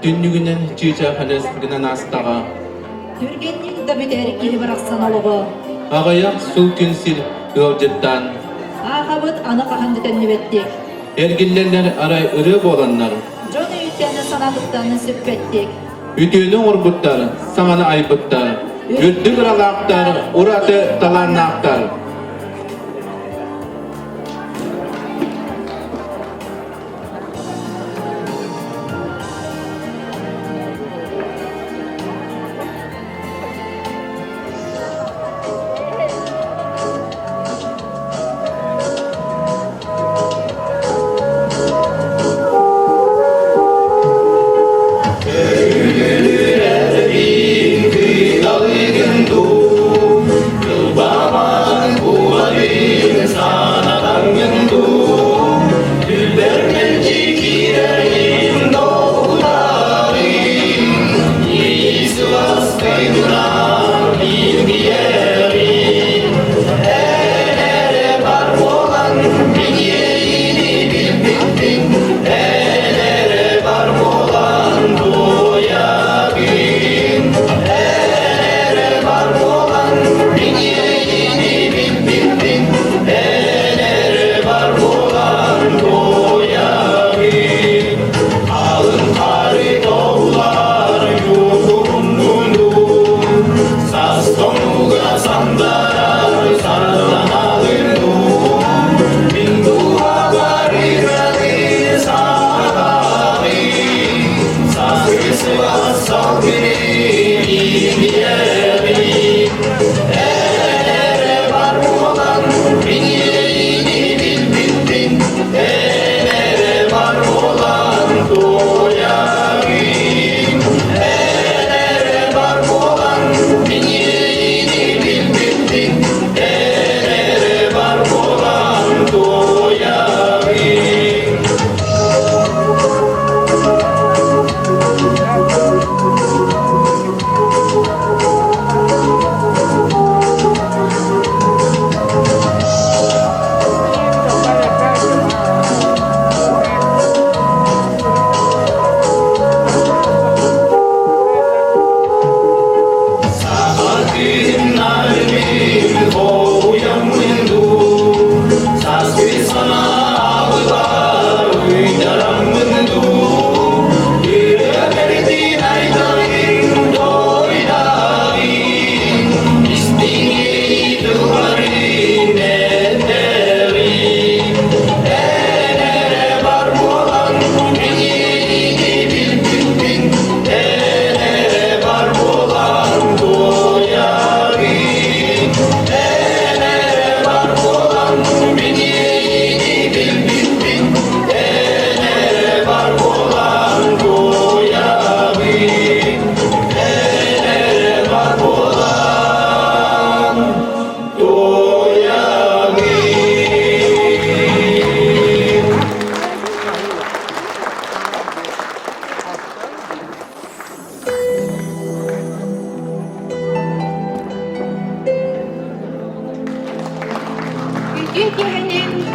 Dünnügünen çiğca halas gınan astağa. Türgenlik de biter ki bıraksan oluğu. Ağaya sul künsil yolcuttan. Ağabıt ana kahan diten nübettik. Ergillerler aray ırı bolanlar. John üyütlerini sanadıklarını süppettik. Ütüğünün urbuttar, sağana aybıttar. Ürdük ralaktar, uratı talanaktar.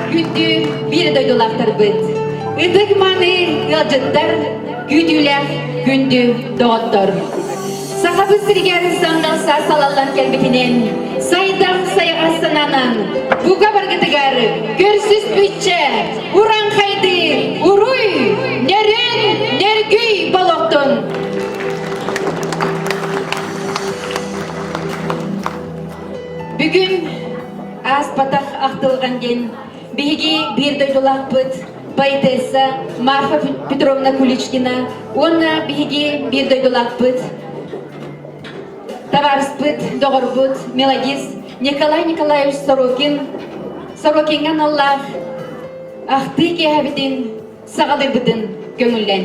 Gündü bir doydulaktar bit. Idık manı yılcıttar, güdüler gündü doğuttar. Sahabı sirger sandalsa salallan kelbetinin, saydan sayığa sananan, buga bargıtıgar, görsüz bütçe, uran kaydı, uruy, neren, nergüy baloktun. Bugün az patak aktılgan gen, Беги bir doydulak pıt, поэтесса Марфа Петровна Куличкина, онна беги bir doydulak pıt, товарищ pıt, doğru pıt, мелодист Николай Николаевич Сорокин, Сорокин'gan Allah, ahtı ki habitin, sağalır bıdın, gönüllen.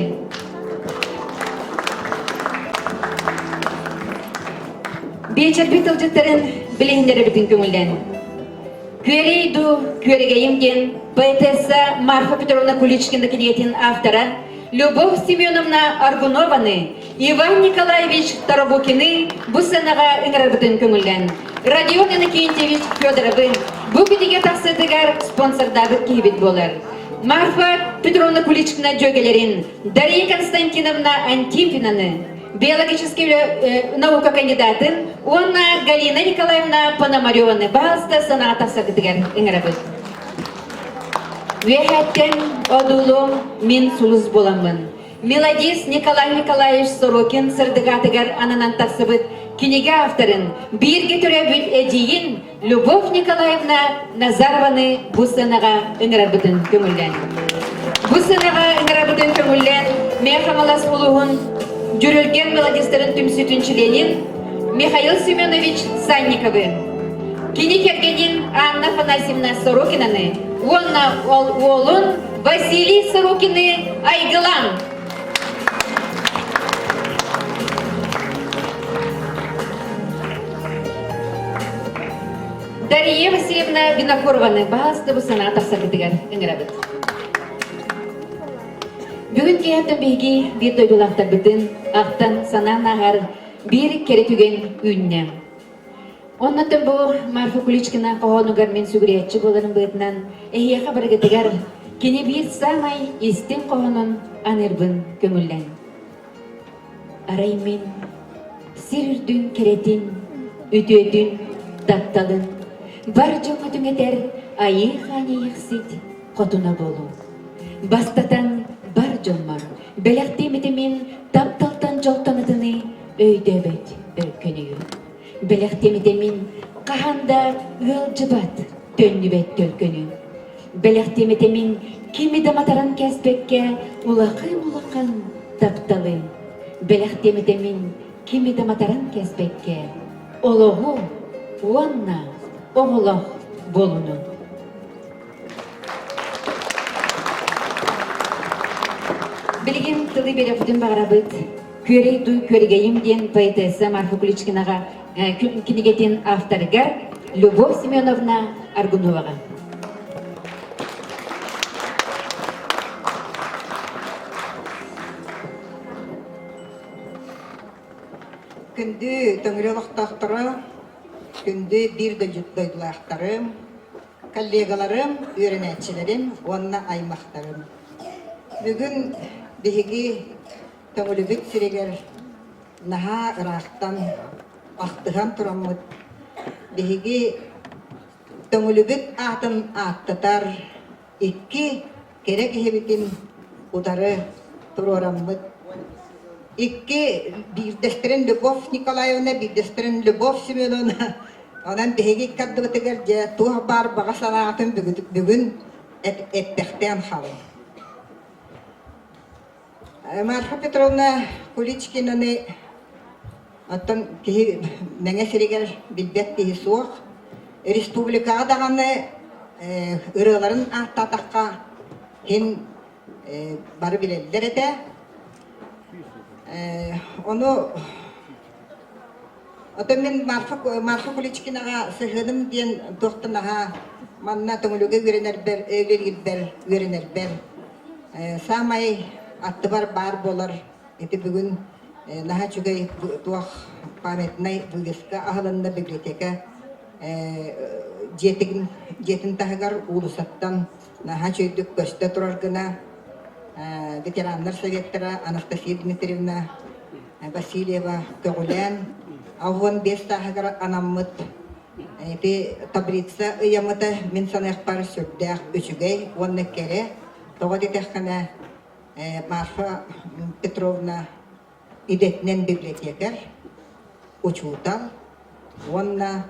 Beçer bitılcıtların bilehinleri bıdın gönüllen. Күрейду күрегейимген поэтесса Марфа Петровна Куличкина кидетин автора Любовь Семеновна Аргунованы, Иван Николаевич Тарабукины бусанаға ыңырабытын көңілден. Родион Иннокентьевич Федоровы бүгідеге тақсыдығар спонсордабыт кейбет болар. Марфа Петровна Куличкина Джогелерин, Дарья Константиновна Антипинаны, биологическая наука кандидатын, Онна Галина Николаевна Пономарёвна, Балста саната сагдыгар иңрабыт. Вехаттен одулу мин сулус боламын. Мелодист Николай Николаевич Сорокин сырдыгатыгар ананан тақсыбыт кинеге авторын бирге төрөбүт эдийин Любовь Николаевна Назарованы бусынаға ыңырабытын көңілден. Бусынаға ыңырабытын көңілден мехамалас улуғын жүрілген мелодистерін түмсүтіншіленін Михаил Семенович Санниковы. Кини кергенин Анна Афанасьевна Сорокинаны, онна олын Василий Сорокины Айгылан. Дарья Васильевна Винокурованы басты бусына тақсақытыгар ыңырабыт. Бүгін кейаттың бейге бір дойдулақтар бүтін, ақтан санан ағар бір керетуген үнне. Оннатын бұл Марфа Куличкина қоғанугар мен сүгіретші боларын бұйтынан әйеға біргетігер кені бір самай естен қоғанын анырбын көңілден. Арай мен сир үрдің керетін, үтөдің, тапталын, бар жоңы түңетер айы қаны еқсет қотуна болу. Бастатан бар жоңмар, бәліқтеметі мен тапталтан жолтанытыны өйдебет өркөнею. Бәліқтеметі мен қағанда өл жыбат төннібет төлкөні. Бәліқтеметі мен кемі даматаран кәспекке улақын тапталы. Бәліқтеметі мен кемі даматаран кәспекке олығы уанна оғылық болуну. Білген тылы бере құдын бағарабыт, көрей дуй көргейім ден поэтесса Марфа Куличкинаға кинегетін авторыгар Любовь Семеновна Аргуноваға. Күнді төңіреліқтақтыры, күнді бір дойдылақтарым, коллегаларым, үйренәтшілерім, онына аймақтарым. Бүгін бігі төңілігіт сірегер наға ұрақтан ақтыған тұрамыд. Бігі төңілігіт атын аттатар, икки керек ебетін удары тұрурамыд. Икки бирдестерин Любовь Николаевна, бирдестерин Любовь Семеновна. Онан биһиги каддыбытыгар же тух бар бага санаатын бүгүн эттехтен халы. Марфа Петровна Куличкинаны аттан кихи меңе сиригер билбет кихи суох. Республикага даганы ырыларын аттатакка хин бары билелдер эте. Onu мен Марфа Куличкинаға сыхыным ден тоқтынаға манна төңілігі өренербер, өренербер. Самай атты бар болар. Эти бүгін наға чүгей туақ паметнай бұлгесқа ағылында библиотека жетін тағығар улысаттан наға чөйдік көсті тұрарғына ветерандар советтері Анастасия Дмитриевна Васильева Көгілен, ауын 5 тағығыр анаммыт, таблица ұямыты мен санайық бары сүрдәқ үшігей, онны кере, тоғы детекқана Марфа Петровна идетінен библиотекар, учутал, онна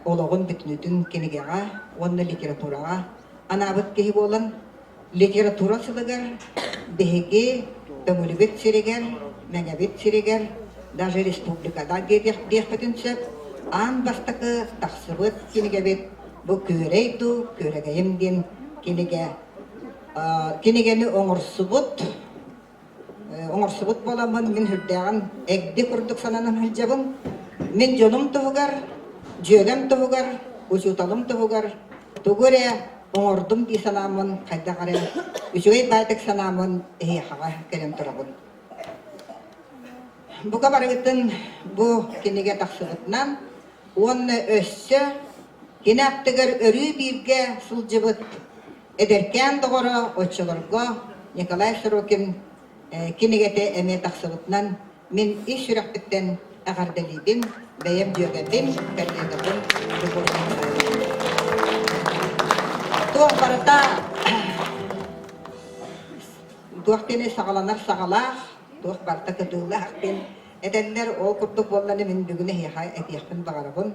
олығын бүтінүтін кенегеға, онны литератураға, анабыт кейі болын, литература сылыгар, беге, төңілігіт сирегер, мәңәбет сирегер, даже республикада дейхпетінсіп, ан бастықы тақсыбыт кенегебет, бұл көрейду, көрегейімден кенеге. Кенегені оңырсыбыт боламын, мен хүрдіған әгді күрдік сананын хүлжабын, мен жоным тұғығар, жөгем тұғығар, ұшуталым тұғығар, тұғыре, оңордум ди санамын кайда карай үчөй байтык санамын хага келем турабын. Буга барыгытын бу кенеге таксыбытынан онны өссө кенактыгар өрү бирге сылжыбыт Ederken doğru oççularga Nikolay Sorokin kinigete eme taksıbıtnan min iş sürekbitten ağardalibin beyem jögebin kallegabın tuğ barata tuğtene sağlanar sağalaq tuğ barata kıdığılaqtin edenler o kurtuk bollanı min bügüne hihay etiyakpın bağarabın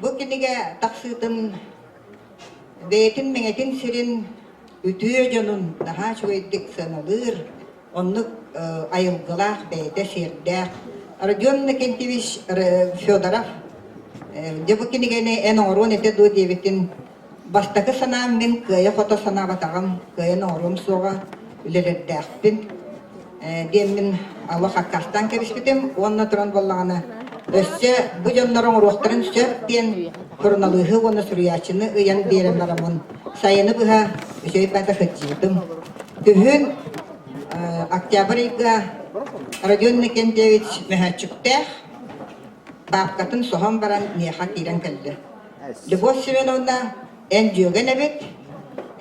bu kinige taksıtın Beytin menetin sirin ütüye canın daha çoğuydik sanılır. Onluk ayılgılar beyde sirder. Arjunna kentiviş Fyodorov. Cebukini gene en orun ete do devitin. Bastaki sana min kaya foto sana batağım. Kaya orun soğa ülelerdekpin. Demin Allah hakkastan kerişpitim. Onna turan bollağına. Össe bu canların ruhların söpten koronalığı onu sürüyaçını uyan diyelemlerimon. Sayını buha şey bada hıcıydım. Tühün Oktyabr Radion Nikentevich Mehaçuk'ta Babkatın soğan baran niyahat iran kaldı. Любовь Семеновна en jögen ebit,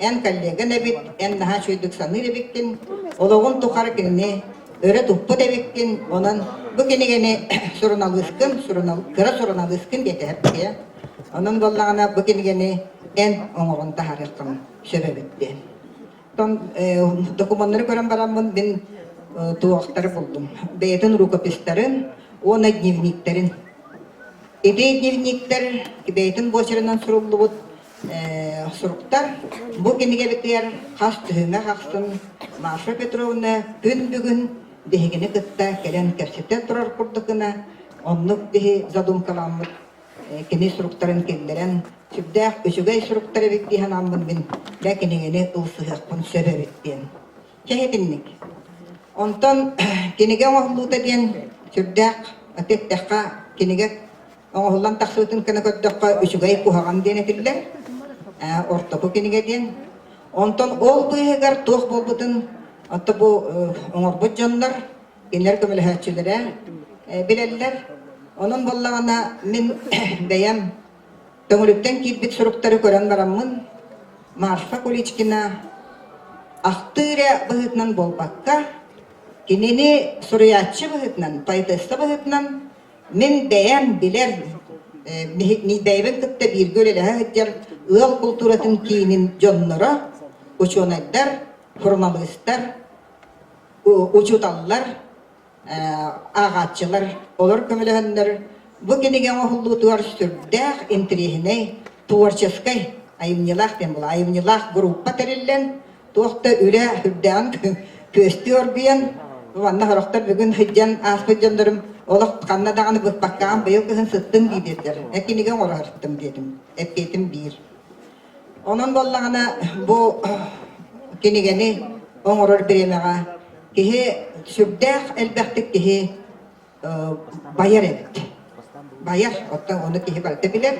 en kallega ebit, en daha çöydük sanır ebitkin, oloğun tukar kinine öyle tuppu debikkin, onun bu gene sorunalıskin, kıra sorunalıskin diyete hep diye. Onun dollağına bu gene en onuğun taharıkkın sebebitti. Ton dokumanları gören baramın ben tuğakları buldum. Beytin rukopistlerin, ona dnevniklerin. Ede dnevnikler, beytin boşlarından sorulduğu suruktar. Bu genige bitler has tühüme haksın. Marsha Petrovna gün bugün dehigini kıtta gelen kersetten turar kurdukuna onluk dehi zadum kalamut kini suruktarın kelleren sübdağ üçügey suruktarı bittiğen amın bin lakinigini ılsıhakpın söbe bittiğen. Kehetinlik. Ondan kinige mahluta diyen sübdağ atet dakka kinige Oğullan taksıtın kına köddökka üçügey kuhağan diyen etiller. Ortaku kinige diyen. Ondan ol bıyıgar tuğ bolbutun hatta bu oğurbut canlar inler kömülühətçilere bilerler. Onun bollağına min beyem tömülükten kilbit surukları gören baramın Marsha Kuliçkina ahtırı bıhıtnan bolbakka kinini suriyatçı bıhıtnan, paytesta bıhıtnan min beyem biler beyben kıtta bir gölele hıccar ığal kulturatın kinin canlara uçunaydar, formalistler, uçutallar, ağaççılar olur kömülühünler. Bu genige oğullu tuvar sürdağ intrihine tuvarçaskay ayımnilах den bula. Ayımnilах gruppa terillen tuğda üle hürdağın köstü orbiyan vanna haroktar bugün hıccan aspıccanlarım olaq kanna dağını bıkbakkağın bayıl kızın sıttın deydiler. Ekinige oğla hırttım dedim. Eppetim bir. Onun bollağına bu kinigeni oğurur biremeğe kihi sürdağ elbette kihi bayar edip. Bayar, otta onu kihi balte bilir.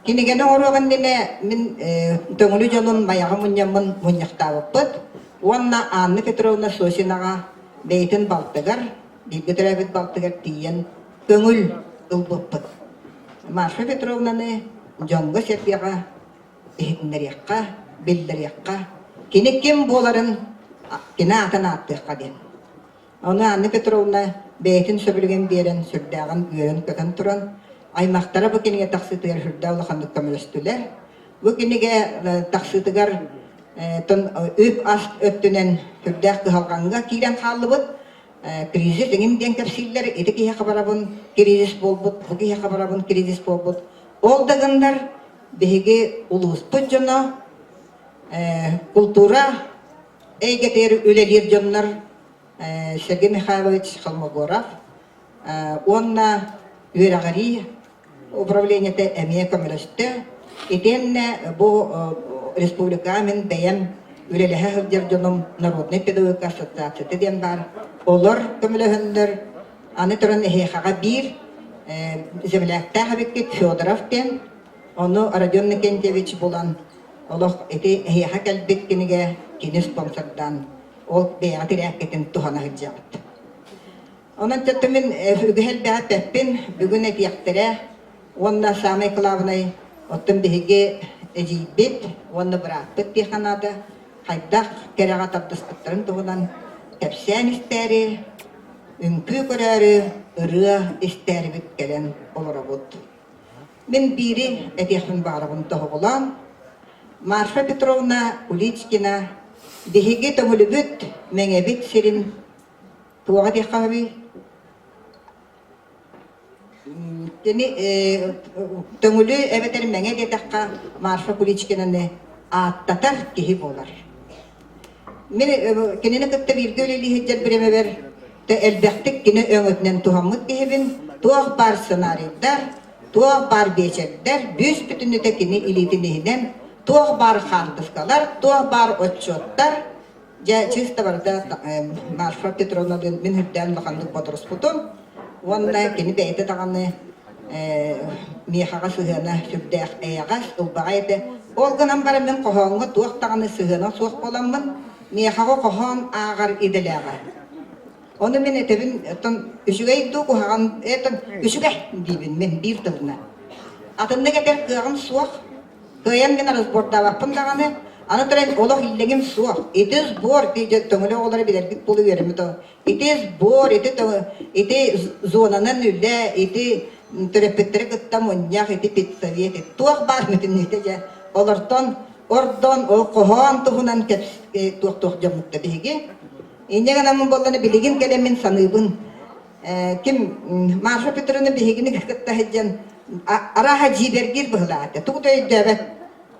Kinigeni oğurgan dine min töngülü canın bayağı munyamın munyaktavupput. Onna Anna Petrovna Sosinaga beytin baltıgar, bilgitirabit baltıgar diyen töngül ılbıpput. Marsha Petrovna'nı jonga sepyaga ihtinler yakka, bildir yakka. Kini kim boların kine atan attıqqa den. Onu Anna Petrovna beytin söbülgen beren sürdağın güven köten turan aymaqtara bu kinige taksıtıgar sürdağlı xandık kömülüstüler. Bu kinige taksıtıgar ton üp ast öttünen sürdağ kıhalganga kiren xallıbıt krizis engin den kapsiller eti kihe xabarabın krizis bolbut, bu kihe xabarabın krizis bolbut. Ol dağınlar bihige ulusput jona kultura eygeter ülelir jonlar Sergey Mikhailovich Холмогоров, onna üyeragari upravleniyyete emeğe kömülüstü. Etenne bu respublikamen beyem ülelehe hıvdır jonum Narodnay Pedagogika Assotsiatsiyeti diyen var. Olur kömülühündür. Anı turan ehexağa bir zemlekta habikket Fyodorov den. Onu Radion Nikentevich bulan Allah eti ehexa kelbet kinige kini sponsordan ol beyati reketin tuhana hıccat. Onun tettemin ügehel behat peppin bugün et yaktere onna samay klavnay otun bihige эжибет, онны быраппыт тиханада, хайдах кереға таптыспыттарын туғынан кәпсән істәрі, үнкі көрәрі, ұры істәрі біткелен олыра бұд. Мен бири этехмин барығын тоғылан, Марфа Петровна Уличкина бихиге төңөлүбүт меңебит сирин туага дехаби тени төңөлү эбетер меңе детакка Марфа Уличкинаны аттатар кихи болар. Мен кенене кытта биргөлели хеджер биремебер те элбектик кине өңөтнен тухаммыт кихибин туаг бар сценарийдар, туаг бар бечердер, бүс бүтүнүтө кини илитинихинен туах бар хандыскалар, туах бар отчеттар, я чисто барда Марфа Петровна мен хүдден лахандык батырыс путун, онна кені бәйді тағаны мехаға сығына сүрдәк әйағас, ұлбағайды. Ол ғынан бары мен қоғанғы туақ тағаны сығына соқ боламын, мехаға қоған ағар иделяға. Оны мен әтебін үшігей ду қоған, үшігей дейбін мен бір тылына. Атында кәтер қығын соқ, Кыян гына разборда ваппын даганы, аны турен олох иллегим суах. Итес бор тиже төңөлө олары билербит болу береми то. Итес бор, ите зонанан үлле, ите төрөппеттери кытта моньяк, ите педсовет, туах бар метиннете же. Олортон, ордон, ол кохон тухунан туах жамутта биги. Инега намын болланы билигин келемин саныбын. Ким Марфа Петровна бигини кытта хеджен араха жибергир быхлаата. Тугутой дөбөт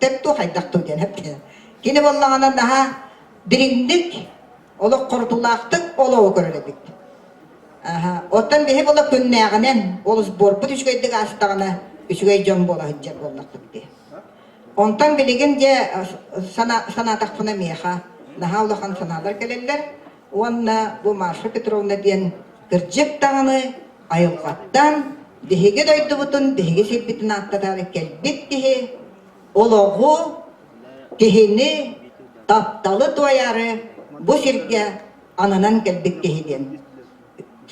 тепто хайдакту денепте. Кини боллагана наха бириндик оло кордулактык оло көрөлөбүт. Оттан бихи бола күннәгенен олус борпут үшгөйдик астагына үшгөй жон бола хыджар боллактык. Онтан билигин же санатакпына меха наха улахан саналар келелер. Онна бу Марфа Петровна ден кыржык таганы айылгаттан Дихиге дойду бутун, дихиге сирбитин аттатары келбит кихи, ологу, кихини, тапталы туаяры, бу сирге ананан келбит кихиден.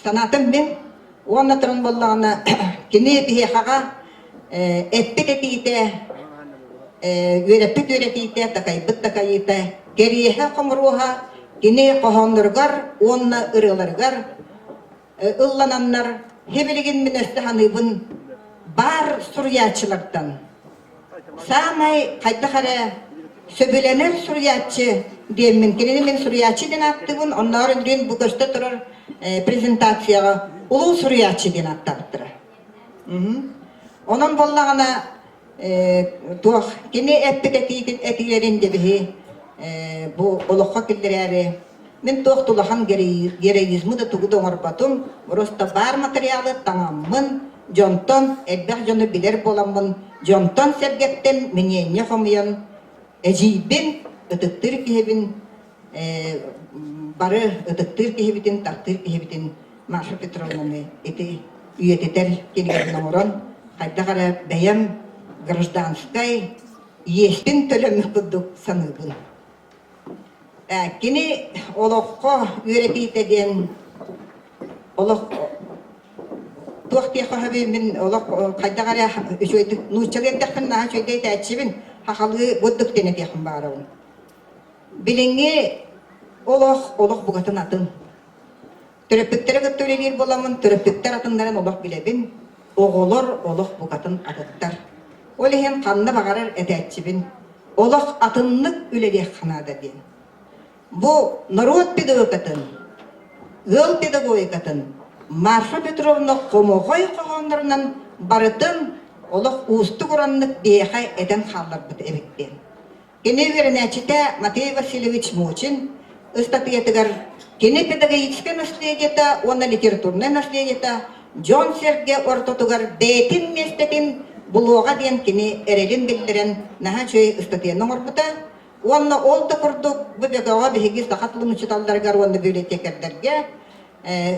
Санатым мен, уанна тұрын боллағына, кини бихиқаға эппит этиите, үйреппит үйретиите, такайбыт такайите, кериеха қомруға, кини қохонларгар, уанна ырыларгар, ыллананнар, Хебелеген мен өстіғаныбын бар сурьячылардан. Самай қайдақары сөбеленер сурьячы деймін. Келені мен сурьячы ден аттығын, онлар өндірен бұл көшті тұрар презентацияға ұлу сурьячы ден аттағыттыра. Онын боллағына туақ, кені әппет әтилерін дебігі бұл олыққа келдер әрі. Мен тоқтулахан героизмы да тугуды оңарбатым, просто бар материалы таңамын, жонтон, әлбәқ жоны білер боламын, жонтон сәргеттен мененне қомыян, әжейбен, ұтықтыр кехебін, бары ұтықтыр кехебітін, тақтыр кехебітін Марфа Петровнаны еті үйететер келгерін оңырын, қайда қара бәйім гражданскай еспен төлемі күдік санығын. Кини олоққа үйретейден олоқ туақтияққа хаби мен олоқ қайдағара үшөйді нұчалеттақпын наға шөйдейді әтшібін хақалғы бұддық денетеқін барауын. Біліңе олоқ бұғатын атын. Түріппіктері күттөлелер боламын, түріппіктер атындарын олоқ білебін, оғылыр олоқ бұғатын атыттар. Ол ең қанны бағарар әтәтшібін, олоқ атынлық үлелек қанада ден. Бу народ педагогикатын, ыл педагогикатын Марфа Петровна комогой қоғандарынан барытын олық уысты құранлық бейхай әден қалдар бұд әбіктен. Кені вернәчіте Матей Васильевич Мочин ұстатыетігер кені педагогическое наследиета, оны литературное наследиета, Джон Серге ортотугар бәйтін местетін бұлуға ден кені әрелін білдірен наға жөй ұстатыенің орбыта. Онна олды құрдық бұбегаға бігіз дақатлы мұчыталдарғар онды бөлетекердерге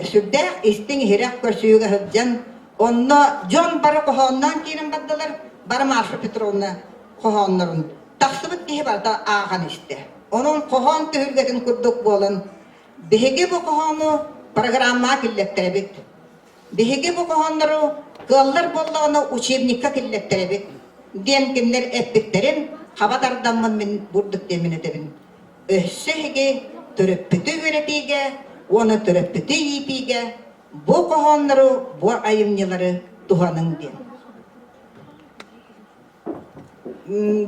сүрдәк істің херек көрсүйігі хүбден онна жон бары қоғаннан кейінен баддалар бары Марфа Петровна қоғанларын тақсыбыт кейі барда аған істі. Оның қоған түйіргетін күрдік болын бігі бұл қоғаны программа кіллеттеребет. Бігі бұл қоғанлары ғаллар болағына учебникка кіллеттеребет. диэн киннер эппиттерин хабатарданмын мен бурдук демине дебин. Өссөһиге төрөппүтү үретиге, оны төрөппүтү ипиге, бу кохоннору, бу айымнылары туханын диэн.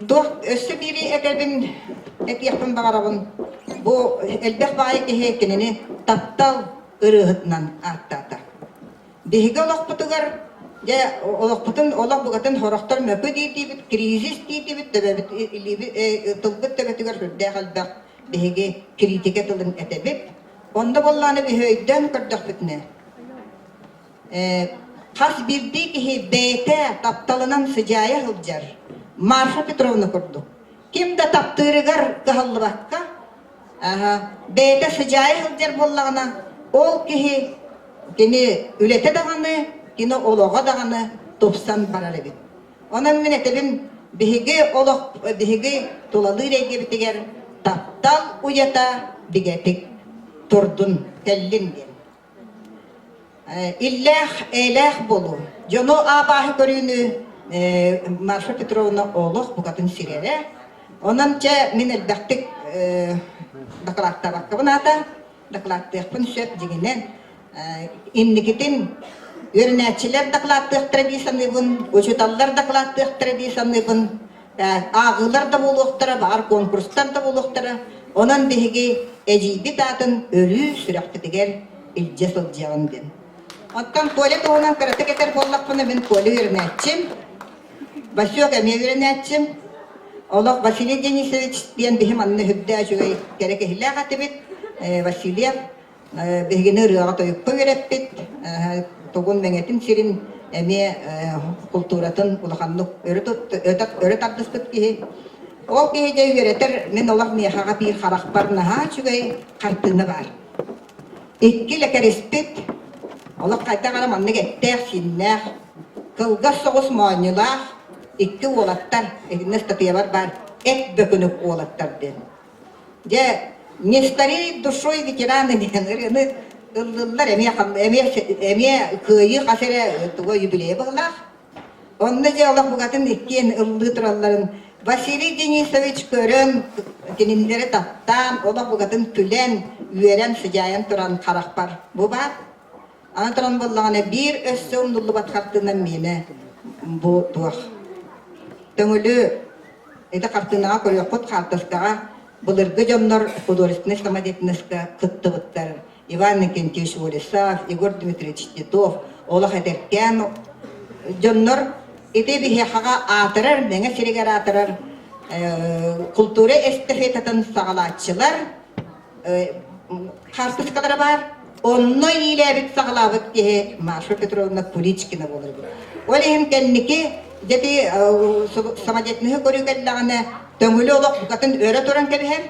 Тух өссө бири экебин экияпын багарабын. Бу элбэх багай кехекенини таптал ырыгытнан аттата. Биһиге олохпутугар, я олохпутун олох бугатын хорохтор мөкө диитибит, кризис диитибит, төбөбит, тылбыт төбөтүгар хүрдэ халбак, биһиге критика тылын этебит. Онда болланы биһөйдөн көрдөхбүтүнэ. Хас бирди кихи бейте тапталынан сыжая хылжар. Марфа Петровна көрдү. Кимде таптырыгар кахаллыбакка, бейте сыжая хылжар боллагына, ол кихи кини үлете даганы, кини олога даганы топсан барар эбит. Онан мен этебин биһиге олог биһиге тулалыр эгебитигер таптал уята бигетик турдун теллин ден. Иллах элах болу. Жоно абахы көрүүнү Марфа Петровна олог бугатын сирере. Онан че мен элбактык докладта баккабыната, докладтыпын сөп дегенен инникитин өрнәчилер докладтык традиционныйбын, учуталлар докладтык традиционныйбын, агылар да болуктара, бар конкурстар да болуктара. Онан биһиги эжибит атын өрүү сүрәктигер илже сылжагын ден. Оттан коле тоонан каратекетер боллакпына мен коле өрнәчим. Басык эме өрнәчим. Олог Василий Денисович диен бихим анны хүддә жүгәй керек эхләгә тибит. Василий бигене рыга тоюп береппит. Тогун меңетин сирин эме культуратын улаханлык өрөт аттыспыт ки. Ол ки дей беретер мен олог мехага бир харакпар наха жүгәй картыны бар. Икки лекереспит. Олог кайта гана манны геттер синнәр. Кылга согус маанылар. Икки олаттар, нестатыябар бар, эк бөкініп олаттар ден. Де, не старей душой ветераны ден, ыллар әме күйі қасыры туға юбилей бұғылар. Онны же олақ бұғатын иккен ыллы тұраларын. Василий Денисович көрін, кеніндері таптан, олақ бұғатын күлен, үйерен, сыжайын тұран қарақ бар. Бұ бар. Ана тұран болағына бір өссі ұмдылы батқартынан мені бұ туақ. Төңөлү эта картынаға көрөкөт картаскага былыргы жоннор художественный самодеятельностька кыттыбыттар. Иван Никентьевич Борисов, Егор Дмитриевич Титов, олах этеркен жоннор эте бихехага атырар, меңе сиригер атырар, культура эстафетатын сагалаатчылар картаскалары бар. Онно илебит сагалабыт ке Марфа Петровна Куличкина болыр. Олем кенники Jadi samajatnya koruyukan lagana tengulu olak bukan öğret orang kebihar.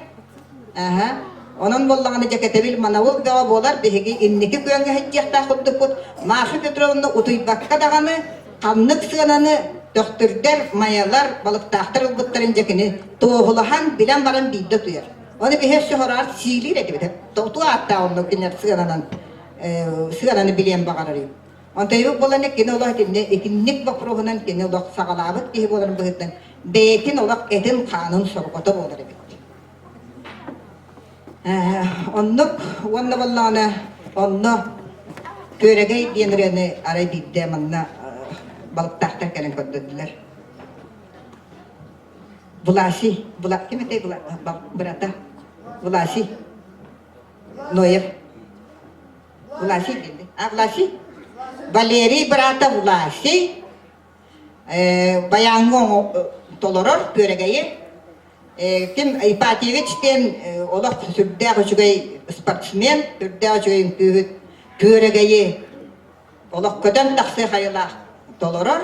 Onun bollagana jaketebil manavul gawa bolar behegi inniki kuyanga hejjah ta khuddukut Marfa Petrovna utuy bakka dagana kamnık sığananı doktorlar mayalar balık tahtır butların jakini toğulahan bilen baran bidde tuyar. Onu beher şoharar sili redibet. Totu atta onu kinyar sığananı bilen bagararıyor. Antayıp bolanı kene olak dinle ikinlik bakrohunan kene olak sağalabıt kihi bolan bıhıttan bekin olak edin kanun sorgota bolar ebit. Onnuk wanna ballana onno köregey diyenreni aray bidde manna balık tahtar kenen koddular. Bulasi, bulak kim etey bulak berata? Bulasi. Noyer. Bulasi dedi. Bulasi. Valeri Brata Vulasi, Bayangon Toloror, Köregaye, Kim Ipatievich, ten Olaf Sudagay sportsman, Sudagay Köregaye, Olaf Kodan Taxe Hayla Toloror,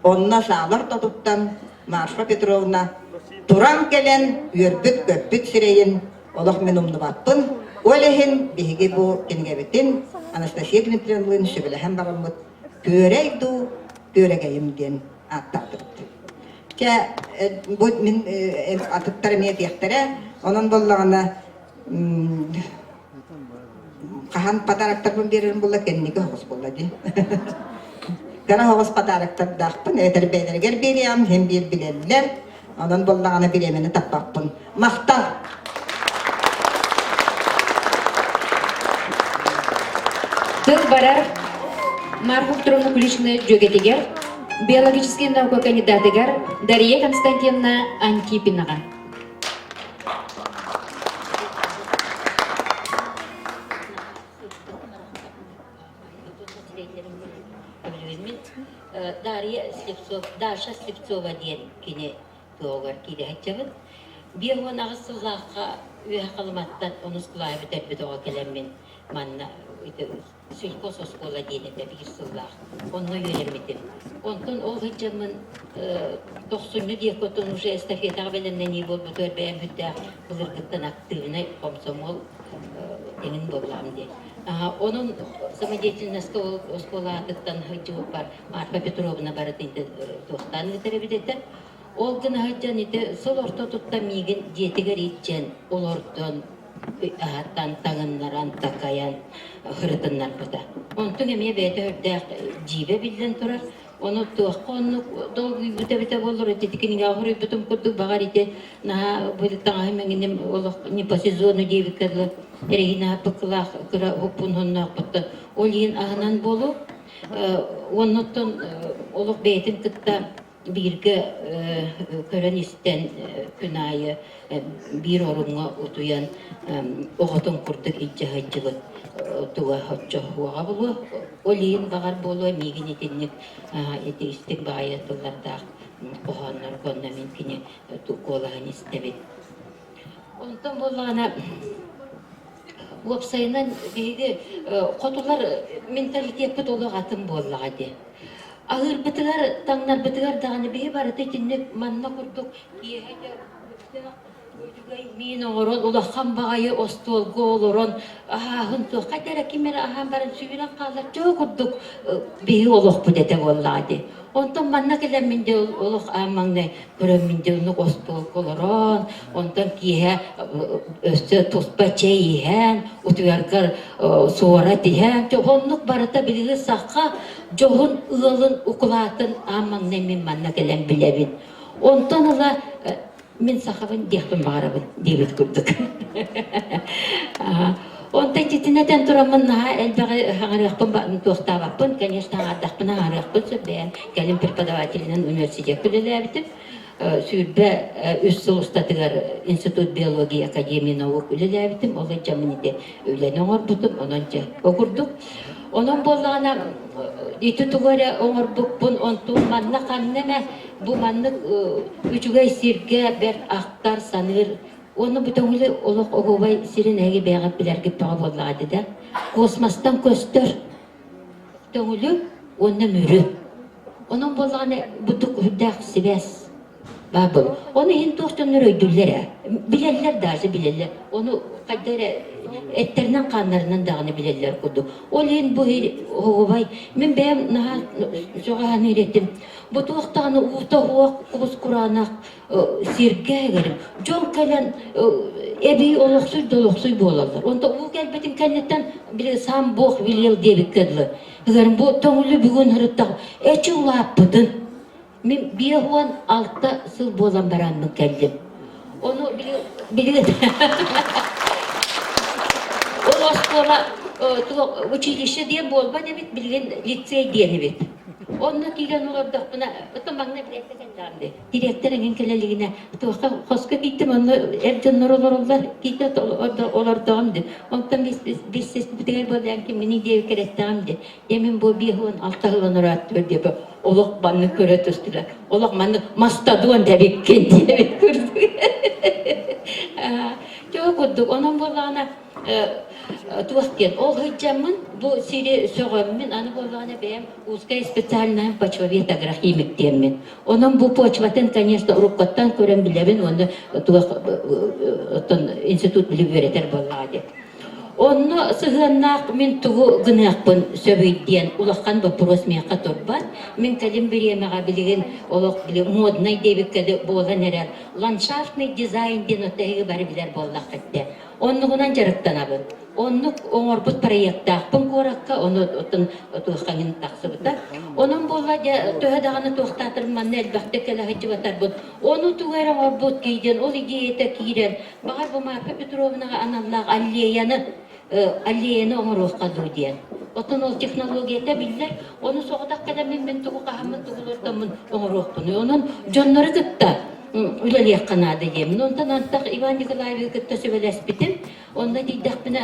Onna Salar Totutan, Marfa Petrovna, Turan Kelen, Yurbit, Köpit Sireyin, Olaf Menum Navapun, Olehin, Bihigibu, Kingavitin, Anastasia Dmitrievna Şöbelehem baramut köreydu köregeyim den attatırt. Ke bu min atıttarı miyet yaktere onun bollağına kahan pataraktar bun beririm bolla kennike hoş bolla di. Gara hoğuz padaraktar dağpın, öder belerger beriyam, hem bir bileller. Onun bollağına biremeni tapapın. Maqtal. Тыл барар Марфа Петровна Кулична Джогетигер, биологический наука кандидатыгар Дарья Константиновна Антипинага. Дарья Слепцова, Даша Слепцова диен кини тоогар киде хачабыт. Бир он агысыллаакка үйө калматтан онускулай битер битого келеммин манна сельхоз оскола диенде бир сыллаак. Онно үйренмитим. Онтон ол хачабын 90-ны диекотон уже эстафетага белемнен не болбу төрбэм бүтэ былыргыттан активный комсомол эмин боллам ди. Onun самодеятельность осколаатыттан хыджыбык бар. Марфа Петровна бары тинде тохтан гытеребидетер. Ол гына хыджан ите сол орто тутта мигин диетигер итчен олортон аттан тагыннаран такаян хырытыннар бута. Онтун эме бете хөрдәк жибе билден турар. Onu tuğakonu dolgu bite bolur etikinin ahırı bütün kutu bagar ite na böyle tamamen inem olak ne pasizonu diye bir kadar erina pakla kıra hopun honna patta olin ahnan bolu ondan olak beytin kıtta birge körenisten künayı bir orunga utuyan oğutun kurduk içahacılık tuğa hocca huağa bulu olin bagar bolu migin etinlik eti istik bayatıllarda kohanlar konna mümkini tuğulahan istebit. Ondan bolana Lopsayından deydi, kotular mentalitet dolu atım bolladı. Ağır bıtıgar, tanlar bıtıgar dağını bir var etinlik manna kurduk. Min oron ulakhan bagayı ostolgu oloron huntu kadar kimera ahan baran sübilen kallar çok kurduk bir oluk bu dete vallahi. Ondan manna kelem minde oluk amangne görem minde onu ostolgu oloron ondan kihe öste tospa çeyihen utuyarkar sonra dihen johonluk barata bilgi sakka johon ılın ukulatın amangne min manna kelem bilevin. Ondan ola min sahabın diyakın bağırabın diyet kurduk. Ondan citineden duramın naha elbette hangarıqpın bağın tuğtabapın, конечно, ardaqpın hangarıqpın söbleyen gelin prepodavatelinin üniversiteye külelebitip, sürbe üst yıl ustadıgar Institut Biyologi Akademi Nauk külelebitim, ola camini öyle oğurbutum, onunca okurduk. Onun bollağına itutuğara oğurbukpun, ontun manna kanneme, bu manlık üçügay sirge ber aktar sanır. Onu bütün öyle oluk oğuvay sirin egi beğip bilergip bağı bolladı da. Kosmastan köstür. Tönülü onunla mürü. Onun bollağına buduk hüddağ sibes. Babıl. Onu hin tohtanlar öydüllere. Bilerler dahi bilerler. Onu kadere etlerinin kanlarının dağını bilirler kudu. Olin bu oğuvay. Men benim naha soğan öğrettim. Bu tuğtağını uğta huak kuz kuranak sirge gerim. John kalan ebi oluqsuy doluqsuy bolarlar. Onda uğ gelbetin kennetten bir sam boğ bilil diye bir kadlı. Gerim bu toğulu bugün hırıttaq. Eçi ulap budun. Men bir huan altta sıl bolan baranın keldim. Onu bilir. O oskola училище diye bolba debit bilgen lisey diye bit. Onunla kilen olardı buna otomagna bilete geldi. Direktörün keleliğine toqa hoska gittim onu evden oralar gitti olardı amdı. Ondan biz ses bitirer bolan ki mini diye kerettamdı. Yemin bu bir hon altalan rahat diye olak banı köre töstüler. Olak manı mastadon debik diye kurdu. Çok kurduk onun bolana tuğken ol hıcamın bu siri söğümün anı bolana benim узкая специальная почвоведогра химик диемин. Onun bu почватын, конечно, уруккаттан көрем билебин, onu институт билип беретер боллады. Onu sığınnak min tuğu gınakpın söbüydien ulaqan вопрос meyqa turban. Min kalim bir yemeğe bilgin olaq bili modnay devikkede bolan erer. Landşaftnay dizayn den ötegi bari biler bollaq etti. Оннугунан жарыктанабын. Оннук оңорбут проекттаакпын куоракка, ону отун туохаңын таксыбыта. Онун болла төһө даганы туохтатыр манна элбахте келе хыжыбатарбын. Ону тугайра оңорбут кейден, ол идеята кийрен. Багар бу Марфа Петровнага аналлаах аллеяны оңоруохка дуудиен. Отун ол технологията биллер, оны соғдақ кадамын мен тугу кахамын тугулортамын оңоруохпын. Онун жоннору кытта үлелек канады дем. Онтан антак Иван Николаевич кытта сөбелеспитин. Онда дейдақпына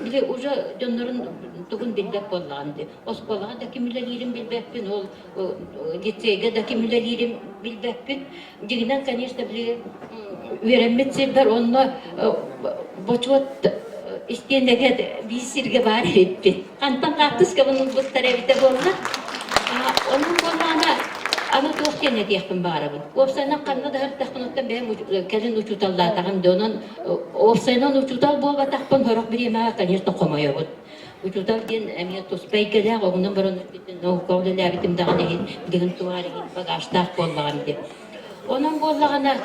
биле уже жоннорун тугун билбек болланды. Осколага да кимилелерин билбекпин, ол лицейге да кимилелерин билбекпин. Дегенен, конечно, биле үйренметсе бар, онно бочуот истенеге бисирге бар етпен. Қантан қақтыска бұның бұттар әбіте болна. Оның болна аны тоқтен әдеқпін барабын. Опсайнан қанна да әрттақпын оттан бәйім кәлін ұчуталдатағын донын. Опсайнан ұчутал бол батақпын ғырық бір емаға, конечно, қомайы бұд. Учутал ден әмия тоспай келәғ, оғынан бір оны бітін науқаулы ләбітім дағын әйін, білгін туғар әйін, бағаштақ боллағын деп. Оның боллағына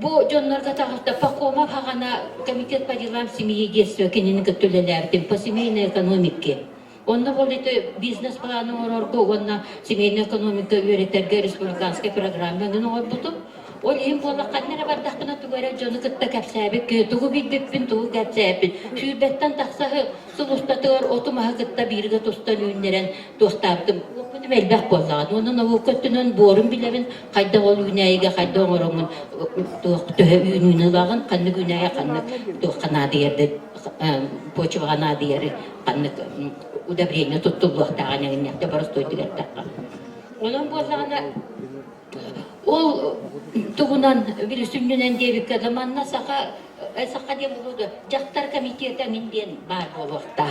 bu jonlarga tağısta pakoma hagana комитет по делам семьи детства кенин көтөлелердин по семейной экономике. Онда болду бизнес планы орорго, онна семейная экономика үйрөтерге республиканский программаны орбутуп, ол эм бола каннера бардактына тугара жону кытта капсабек, тугу билбеппин, тугу капсабек. Шүйбеттен таксагы сулустатыр отумага кытта бирге тустан үйнерен тостаптым. Опудум элбек боллаган. Онун ову көттүнөн борун билебин, кайда ол үйнайга, кайда оңоромун төхө үйнүнө лагын, канны үйнайга, канны туханады ерде, почвагана дери, канны удобрение туттулуктаган эгинекте барыстойдугер таккан. Онун боллагана ол тугунан бир сүннүнөн дебик адаманна сака деп болду. Жактар комитети менден бар болукта.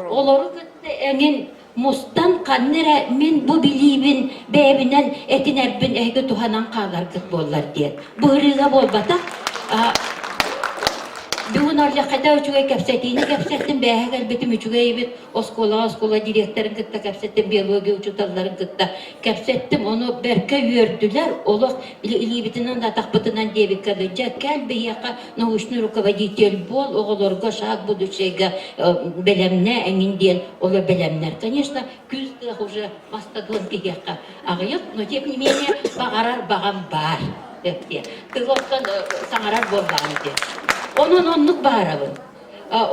Олору кытты эңин мустан каннера мен бу билибин бэбинен этинербин эге туханан калар кыт боллар диет. Бырыга болбата. Бүгін аржа қайда өчуге кәпсәтейіне кәпсәттім бәйі әлбетім өчуге ебет оскола директорын кітті кәпсәттім, биология учуталарын кітті кәпсәттім, оны бәркі үйерділер, олық илебетінен да тақпытынан дебек кәді. Жәкәл бейяқа научный руководитель бол, оғыларға шаг будущего бәлемне әңінден олы бәлемнер. Конечно, күзді уже мастадон кегеққа ағайық, но тем не менее бағарар бағам бар. Кылоқтан саңарар болғаны де. Onun onluk bağırabın.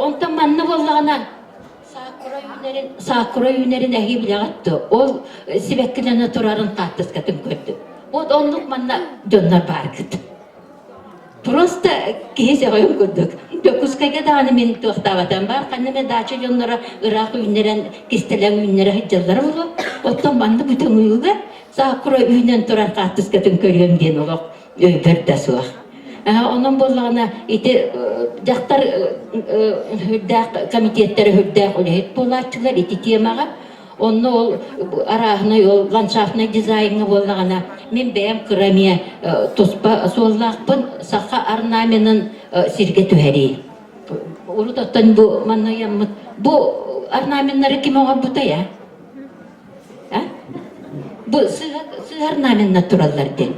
Ondan manna bollağına Sakura yünerin ehi bile attı. O sibekkilene turarın tahtıskatın gördü. O onluk manna dönler bağırgıdı. Просто kehese koyun gördük. Döküskayga da annemin tuhtavatan var. Anneme daçı yonlara Irak yünerin, kistelen yünerin hıccaları olur. Ondan manna bütün uyuğa Sakura yünen turar tahtıskatın görüyorum diyen olur. Bir de suaq. Onun bollağına iti jақтар hürdaq komitettері hürdaq olehit bolatçılar iti temağa. Onu ol arağına yol landşaftına dizayını bollağına men bəyəm kıramiya tospa sollaqpın saqa arnamenin sirge tüheri. Urutattan bu manna yammıt. Bu arnamenleri kim oğan buta ya? Bu sığ arnamenna turallar den.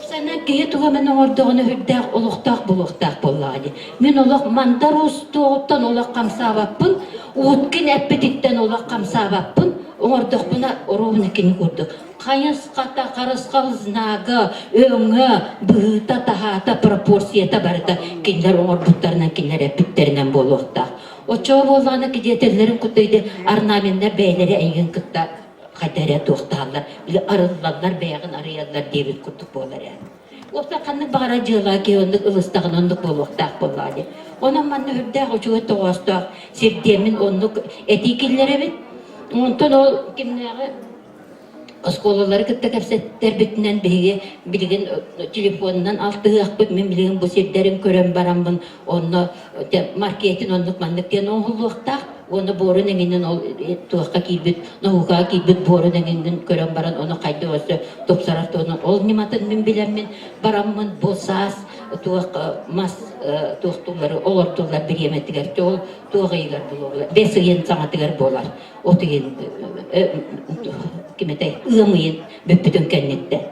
Sen ki tuğa men ordağını hürdaq uluqtaq buluqtaq bolladı. Men olaq mandar ustuqtan olaq qamsabapın, utkin appetitten olaq qamsabapın, ordaq buna oruvnikini gördük. Qayas qata qarısqalznağı, öңü, bıhıta tahata proporsiyata barıda kinler orbutlarından kinler appetterinden boluqtaq. O çoğu bollağına kidetellerin kutuydu arnamenler beyleri eğin kıtta Kadere toxtallar, arılarlar, bəyəğin arayarlar, devil kurtuk bolar yani. Osa qanlı bağıra jığla ki onluk ılыстağın onluk boluqtaq bolladı. Ondan manna hürdaq uçuğa toğastaq, sirdemin onluk etikillere bin. Ondan o kimnağı Oskolaları kıtta kapsatlar bitinden beyge bilgin telefonundan altığı men bilgin bu sirderin kören baramın onu marketin onluk manlık diyen oğulluqtaq. Onu borun enginin tuğqa kiybit, nahuqa kiybit borun enginin kören baran onu qayda olsa topsarafta onu ol nimatın men bilenmin baramın bosas tuğqa mas tuğtuları olortular bir yemetiger ol tuğqa yigar bulurlar. Besigen sanatıgar bolar. Otugen kimetay ığımıyın büppütün kennette.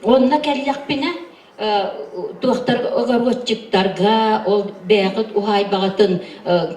Onunla kellak bine туохтар огарвотчиктарга ол бээгит ухай багатын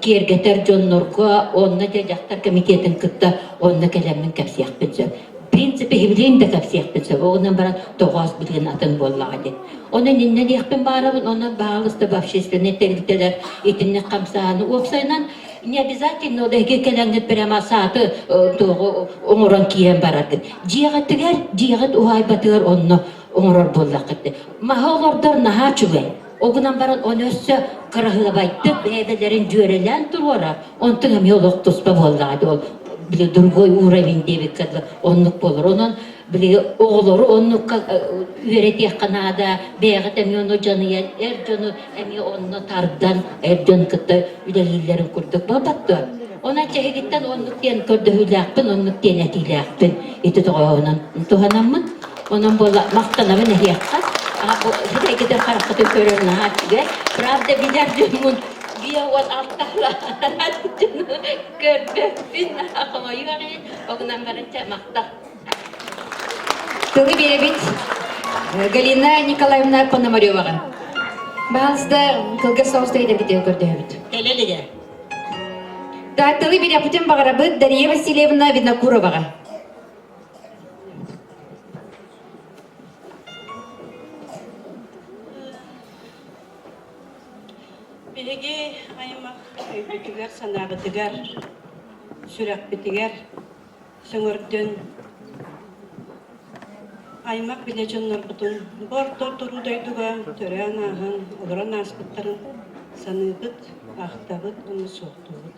кергетер жоннорго онна жактар комитетин кытта онна келемин капсияхпынсө. В принципе, хибилим да капсияхпынсө. Огунан баран тоғас билген атын боллагади. Оны нинне дияхпын барабын, оны бағалысты в общественный тергителер итинне камсааны оксайнан не обязательно одаги келеңгет прямо саты тоғы оңорон киен барардын. Жиягат ухай батыгар онно оңорор боллакытты. Махолордор наха чугай. Огунан баран оны өссө кырыгылабайтты бәйбелерин жөрелен турора. Онтың амиолог туспа боллагади ол. Били другой уровень дебиккады оннук болор. Онон били оголору оннукка үйретек канада бэйгат эми ону жаныя жону эми онно тардан жон кытта үлелилерин курдук болбатту. Ona çehigitten onluk diyen kördühüляkpın, onluk diyen etiляkpın. Eti toğunan tuhanamın. Onun bolla maqtanabı nehiyakkas. Hidey gider karakatı körürüne hatiga. Pravda biler cümün biya ol alttahla. Cümün körbökpün. Akıma yuvarayın. Oğunan barınca maqtaq. Тылы беребит Галина Николаевна Пономарёваға. Бағалысда кылға соғысты едергедегі көрдебит. Телеліге. Да, тылы беребітен бағарабыт Дарья Васильевна Винокуроваға. Билеге аймақ өйбітігер, санағытығар, сүрәк бітігер, сөңірден аймақ біле жоннар бұтын бортор тұрудайдыға төрән ағын, олыран аспыттарын саныбыт, ақтабыт, оны соқтуғыт.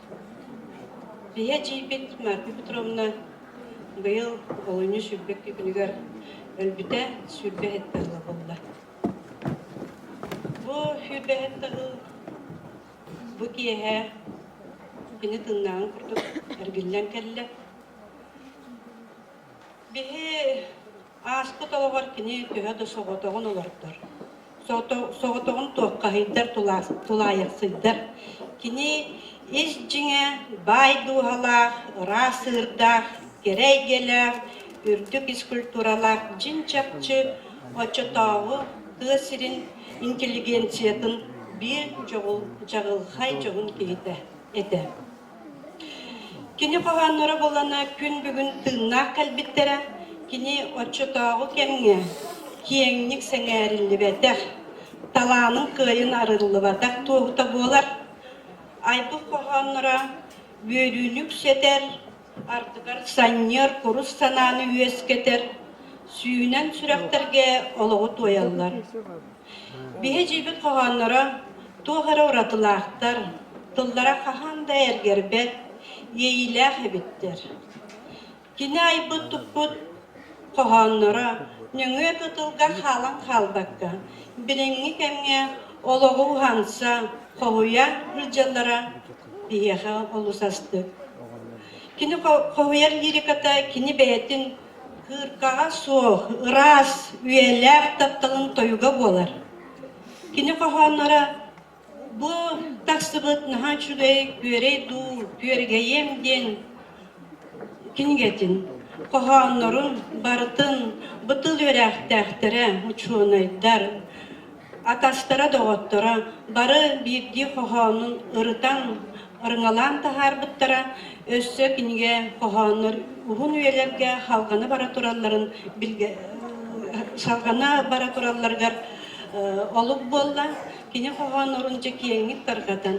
Бия жейбет Марпи Петровна бұйыл олыны сүрбек кекінігер өлбіте сүрбе әттіғі болды. Бұл сүрбе әттіғі bu kiye beni tırnağın kurduk, ergillen kelle. Bihi askıt olar kini tühe de soğutuğun olardır. Soğutuğun toqqahıydar, tulayıqsıydar. Kini iş cine bayduğalar, rasırdak, gereygeler, ürdük iskulturalar, cin çapçı, oçutağı, tığsirin intelligensiyatın bir jağılhay joğun keyte ete. Kini qoğanlara bolana gün bugün tığnaq kalbittere, kini oçutağı kemge, kiyenglik sengärilli betek, talanın kıyın arıllı batak toğuta bolar. Aybu qoğanlara bölünük seter, artıqar sanyer kurus sananı üyesketer, suyunan sürekterge oluğu toyallar. Bihe jibit qoğanlara Tuğara uratılaqtar, tıllara qahan da ergerbet, yeyiləq ebittir. Kine aybu tupput qoğanlara, nöngö tutulga xalan xalbakka, bilingi kemge oloğu uhansa, qoğuya hüljallara biheqa olusastık. Kine qoğuyar lirikata, kine beyetin hırkağa soğ, ıras, üyeleq taptalın toyuga bolar. Kine qoğanlara, bu taksıbıt naha çügey göre du görgeyem den kingetin qoğanların barıtın bıtıl örektähtere uçunaydar atastara doğottora barı birdi qoğanın ırıtan ırıngalan taharbıttara össö kinge qoğanlar uhun üyelerge halgana baraturalların bilge salgana baraturallargar olup bolla kini qoğan orunca kiyenglik tarqatan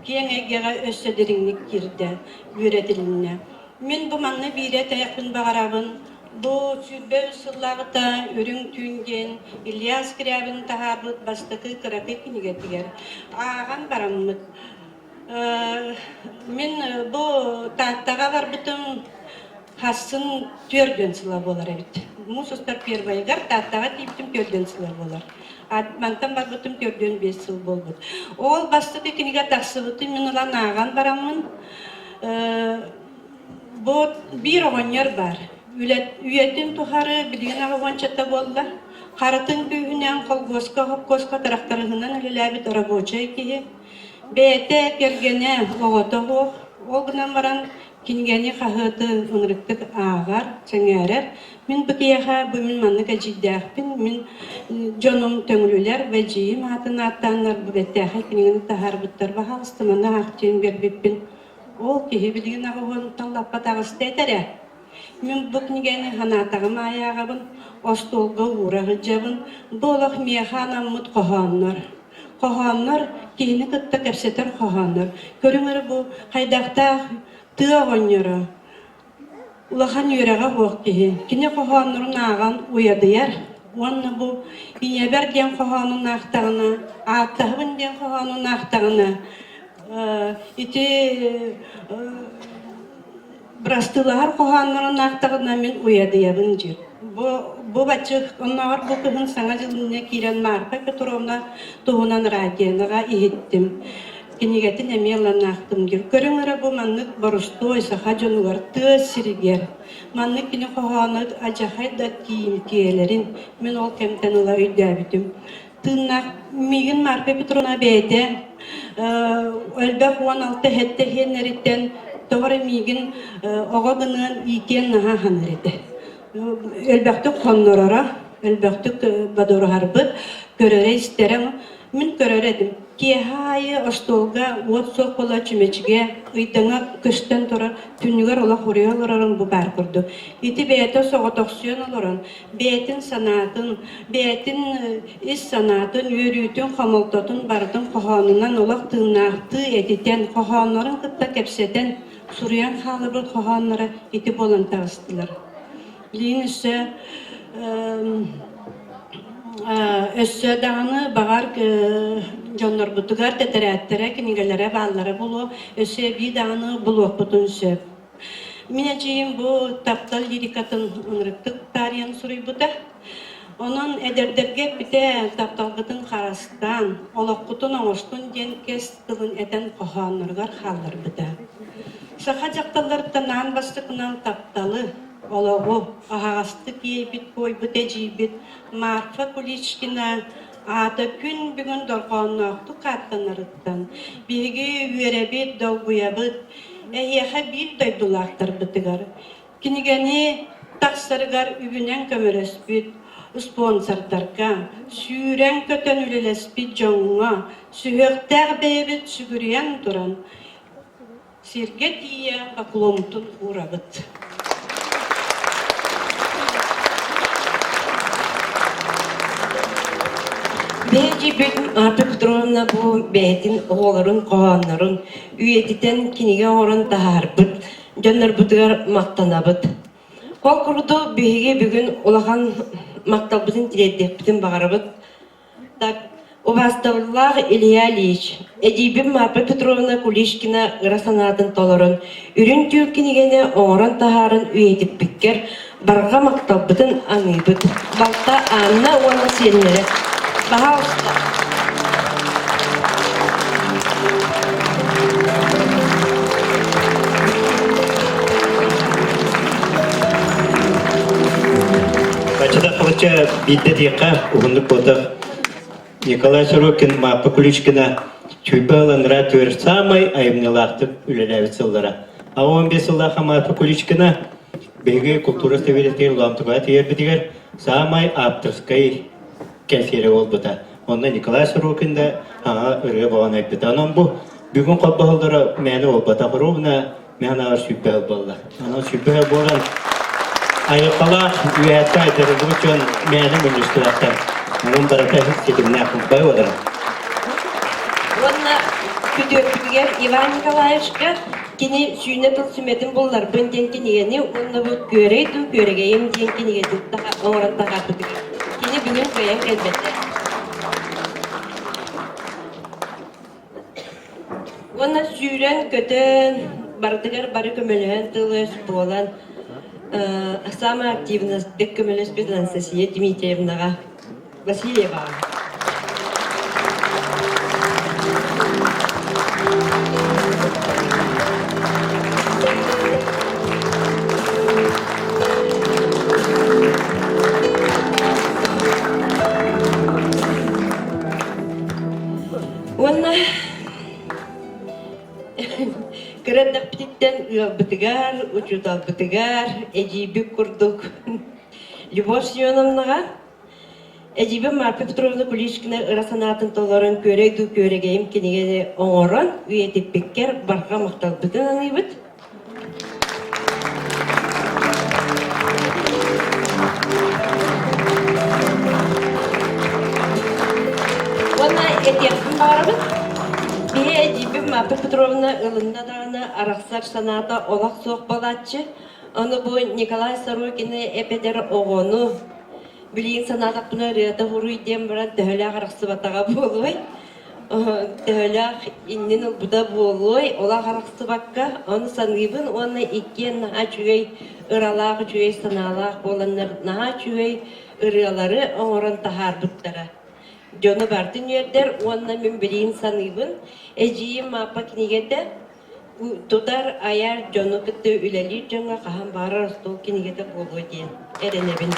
kiyengege össöderiңlik girdi üretilinde. Men bu manna bire tayaqpın bağarabın bu sürbö sıllarıta örüň tüngen İlyas Kirabin taharbıt bastakı kırapet kinigetiger. Ağan barammıt. Men bu tahtaga barbıtım hasın tördön sıla bolar ebit. Musustar perbaygar tahtaga tiyiptim tördön sıla bolar. Mantan barbıtım tördön 5 yıl bolbut. Ol bastakı kiniga taksıbıtı men ulan ağan baramın. Bu bir oğanyar var. Üyetin tuharı bilgin ağavançata bolla. Qaratın büyünen kolgoska hopkoska taraftarıgınan ölelabit araboça ikiye. Bete kergene oğota hoğ. Oğunan varan кинигени хахыты ынырыктык ағар, чаңарар. Мен быкияха бұмын манны кәжидяқпин, мен жоным төңілілер вәжиім атын аттанлар бұбеттяха кинигені тахар бұттар бағалыстыманы ақтен бербеппин. Ол кеге білген ағуын талаппа тағысты әтәрі. Мен бұл книгені ханатағым аяғабын, остолға урағы жабын, болақ мияхан аммыт қоғаннар. Қоғаннар кейіні күтті кәпсетер қоғаннар. Көріңір бұл қайдақтақ тыағаннары. Улахан үйреға боқ кейі. Кіне қоғаннарын аған уядыяр. Онны бұл инебер ден қоғанын ақтағына, аттағын ден қоғанын ақтағына. Ити Брастылар қоғанларын ақтағына мен уядыябын жер. Бұл бачық, онағыр бұл күхін саңа жылына кейрен Марфа Петровна туғынан радионыға иеттім. Кенегетін әмелан ақтым жер. Көріңірі бұл маннық барыстой сақа жонуғар тыз сірігер. Маннық кені қоғаны ажақайда кейім кейелерін мен ол кәмтаныла үйдәбітім. Тыннақ меген Марфа Петровна бәйді. Өлбәк 16 хетті хенереттен Тоғыры мейгін оға ғынан икен наға ханыр еді. Өлбәқтік қоннырара, өлбәқтік бадыры харбыт, көрері істерің. Мен көрер едім. Кехайы остолға, от соқ бола чүмечіге, ұйтыңа күстен тұрар, түнігер ола қория оларын бұ бар күрді. Ити бәйті соға тоқсион оларын, бәйтін санатын, бәйтін іс санатын, өрүйтін қамылтатын бардың қоғанынан олақ тыңнақты ететен, қоғанларын қытта кәпсетен, Суриян халы бір қоғанлары ити болан тағыстылар. Лейін өссө дағаны бағар жонлар бұтығар тәтәрәттірі, кенегелері баллары болу, өссө бей дағаны бұлуқ бұтын сөп. Мен әчейін бұл таптал лирикатын ұнырықтық тариян сұрай бұта. Onun ederderge bite taпталғытын қарастан, олаққытын оңыстын ден кес қылын әтен қоғанырғар қалыр бұта. Сақа жақталарыптан аң бастықынан тапталы, олағу, ағасты кейбіт, койбыт әжейбіт, Марфа Куличкина аты күн бүгін дорғаннақты қаттанырыттан, беге үйеребет дауғуябыт, әйеға бір дойдулақтар бұтығар. Кенегені тақсырғар үбінен көміріспіт, спонсордарға, сүйрен көтен үлелеспіт жоңға, сүйектәр бейбіт сүгірен тұран, Сирге тие бақломтын урабыт. Бәйджи бөтін Марфа Петровна бұл бәйтін оғыларын, қоғанларын, үйетітен кенеге орын тағарбыт, жонлар бұтығар мақтанабыт. Қол құрды бейге бүгін олаған мақталбытын тиреддек бүтін бағарабыт. Убаставлах Илья Ильич, Эдибим Марфа Петровна Куличкина ырасанатын толорын, үрін түйілкенегені оңыран тахарын үйетіп біккер, барға мақталбытын аңыйбыт. Балта Анна уаны сенлері. Баға ұста. Бачыда қылыча бейді дейқа ұғындық болдық. Николай Сорокин, Марфа Куличкина, чүйбалан ратуер самай айымнылақтып үлеләвіт сылдара. А 15 сылдаға Марфа Куличкина бейгі культура стабилитер ұлантыға тиербідігер самай авторскай кәсері ол бұта. Онда Николай Сорокин да аңа үрге болған айпыта. Анан бұл бүгін қолбағылдары мәні ол бұта құруғына мән ағар сүйбәл болды. Анан сүйбәл болған айықалақ үйәтті айтырығы үшін мәні мүністілақтар. Onun barakası çekimine akılpay olur. Onunla küdöpüger Ivan Nikolaevичка kini suyuna tıl sümetin bollar. Ben den kinigeni onunla bu göreydi, göregeyim den kinigeni daha oğran daha tutuk. Kini bugün koyan elbette. Onunla suyuran kötü bardıgar barı kömülüğün tılış boğulan самая активность бек kömülüğüs bir Анастасия Дмитриевнаға Васильева. Онна Кырадак птиттен ыалбытыгар, учуталбытыгар, эжибик курдук. Любовь Семеновнаға Эжибе Марпа Петровна Куличкина ырасанатын толорын көрейду көрегейім кенегеде оңорон, үйетеппеккер барға мақталбытын аныбыт. Ona etiyatın bağırabın. Бие Эжибе Марпа Петровна ылында дағына арақсар саната олақ соқ балатчы. Оны бұл Николай Сорокины эпедер оғону. Билин санатақ бұна рияда ғұру идем біран төхілі қарақсы батаға болуай. Төхілі иннен ұлбұда болуай. Ола қарақсы баққа оны санғыбын, оны икен наға чүйей ұралағы чүйей саналақ боланлар наға чүйей ұралары оңырын тахар бұттара. Жоны бардың ердер, оны мен білейін санғыбын. Эжейім мапа кенегеді Тудар аяр жону кітті үләлі жаңа қаған бары растол кенегеді болу дейін. Әренебін.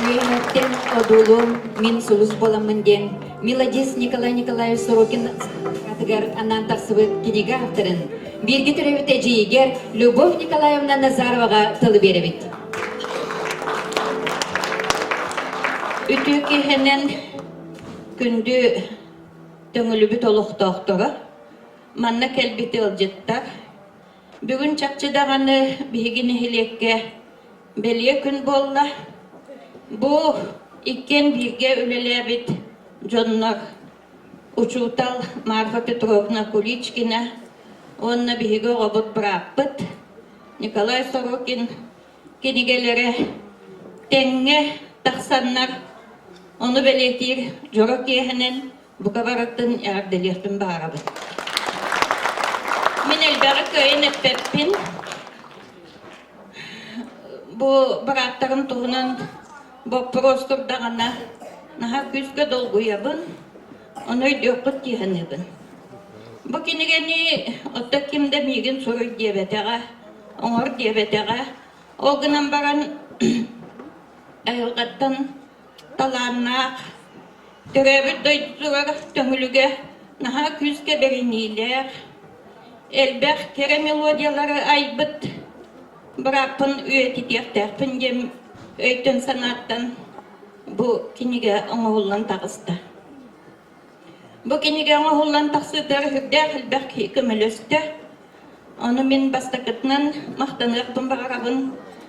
Үйенеттен одулу мен сулус боламын ден. Мелодис Николай Николаевич Сорокин атыгар анан тақсыбыт кенеге авторын. Берге түревіт әжейгер Любовь Николаевна Назароваға тылы беребет. Үті кехенен күнді төңілібі толықтақтығы, манна кәлбеті ылжыттар. Бүгін чақчыдағаны бігіні хилекке беле күн болла. Бұ иккен бірге өлелебет жоннар учутал Марфа Петровна Куличкина, онна биге робот браппыт, Николай Сорокин кенегелері теңге тақсаннар, оны белетир жорок ехінен бұқабараттың әрделердің барабыт. Мен әлбәрі көйін әппеппін, бұ бараттарым тұғынан Бо простордағана наға күзгі долгуябын, оны өйдөккіт тиғаныбын. Бұ кенегені отта кімді меген сұрой дебетеға, оңыр дебетеға, олғынан баран айылғаттан таланнақ, түрәбіт дойдысуар төңіліге наға күзгі берінейлер, әлбәқ кере мелодиялары айбыт, бірапын үйететертәрпін дем, Өйтін санаттан бұ кенеге оңғылан тағысты. Бұ кенеге оңғылан тақсыдар хүрдер үлбәк көміл өсті. Оны мен бастақытынан мақтанырпын бағарабын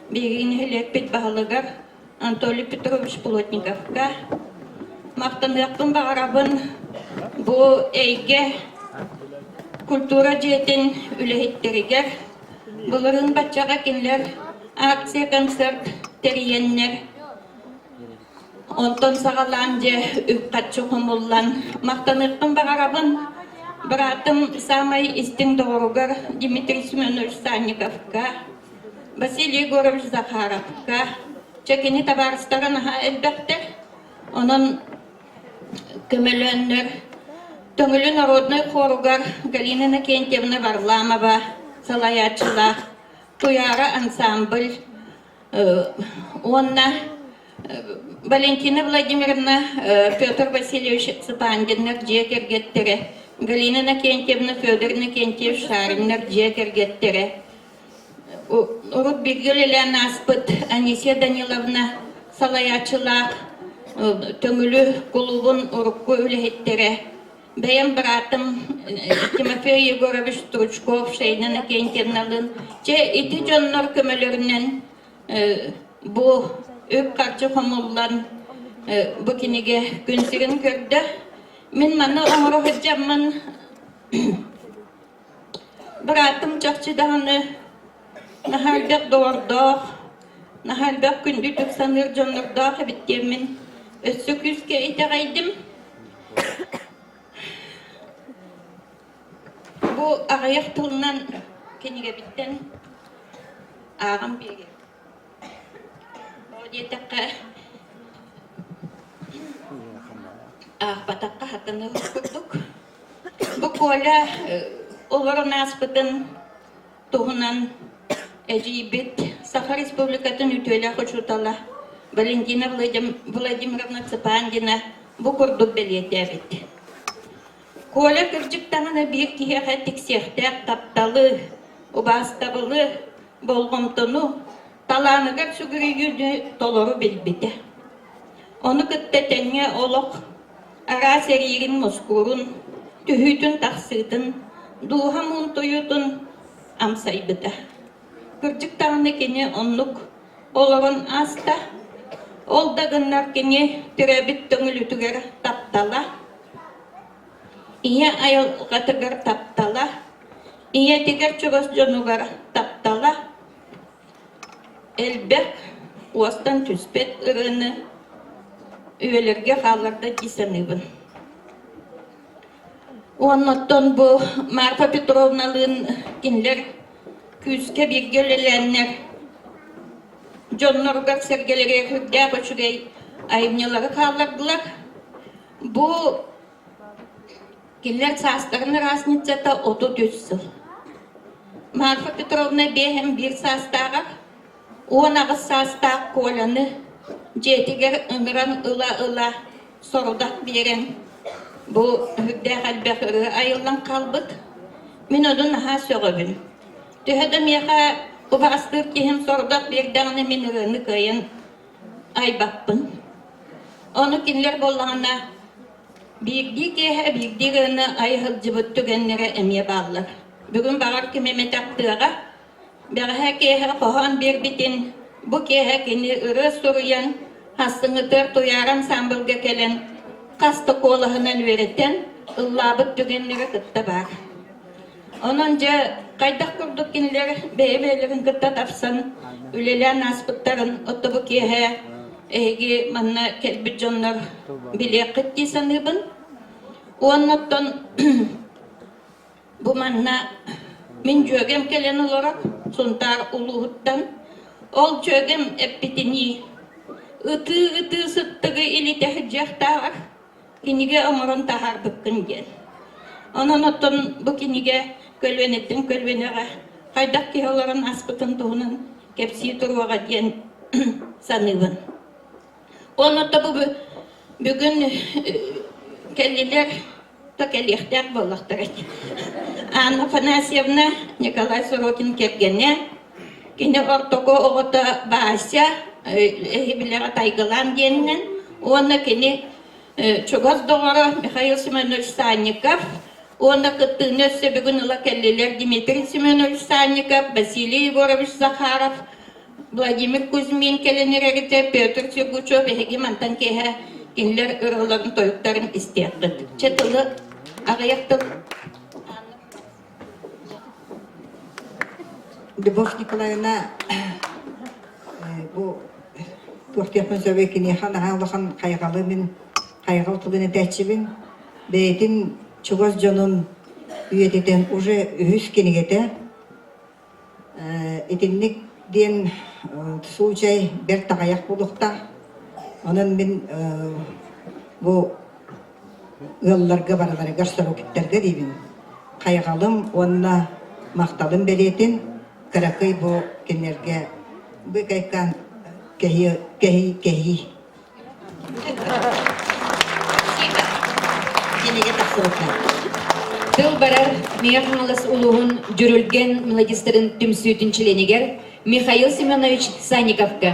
берген үлек бет бағалығар Анатолий Петрович Плотниковқа. Мақтанырпын бағарабын бұ әйге культура жетін үләйеттерігер. Бұлырын батчаға кенлер акция, концерт, териеннер. Онтон сағалан же үпқатшы құмыллан. Мақтанырқын бағарабын. Братым самай истин доғырғыр Дмитрий Семенович Санниковқа, Василий Егорович Захаровқа, чекені табарыстарын әлбәқтер. Onun көмелөннер, төңілі народной хоругар Галина Накентьевна Варламова, Салаячылах, Туяра ансамбль, онна Валентина Владимировна, Петр Васильевич Цыпандиннер жекергеттері, Галина Накентьевна, Федор Накентьев Шариннер жекергеттері. Урут бигелелен аспыт Анисия Даниловна Салаячылах, төңілі клубын урукку үліхеттері. Бәйім братым Тимофей Егорович Стручков, Шейна Накентьевналын, че ити жоннор көмөлөрүнен бұ өп қарчы қомыллан бұ кенеге күнсігін көрді. Мен маны оңыры ғыджамын братым жақчыдағыны нахалбек доғырдақ, нахалбек күнді түксаныр жонырдақ әбіттемін өссі күзге итағайдым. Бұ ағаяқ тылынан кенеге біттен ағым берген. Одетаққа ағбатаққа хаттаны көрдік. Бұ кола оларын аспытын туғынан әжейбет Саха Республикатын үтөлі құшутала Валентина Владимировна Цыпандина бұ көрдік белеті әбет. Коля кырдьыктаҥана биир киһиэхэ тиксиэхтээх тапталы, убаастабылы, болгомтону, талааныгар сугурүйүнү толору билбите. Ону кыттэтэнҥэ олох, араа сэриирин москуурун, түһүүтүн тахсыытын, дууха муунтуйутун амсайбыта. Кырдьыктаҕына кини оннук олорон аста, ол дагыннар кини түрэбит төҥүлүтүгэр таптала, ия айылҕатыгар таптала, ия тигэр чугас дьонугар таптала, элбэх уостан түспет ырыны үөлерге хааларда дисаныбын. Уонноттон бу Марфа Петровналын кинлер күскэ биргелелэннер дьонноргар сергелере хүрдää көчүгэй айымнялары хаалардылар. Бу кинлер саастарын разницата 33 сыл. Марфа Петровна бэхэм бир саастаага уонагыс саастаак Коляны жетигер ыңыран ыла сорудак берен бу хүрдää халбахыры айылдан калбыт. Мен одун аха сөҕөбүн. Төһөдө меха убастыр киһим сорудак бердäңне мен ырыны кыйын айбаппын. Ону кинлер боллаҕына бирди кеһэ бирди ырыны айһылжыбыт түгеннере эмиэ бааллар. Бүгүн багар кимеметактыага бэҕэһэ кеһэ хоһон бербитин бу кеһэ кини ыры суруян хастыҥытыр туяран самбылга келен касты колаһынан үөреттен ыллаабыт түгеннере кытта бар. Онон же кайдах курдук кинилер бэйбээлерин кытта тапсан үлелээн аспыттарын отто бу кеһэ эги манна келбит дьоннор билиэккит дисаныбын. Уонноттон бу манна мен жөөгем келен олорак сунтар улууттан ол жөөгем эппитини ыты сыттыгы илитэхи жахтаар киниге оморон тахарбыккын диэн. Онон оттон бу киниге көлбенега хайдак киһолорон аспытын туунан кепсии туруага диэн саныбын. Онотто бу бүгүн келлилер келиэхтээх боллахтар. Анна Афанасьевна Николай Сорокин кергене кини ортого огота Бася билера тайгылан диэннен уонна кини чугас доғара Михаил Семенович Санников, уонна кыттыын өссө бүгүн ыла келлилер Дмитрий Семенович Санников, Василий Егорович Захаров, Владимир Кузьмин келенерерите, Петр Сергучев, эһиги мантан кеһэ кинилер ырыларын тойуктарын истиэккыт. Четылы агыяктыл. Любовь Николаевна бу туохтиахмын сөбөй кинихан аалахан кайгалы мен кайгал тылыны тәчибин бейтин чугас жонун үйететен уже үһүс кинигете итинник диэн случай бер тагаяк булукта онун мен бу ылларга бараларыгар сорокиттерге дейбин кайгалым онна макталым беретин каракый бу кинерге бу кайкан кеһи кинеге тахсырытна. Тыл барар меяхналас улуғын жүрілген младистерін түмсүйтіншіленегер Михаил Семенович Санниковка.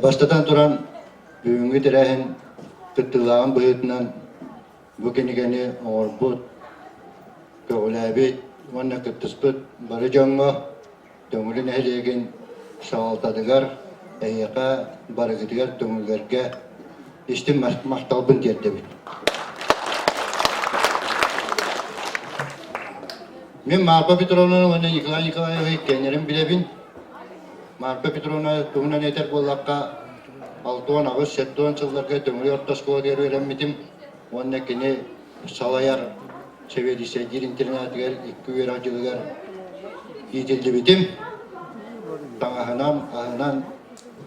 Баштатан туран бүгүнгү тирәһин кыттылаган быһытынан бу кенигени орбут көгүләбит уонна кыттыспыт бары жоңго төңүлүн эхилиэгин саалтадыгар эйэка барыгытыгар төңүлгерге истим макталбын диэрдебит. Мен Марфа Петровна уонна Николай Николаевич кенерин билебин. Марфа Петровна тугунан этер боллакка 6 агыс 7 жылдарга төңүлү ортоскула береммитим. Уонна кини салаяр Севедисе диринтернатыгар 2 жылыгар итилдибитим. Таңахынан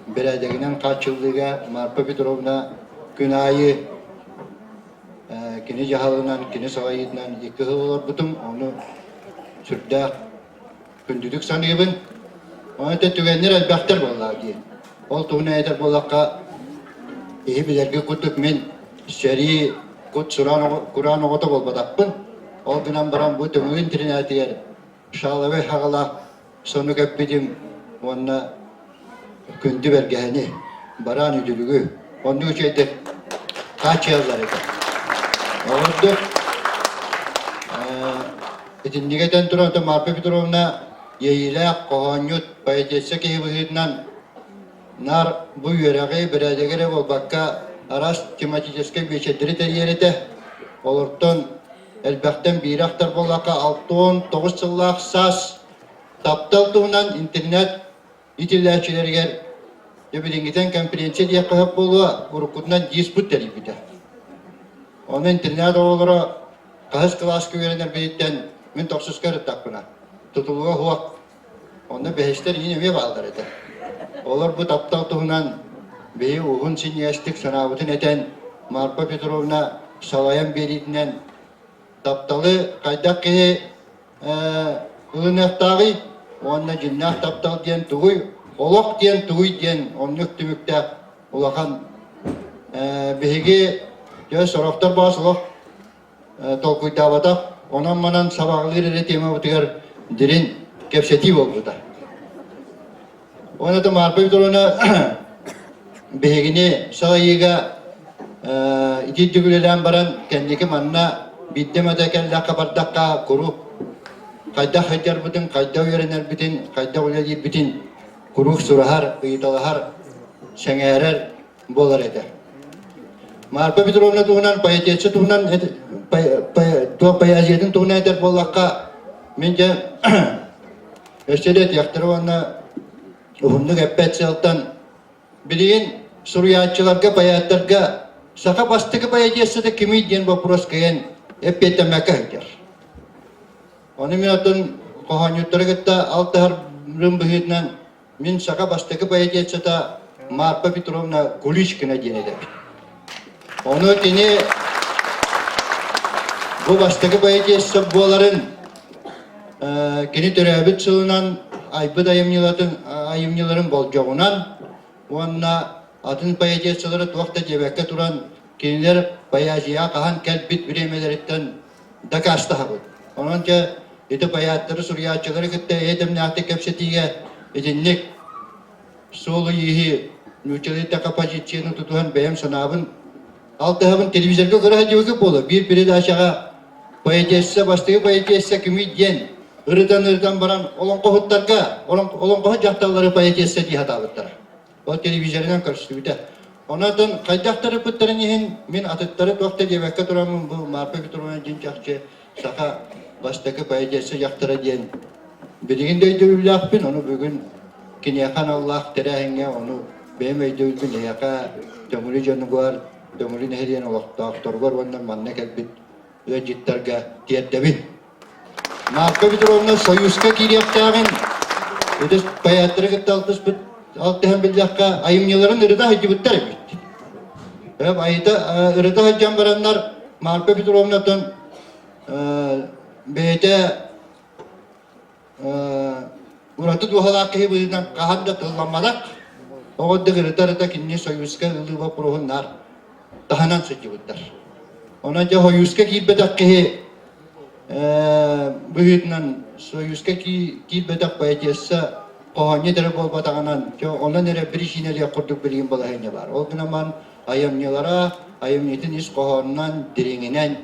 берәдегінен қачылдыға Марфа Петровна күн айы кені жағалынан, кені сағайытынан 2 ғылар бұтым, оны сүрдәк күндүдік санығыбын. Оны түгенлер әлбәқтер боллар дейін. Ол туғына әйтер болаққа ехі білерге күттік мен seri kut Kur'an oğutu bolbadakpın. O günden baran bu tümü interneti yer. Şalavı hağala sonu köppidim. Onunla kündü bergehini. Baran üdülügü. Onu şeydir. Kaç yıllar eder. Oldu. İtindigeten duran da Marpa Petrovna yeyle kohanyut bayetese ki bıhırnan nar bu yüreği birazcık ol bakka aras tematiske bir şeyleri teriyerete olurtun elbette bir aktar bolaka 6-9 yıllık sas taptal tuğunan internet itillerçileri gel Yabidingiten konferansiya diye kahap bolu urukutnan disput terip bide. Onun internet oğulları kahız klas güverenler birlikten min toksuz karı takpına. Tutuluğa huak. Onda beheşler yine bir bağlar eder. Olur bu taptal tuğunan beyi uğun sinyastik sanavutun eten Marpa Petrovna salayan beridinden taptalı kaydak ki ılınaktağı onunla cinnak taptal diyen tuğuy olak diyen tuğuy diyen onluk tümükte ulakan behigi diyor soraftar basılık tolkuy davada onan manan sabahları tema butigar dirin kepseti oldu da. Ona da Marpa Petrovna behigini sağıyıga iti dügülelen baran kendiki manna bittemede kella kabardakka kuru kayda hajar bütün kayda uyarener bütün kayda uyarener bütün kuruk surahar ıyıtalahar şengerer bolar eder. Marpa Petrovna tuğunan payetiyatsı tuğunan tuğa payaziyetin tuğunan eder bolakka mince östedet yaktırı ona uhunduk eppet seltan bilin suriyatçılarga payatlarga saka bastıkı payatiyatsı da kimi diyen vapros kayan eppet emeka hajar. Onu minatın kohanyutları gıtta altahar rımbıhidnen min saka bastıkı payatiyatsı da Marpa Petrovna Kulishkina diyen edep. Onu dini bu bastıkı payatiyatsı boğaların kini törabit sığınan aybı ayımcıların bolcağınan onunla adın payatiyatçıları tuakta cebekke turan kiniler payacıya kahan kelbit biremeleritten da kastı habı. Onunca iti payatları suriyatçıları gitti edem nahti kepsetiye edinlik solu yihi nüçeli kapasitiyeni tutuhan beyem sanabın altı habın televizyonda göre hacı bolu bir de aşağı payatiyatçısa bastığı payatiyatçısa kimi diyen ırıdan baran olan kohutlarga olan kohut jahtalları payatiyatçısa diye hatalıklar. O televizyondan karşıtı bir de. Ondan kaydakları pıtların yihin min atıtları tuakta cebekka duramın bu Marpa Petrovna cincakçı saka bastığı payatiyatçısa yaktıra diyen bilgin de ödülüyakpın onu bugün kinyakan Allah terahenge onu benim ödülüyakpın neyaka temuli canı var temuli nehriyen doktor var ondan manne kelbit ve cittarga tiyeddebin. Marpa Petrovna Soyuzka kiriyaptağın ödüs payatları gıttaltış Altıhan bildakka ayımcıların ırıda hacı bitler bitti. Hep ayda ırıda haccan varanlar Marpa Petrovna'dan beyde uratı duhalakı buyudan kahanda tıllanmadak o da ırıda kinni Soyuzka ılıva prohunlar tahanan sıcı bitler. Onca Soyuzka kilbedakkı buyudan Soyuzka kilbedak payacıysa kohanya taraf bolbatanan, jo ona nere bir işine diye kurduk bilgin balahanya var. O günaman ayamnyalara, ayamnyetin is kohonnan diringinen,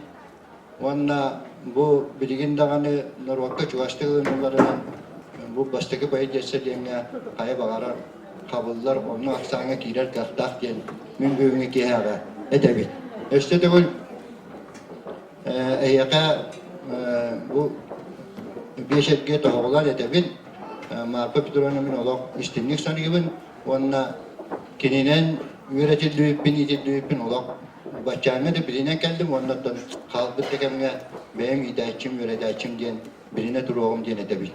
wanna bu bilgin dağını norvakka çuvaştığı onlardan bu bastıkı bayıcısı diyene kaya bağırar, kabullar onu aksana girer kahtak diyen mümkün ki hava edebit. İşte de bu eyaka bu bir şekilde tohumlar edebit. Marpa Petrovna'nın olak istinlik sanı gibi onunla kininen üretildiği itildiği olak başçağına da birine geldim onunla da kalkıp tekemle benim idayçım üretayçım diyen birine durağım diyen edebil.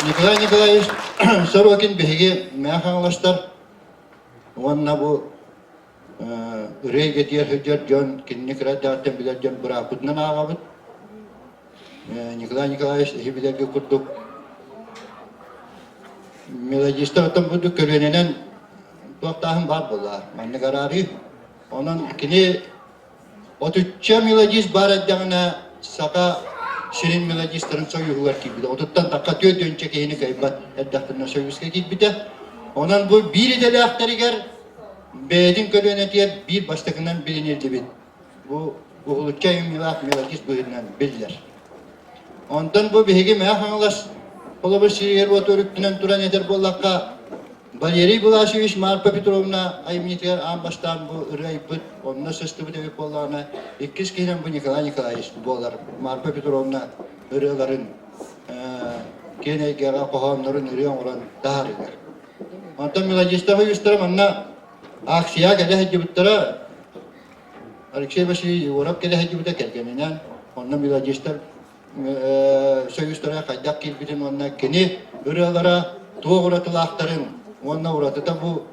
Nikolay Nikolayevich Sorokin behigi meğanlaşlar onunla bu üreye getiyer hüccer John kinnik radyatten bilir John bırakıdından ağabıt Nikolay Nikolayevich hibilerge kurduk. Melodista otan budu körvenenen tuaqtahım var bolar. Manne kararı. Onun kini 33 melodis бар eddiğine saka şirin melodislerin soyuğular gibi. Otuttan takka dönce kehini kaybat eddiğine soyuğuska gibi. Onun bu bir de aktarıgar Beydin kölüne diye bir baştakından bilinirdi bit. Bu uğulutça yumilak melodis buyurunan bilirler. Ondan bu bihegi mea hanılas olabır şiir oturüktünen duran eder bollakka bariyeri bulaşıviş Marpa Petrovna ayımnitiler an baştan bu ırayı bıt onunla sıstıbı devip bollağına ikiz kihinen bu Nikolay bollar Marpa Petrovna ırıların gene gera kohanların ırıyan olan dağır eder. Ondan melodista huyustaram anna aksiya gele hacı bıttara Alexey başı Orap gele hacı bıtta kelkeninden ondan melodista söğüstöre kaydak kilbitin onna kini ırılara tuğa uğratılakların onna uğratı da bu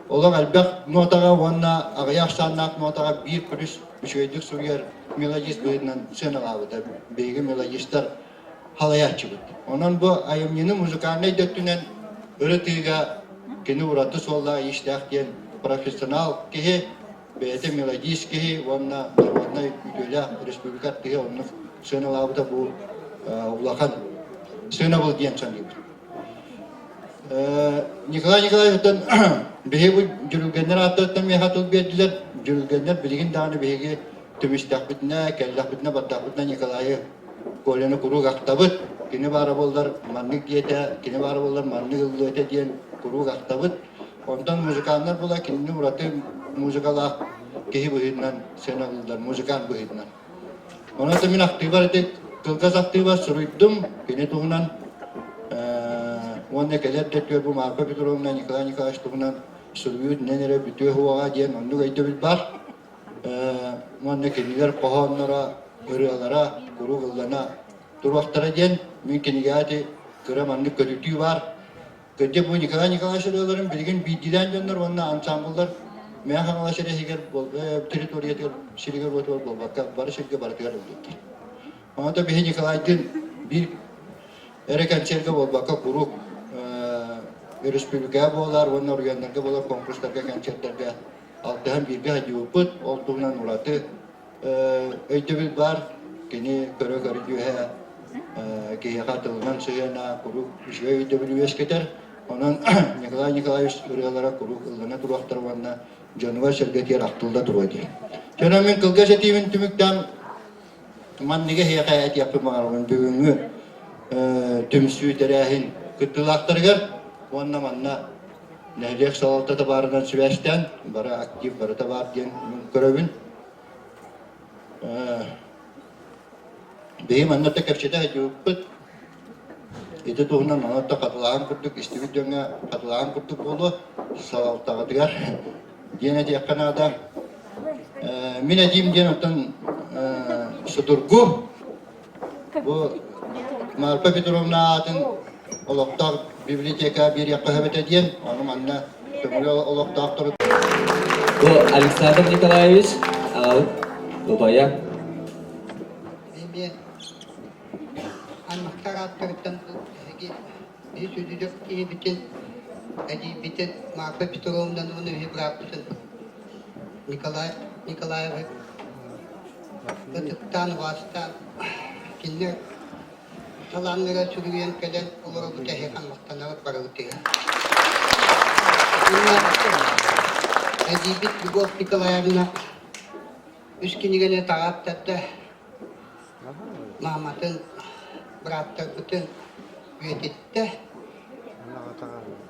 olan albak notaga onna ağayak sannak notaga bir pürüs müşeydük sürüyer melodist buyurundan sönü ağabıda beygi melodistler halayat çıbıt. Onun bu ayımyını muzikanı döktünen ırıtıyga kini uğratı solla iştah diyen profesyonel kihi beyte melodist kihi onna videoya respublikat kihi onun sönü ağabıda bu ulakan sönü bul diyen sanıyım. Nikolay Nikolay'dan behi bu jürülgenler atlattan mi hatıl verdiler. Jürülgenler bilgin dağını behi tümüştah bitne, kellah bitne, battah bitne Nikolay'ı kolunu kuru gaktabıt. Kini bara bollar mannik diyete, kini bara bollar mannik ıllıyete diyen kuru gaktabıt. Ondan müzikanlar bula kini muratı müzikalar kehi bıhidden sen alırlar, müzikan bıhidden. Ona da min aktivar etek, kılgaz aktivar soruydum, kini tuğunan Onne keler tetüyor bu Marpa Petrovna Nikolay Nikolaych tuğunan soruyor nenere bitiyor huvağa diyen onu gaydı bil var. Onne keniler kohanlara, ırıalara, kuru kıllana durvaktara diyen mümkün gayeti kıram anlık kötütüğü var. Kıcı bu Nikolay Nikolaych ırıaların bilgin bilgiden dönler onunla ansambullar Meğhanala şerehiger bol, teritoriyetel şeriger otur bol, bakka barı şerge barıtıgar oldu. Ona da bihi Nikolay'ın bir erken çelge bol, bakka kuruk Respublikaya bolar, onun organlarga bolar, konkurslarga, konsertlarga altıhan birge hacı uput, olduğundan ulatı öydübil var, kini körü diyor ha, ki katılınan sıyana kuruk, işe öydübil üyesketer, onun Nikolay Nikolaych ırıalara kuruk, ıllana duraktarvanna, canıva sergetiyer aktılda duruyor diye. Canımın kılgaç etimin tümükten mannige hiyakayet yapı mağarımın bugünü tümsü derehin kıttılaktırgır, Onna manna nehliyek salalta tabarından süveçten, bara aktif, bara tabar diyen görevin. Beyim anlatta kepçede hacıpıt. Eti tuğunan anlatta katılağın kurduk, istividyona katılağın kurduk bolu, salaltağı diğer. Yine de yakın adam. Mineciğim diyen otan Sudurgu. Bu Marpa Petrovna adın olakta biblioteka bir yakı hebet ediyen, onun anna tümülü olakta aktarı. Bu Alexander Nikolaevich, bu bayak. Ben anmaktar attırıktan bir sözü yok ki bütün Marpa Petrovna'dan onu bir bırakmışsın. Nikolay'ı gıdıktan vasıtan kinler talanlara sürüyen gelen olur bu tehe kanmaktan alıp barıtıya. Bunlar edibit Lugov Nikolay'ına üskünigene taraftatta Mahmat'ın bıraktır bütün üyetitte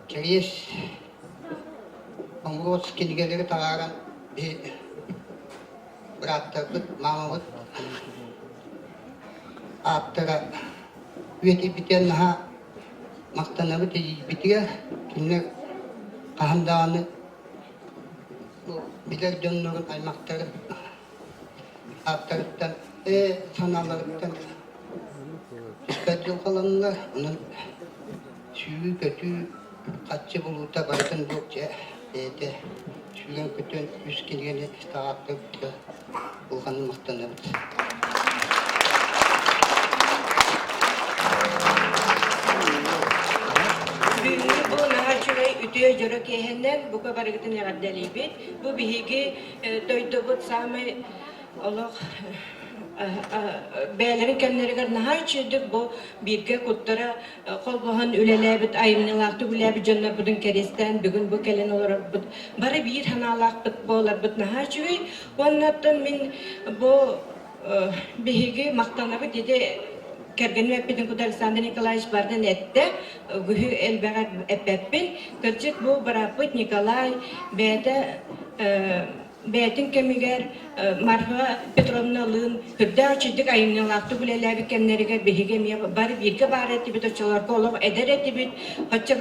Keres Omruz üskünigeleri tararan bir bıraktır Mahmut Aptara üyeti biten daha maktanabı bitiyor. Kimler kahandağını bilir dönürün aymaktarı aktarıktan sanalarıktan dikkatli kalanlar onun suyu kötü kaççı buluta baydın yokça dedi suyun kötü üskilgeni istağattı bulganın maktanabı. Bu naha çöre бүтө жөрө кехеннен бука барыгытын ягаддалибит. Бу биһиги тойдобут самый олох бәлерин кемнеригер наһа чөдүк бу бирге куттара колбоһон үлелебит айымнылаакты үлебит жоннор будун керестен бүгүн бу келен олар бары бир ханаалаакпыт болар бут наһа чүй оннаттан мен бу биһиги мактанабыт диде кергенме бидин кудар Александр Николаевич бардын этте гүһү элбегат эппеппин кырчык бу барапыт Николай бэте бәтин кемигер Марфа Петровна лын күрдә чидик айымнылаакты бүлеләби кемнеригер биһиге мия бары бирге бар эти бит очаларга олог эдер эти бит хача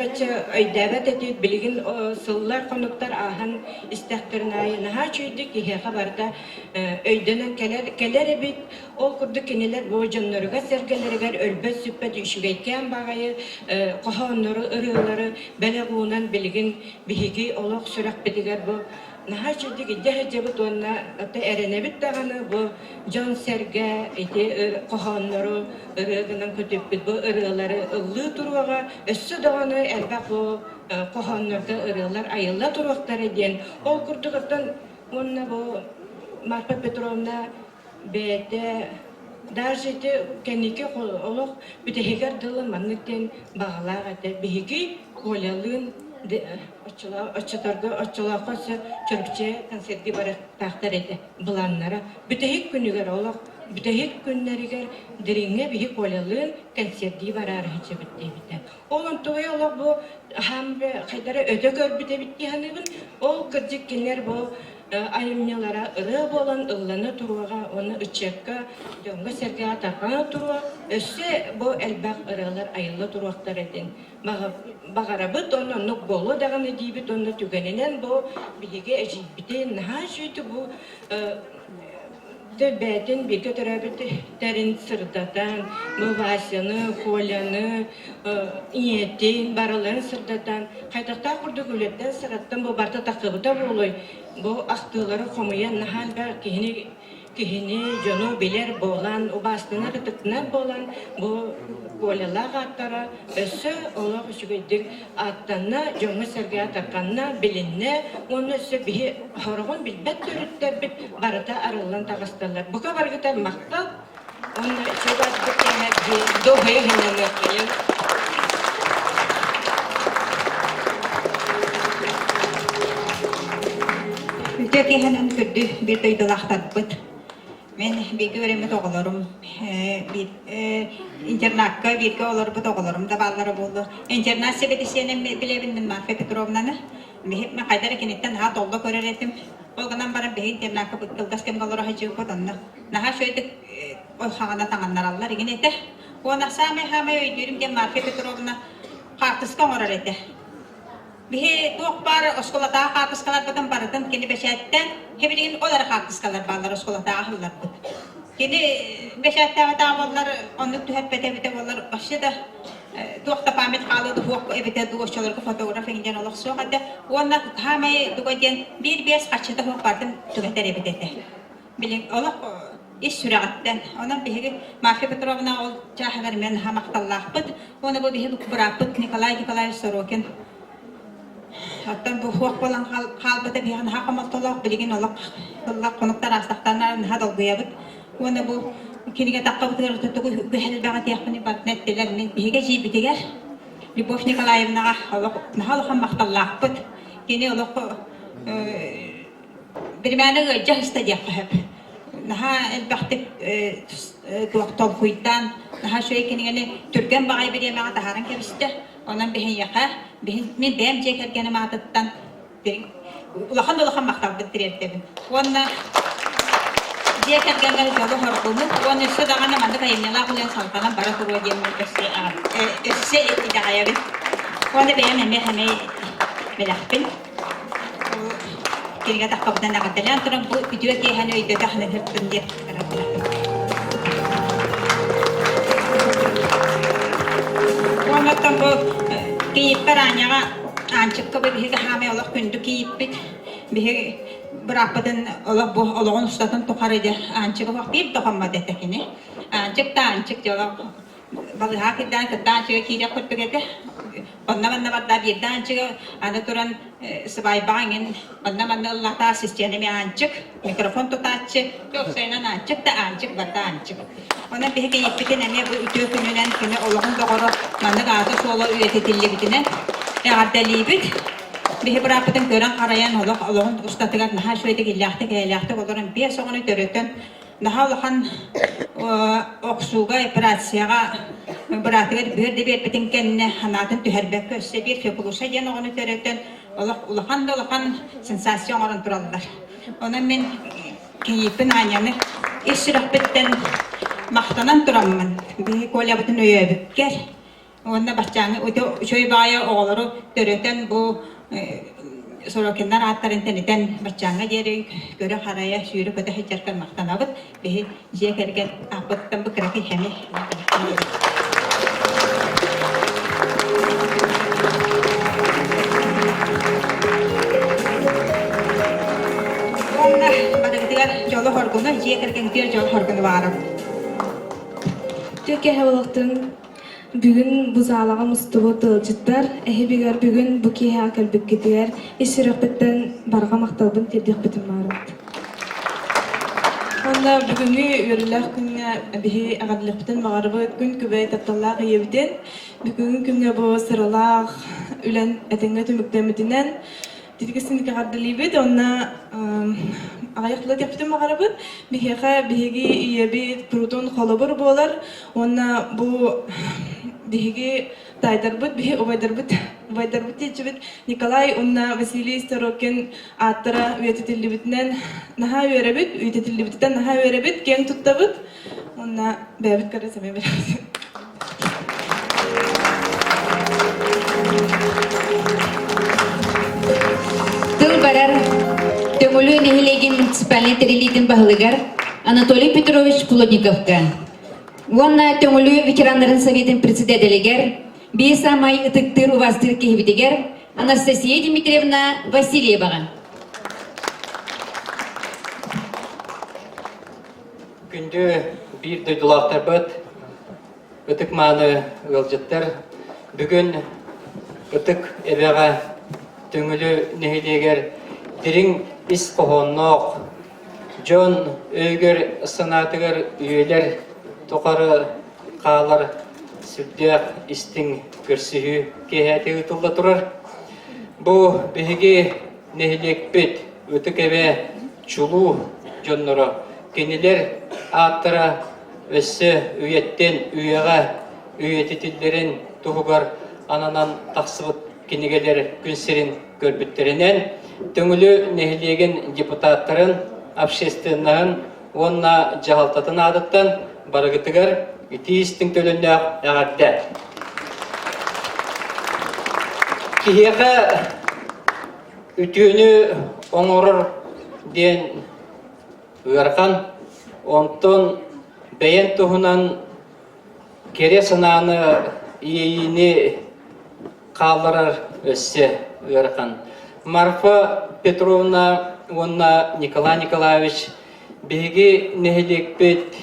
айдабат эти билигин сыллар конуктар ахан истәктернай наһа чидик иһега барда өйдөнөн келер бит ол курдук кенелер бу жоннорга сергелеригер өлбөс сүппет үшүгейкен багайы кохоннору ырылары белегунан билигин биһиги олог сүрәк битигер бу наһа чидик идеһе туанна ата эренебит даганы бу жон серге ити кохоннору ырыгынан көтөппүт бу ырылары ыллы туруга өссө даганы элбак бу кохоннорда ырылар айылла туруктар эден ол курдугаттан онна бу Марфа Петровна бете даже те кенеке олох бүтехигер дылы манныктен багалага те биһиги колялын оччолаакка чөрүкче концертки бара тахтар эте буланнара бүтехик күнүгер олох бүтехик күннәригер диринге биһи колялын концертки барар хичебит дебите олон тугай олох бу хамбе кайдара өтө көрбүтэ битти ханыбын ол кырдык кинер бу айымнялара ыры болан ылланы туруга оны ычекка жонго серге атакана туруа өссө бу элбак ырылар айылла туруактар эдин багарабыт онно нук болу даганы дийбит онно түгененен бу биге эжибитин наһа жүйтү бу бәтин биге төрөбүт терин сырдатан бу Васяны, Коляны, иетин бараларын сырдатан кайдакта курдук үлеттен сыраттан бу барта такыбыта болой бу актылары комуян нахал бар кихини жону билер болан убастына тытына болан бу Колялага аттара өссө олог үчүгөйдүк аттанна жоңу серге атаканна билинне оны өссө бихи хорогон билбет төрүттер бит барыта арылан тагысталар бука баргытар мактал оны чөгат битенер дохой хеннер Үтөки ханын күрдү бир тойдулактарбыт. Мен биги өремет оголорум, интернатка бирге олорбут оголорум да баллары болду. Интернат себетисенен билебин мен Марфа Петровнаны. Мен кайдар кенеттен ха толдо көрөр этим. Болгонан бара бе интернатка быттылдас кем голора хажы котанна. Наха шөйдүк ол хагана таңаннараллар игенете. Она саме хаме өйдүрүм ген Марфа Петровна картыска орор эте. Bihe tuak par sekolah tak harus sekolah betul baratun kini bersyaratkan hebelin olah harus sekolah balar sekolah tak halulah pun kini bersyaratkan balar untuk tuh pete balar asyik tuak tak pamit kalau tuak pete dua sekolah ke fotografi yang jangan langsung ada warna kami dua jen bir bias asyik tuak baratun tuh pete pete bilik olah issurattan ona bihe Marfa Petrovna ol cahagar men hamak tallah pun ona bihe beraput Nikolai Sorokin Hatta bu huak bolan halbata bihan hakamal tolak biligin olak konuktар астактанар хадал буябыт. Оны бу киниге таккабытыр тугу бехел багат яхны батнет делер мен биге жибитигер. Любовь Николаевна нахал хам макталлакпыт. Кини олак бирмәне жаста яхып. Наха элбахтып туактал куйдан наха шөй кинигене түргән багай биремәгә таһаран кебисте. Ondan bihin yaka, min bem cekergene maattan, ulahan maktab bittirettebin. Onna cekergene jolu horgunu, onna sudagana manda kayımyala kulen saltanan bara turu yemin össe idayabin. Onna bem heme melahpin. Kiriga takkabdan nakatalan, turang bu video kehane öydö tahnen hırtın diye. Ondan bu kiyip peranyaga ançıkka bir hame olak gündü kiyip bit bir bırakmadın olak bu olağun ustatın tokarıydı ançıkka bak bir dokunmadı tekini ançık da ançık diyorlar балыха киддан кыддан чыга кире көрпөгете онна бадда бирдан чыга аны туран сыбай багын онна лата системе анчык микрофон тутачы жоксайнан анчык да анчык бадда анчык она беге еппетен эме бу үтө күнүнөн күнүологун догоро маны гаты соло үететилибитинен ягардалибит беге брапытын көрөн караянологун устатыгат наха шойде келяхты олорун бе согуну төрөтөн наха улахан оксуга операцияга братыгар бирде бербетин кенне ханатын түһәрбәк көссө бир фекулуша ден огону төрөтөн улахан сенсация орон туралдар. Оны мен кейипин аняны ишрахбеттен мақтанан тураммын. Би колябытын өйөбүккер. Онда бачаңы өтө шөй бая оголору төрөтөн бу сорокендар аттарын тенитен бачаңа жери көрө харая сүйрү көтө хечеркен мактанабыт. Би жекерген апыттан бу краки хеми. Жолы хоргуну, жекерген тер жол хоргуну барым. Төке хавалықтың бүгін бұзалаған мұстығы тылжыттар, әхебегер бүгін бұке әкәлбік кетігер, ешіріқпеттен барға мақталбын тердек бітім барым. Онда бүгінгі өрілік күнге бігі ағадылықпетін мағарыбы күн көбәй тапталақ ебден, бүгінгі күнге бұл сыралақ үлән әтенге түміктемедінен, Тиргесин кагардалибет, онна аяклы тепти магарабыт, бихеха биһиги иебит крутон холобор болар, онна бу биһиги тайдарбыт, бихи овайдарбыт дечебит Николай онна Василий Старокин аттара үететилибитнен наха үеребит, үететилибиттен наха үеребит, кен туттабыт, онна бәбит кара сәме беребит. Тыл барар Төмөлү нехилеген муниципальный терилитин бахылыгар Анатолий Петрович Плотниковка. Онна Төмөлү ветеранларын советін председателегер, бейса май ытыктыр увастыр кехбитегер Анастасия Дмитриевна Васильеваға. Күнді бір дойдулақтар бұд, ытык маны ылжыттар, бүгін ытык эбеға Төңөлү нехилегер дирин ис кохонноқ, жон өйгер сынатыгар үйелер тоқары қалар сүрдек истин көрсүхү кехәтеги тулда турар. Бу биһиги нехилекпет өтүк эбе чулуу жонноро кенилер аттара өссө үйеттен үйеға үйетитилдерин туһугар ананан тақсыбыт кенигелер күнсерин көрбүттеринен төңөлү нехилеген депутаттарын общественнығын онна жағалтатын адыттан барыгытыгар итиистин төлөннө ағадда. Кихеға үтүөнү оңорор ден уярхан, онтон бәйен туһунан кере сынаны иейини қалырар өссе уярхан. Марфа Петровна, онна Николай Николаевич, беги нехилекпет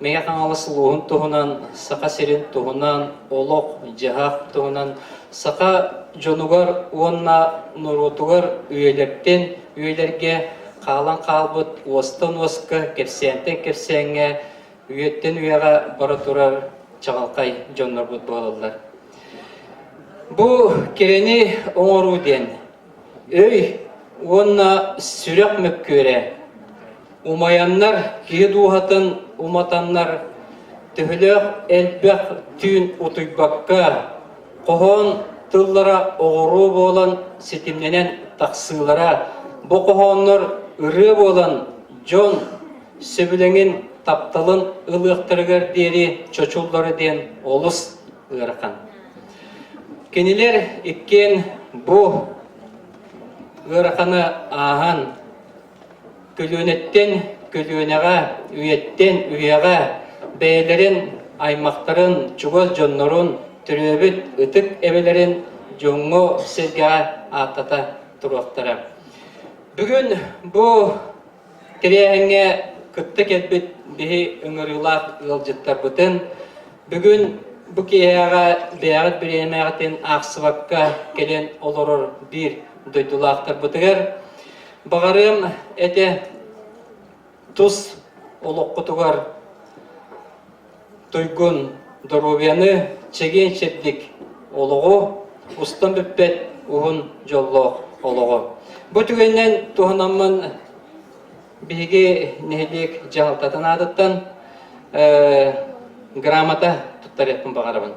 мега қаңалысылуын туғынан, сақа серин туғынан, олық, жағақ туғынан, сақа жонугар, онна нұрутугар үйелерден, үйелерге қалан қалбыт, остан осқа, кепсентен кепсенге, үйеттен үйеға бара тұрар чағалқай жонлар бұд болалар. Бұ керені оңыру ден. Өй, онна сүрек мүккөре. Умаяннар, кедуғатын уматаннар, түхілек әлбәқ түйін ұтыйбаққа, қоғын тыллара оғыру болан сетімненен тақсылара, бұ қоғынлар үрі болан жон сөбіленген тапталын ылықтырғыр дері чочулдары ден олыс ұрқан. Кенелер еккен бұ ұрқаны ағын көлөнеттен көлөнеға, үйеттен үйеға бәйлерін, аймақтарын, чуғыз жоннорын, түрөбіт үтік әбелерін жоңғы сізге атата тұруқтары. Бүгін бұл тірәңе күтті кетбіт бігі үңірілақ ғылжыттар бұтын, Бүгін bu kiyaya beyat bilemeğatin aksıvakka gelen olurur bir duydulaqtır butugar. Bağarım ete tuz oluqqutugar duygun duruvyanı çegen çetlik oluğu ustan büppet uğun jolluq oluğu. Bu tügenden tuğunamın bilgi nehlik jahaltatan adıttan gramata tuttarıqın bağarabın.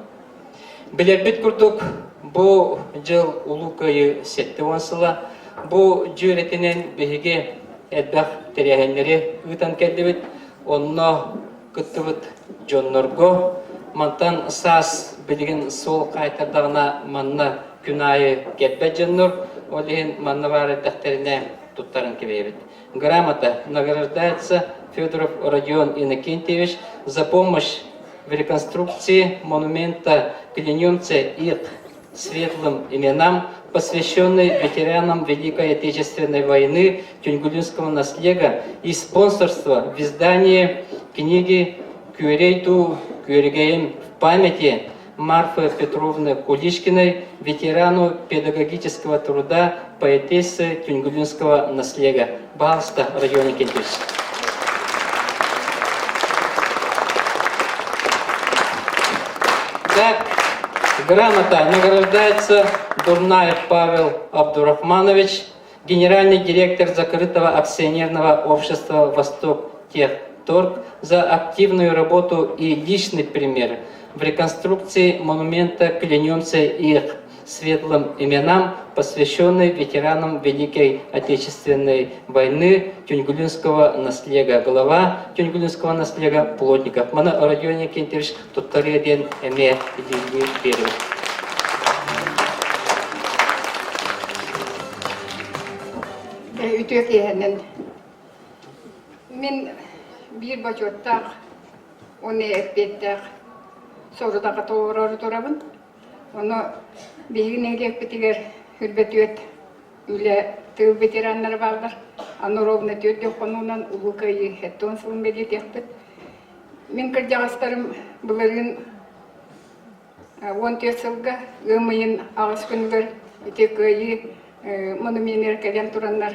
Bilebit kurduk bu jıl ulu köyü setti vansıla bu jüretinen bilgi edbaq terehenleri ıtan keldibit onno kıttıbıt jonnorgo mantan sas bilgin sol kaytardağına manna günayı ketbe jonnor олин маннавары тахтерине туттарын кебебит. Грамота награждается Федоров Родион Иннокентьевич за помощь в реконструкции монумента клянемца их светлым именам, посвященной ветеранам Великой Отечественной войны тюнгулинского наследия и спонсорства в издании книги «Кюрейту Кюрегеем в памяти» Марфы Петровны Куличкиной, ветерану педагогического труда, поэтессы тюнгулинского наследия. Пожалуйста, Родион Никитич. Так, грамота награждается Дурнаев Павел Абдурахманович, генеральный директор закрытого акционерного общества «Восток Техторг» за активную работу и личный пример в реконструкции монумента клянемся их светлым именам, посвященной ветеранам Великой Отечественной войны тюнгулинского наследия. Глава тюнгулинского наследия Плотников. Мана Родион Никитич туттарыден эме идеи беру. Ütüye kehenen. Min bir bacottak, onu etbettak. Sorudaqa toğrarı torabın. Onu bilgin eylek bitiger hürbetüet üle tığ veteranlar bağlar. Anu rovna tüet yok onundan ulu kayı etton sılın bedet yaktık. Min kırcağıstarım buların 14 sılga ığmayın ağız günler ite kayı monumenler kelen turanlar.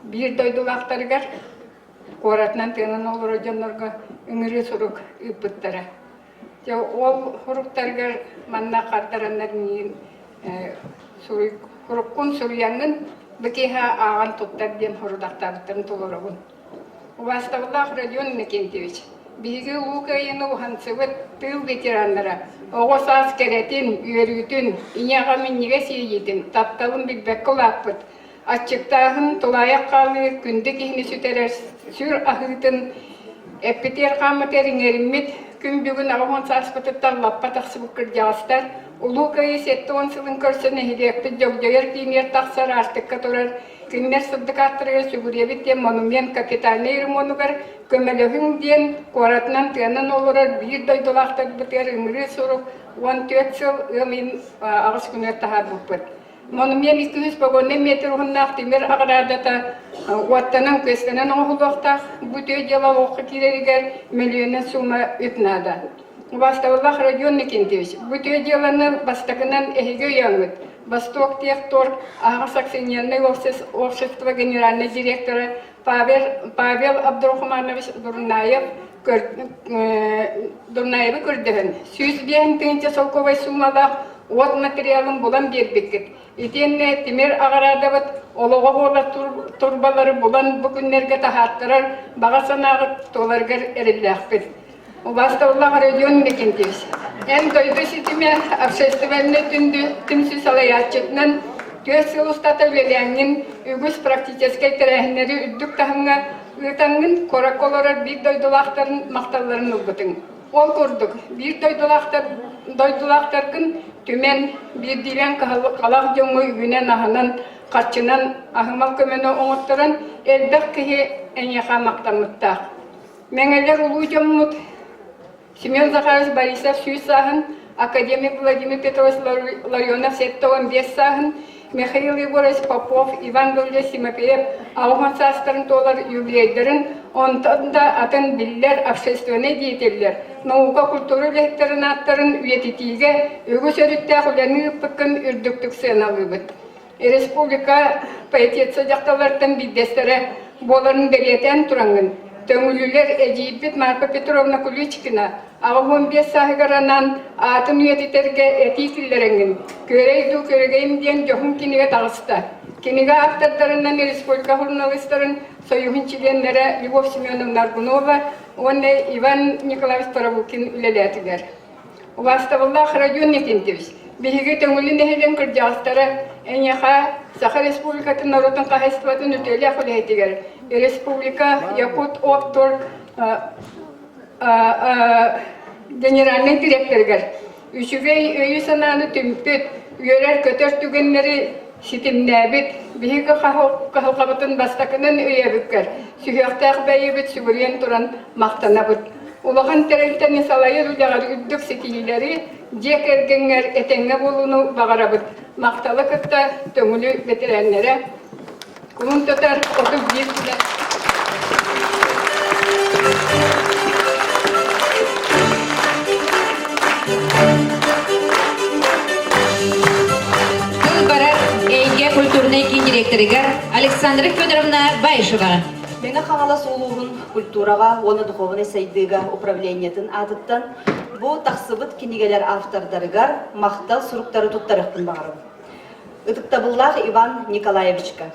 Bir doydulaqtarıgar koratnan tığınan olur ocanlarga ıngırı suruk ıpıttara. Ол хуруктарга манна картараннар миин хуруккун сурьянгын бекеха аган туттар ден хурудактарыттарын толорогун. Убастабыллах Родион Никентьевич, биги лукайыны ухансыбыт тыл ветераннара, оғос аскеретин, үйөрүтүн, иняға минниге сейетин, тапталын бигбеккулаппыт, атчыктаахын тулаяк калы күнді кихини сүтерер сүр ахытын, эппетер камытерин эриммит, күн бүгін ағуын саспытыттар лаппа тақсыбық кірдяғыстар, ұлу кайы сетті онсылын көрсіні хидекті жоғжойыр кеймер тақсар артыққа тұрар, күнмер сылдық аттырығы сүгіребіт ден монумент капитальный ремонугар, көмелігін ден қоратынан тыянын олырар, бір дойдылақтар бұтер үмірі сұрық, 14 сыл ұмын ағыс күнер тағар бұппыт. Монумент 200 погонны метр ұғыннақ темір ағырадата уаттанын көстенін оғылуқтақ бұты жела оқы керерігер миллионын сума үтнада. Бастауыллах Родион Никентьевич, бұты желаны бастақынан әйгі яңыт. Восток Техторг ағыс акционерный общество генеральный директоры Павел Абдурахманович Дурнаевы көрдігін. Сөз бейін түйінче солковай сумалақ от материалын болан бербеккет. Итенне темір ағарадабыт олығы болар турбалары болан бүкінлерге тахаттырар баға санағыт толаргар әрілләқпет. Убастауллах Родион Никентьевич. Эн дойды сетіме общественный түмсі салаятчетнан 4 сыл ұстата веляңын үгіс практическай тәрәхінері үддік тахынға ытаңын кораколорар бір дойдылақтарын мақталарын ұлғытың. Ол көрдік. Bir doydular kın tümen bir dilen kalak jomu günen ahınan kaçınan ahımal kömeni oğutturan elbek kihi en yaka maktamıttaq. Mengeler ulu jomut Семен Захарович Борисов süy sahın, akademik Vladimir Petrovич Larionov 7-15 sahın, Михаил Егорович Попов, Иван Гаврилович Тимофеев, Ауған састырын толар юбилейдерін, онтан да атын биллер общественный деятельдер, наука культура лектерін аттарын үететиге, үгі сөрітті құланы пікін үрдіктік сеналығы бұд. Республика поэтетса жақталардың биддестері боларын беретен тұраңын. Төңілілер Эдипет Марка Петровна Куличкина, Ағын 15 сағыгаранан атын үететерге этикілдеріңін. Көрейду көрегейімден жоғын кенеге тағысты. Кенеге автордарынан республика журналистарын союғын членлері Любовь Семеновна Аргунова, оны Иван Николаевич Парабукин үлелетігер. Увастығыллах Радион Никентевич, бігігі төңілін әйелен күрдіғастары әнеға Саха Республикатын народын қағайстыватын өтелі ақылы әйтігер. Республика Якут Оптор генеральный директоргер. Үшігей өйі сананы түмпет, үйерер көтер түгенлері сетімнәбет, бігігі қағылқабытын бастақының өйебіккер. Сүйіқтақ бәйебет сүгірен тұран мақтанабыт. Улахан тәрелтені салайы рүлдағар үддік сетилері жек әргенер әтенге болуыны бағарабыт. Мақталы күтті төңілі ветеренлері. Күмін тұтар 31 күлі. Бұл барар әйге культурный кен директорыгар Александра Федоровна Байшева. Мені қағалас олуғын культураға, оны духовный сайдыға управлениетін атыттан, бұл тақсыбыт кенегелер автордарыгар мақтал сұруқтары тұттарықтың бағырым. Үтіктабыллах Иван Николаевичка.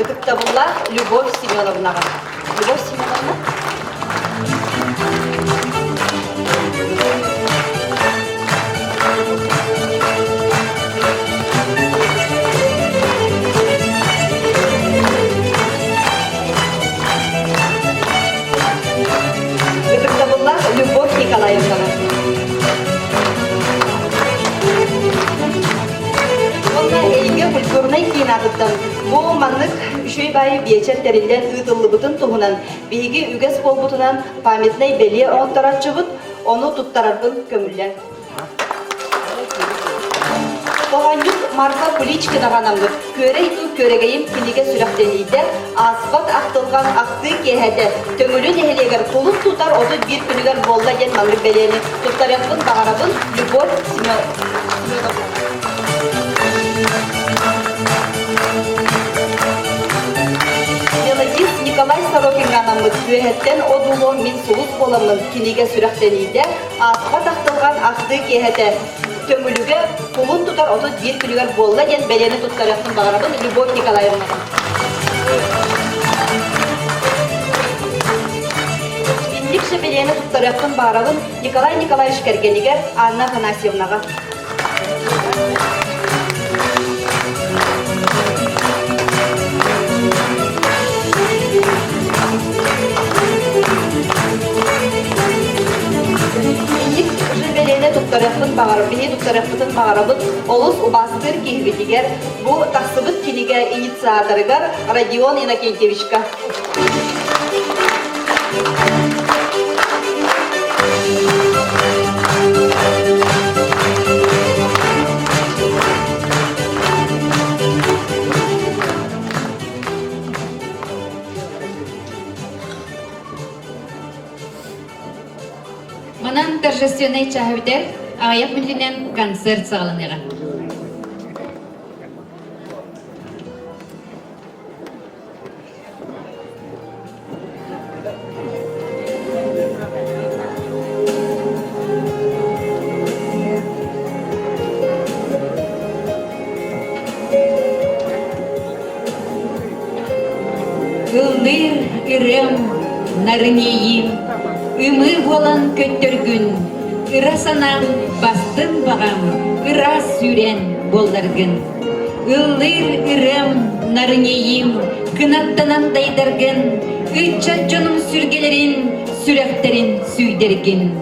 Үтіктабыллах Любовь Семеновнаға. Любовь Семеновна? Любовь Николаевна. Онна эйге культурный кинадыттан. Бұл маннык үшөй байы биечеттеринден ытыллы бұтын туғынан, бейге үгес болбутынан памятный беле оңтаратчы бұт, оны туттарарбын көміллен. Тоғанюк Марка Куличкина ғанамдыр. Көрейді көрегейім кенеге сүрәқтенейді, аспат ақтылған ақты кехәді. Төңілін әхелегер қолын тұтар, оды бір күнігер болла ен маңыр бәлені. Тұттаряқпын бағарабын Любовь Семеновна. Мелодист Николай Сорокин ғанамдыр. Күйәттен одулы мен сұлыс боламын кенеге сүрәқтенейді, аспат ақтылған ақты кехәді. Төңіліге қолын тұтар, оты бір күнігер болла ен бәлені тұттаряқпын бағарабын Любовь Николаевна. Біндікші бәлені тұттаряқпын бағарабын Николай Николаевич Кергенігер Анна Афанасьевнаға. Туттаряқпытын бағарабыт, олыс убастыр кейбетігер, бұл тақсыбыт кенеге инициаторыгар Родион Иннокентьевичка. Манан торжественный чахывдер аяқ мүлінен концерт сағылыныға. Гылдыр ирем нарынейим, үмі болан көттіргін, Ирасанам бастын бағам, ира сүрен болдаргын. Үллыр ирем нарынейим, кынаттанан дайдаргын, үтчат жоның сүргелерін, сүрәктерін сүйдергін.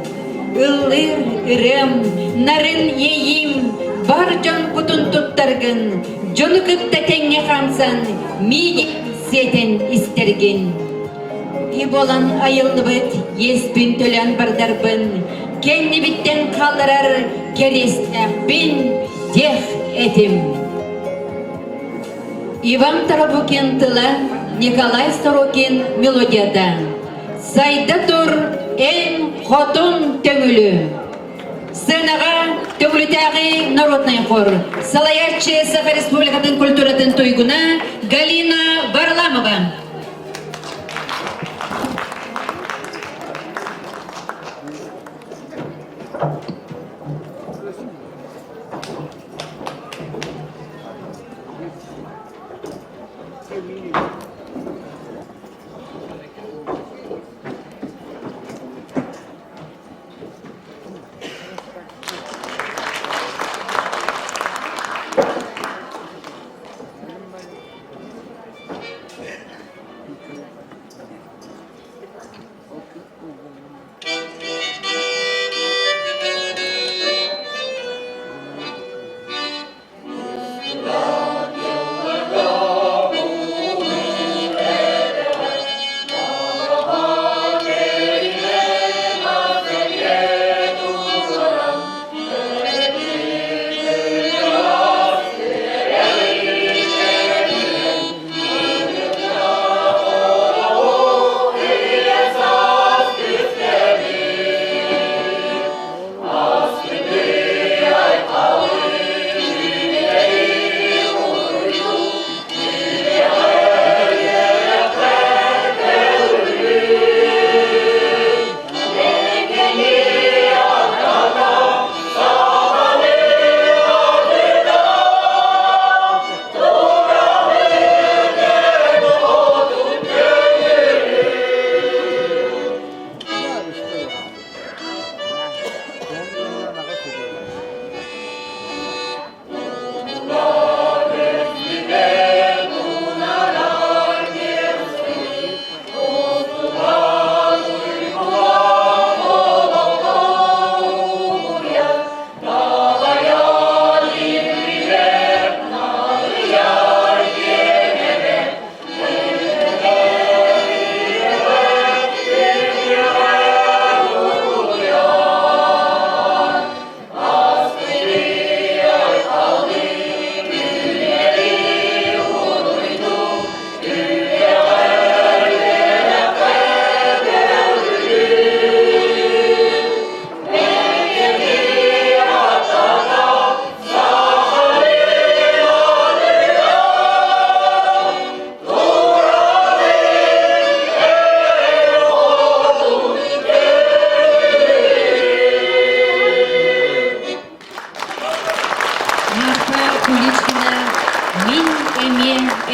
Үллыр ирем нарын ейим, бар жон құтын тұттаргын, жоны күтті тәңе қамсан, миге сетен істерген. Иболан айылды бұд, еспін төлән бардарбын, Кенни биттен қалдырар керестәппін тех этим. Иван Тарабукин тыла, Николай Сорокин мелодияда. Сайда тур эн хотун төңүлү. Сценаға төгүлүтәгы народный хор. Салаячы Саха Республикатын культуратын туйгуна Галина Варламова.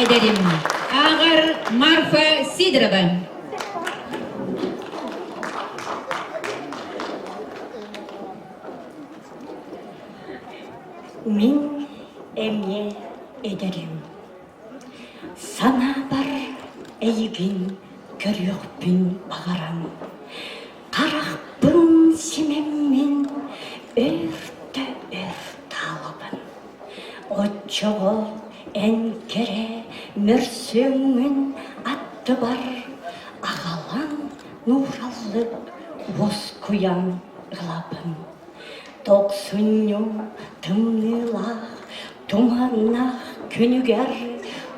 ederim. Ağır Marfa Sidorova. Min emye ederim. Sana var eygin görüyorpün bağaram. Karahpın simemmin örte örte alabın. Oçoğu enkere mürsümün attı var. Ağalan nurallık voskuyan ılabın. Toksunyu tımnılах, tumanнах күнүгер,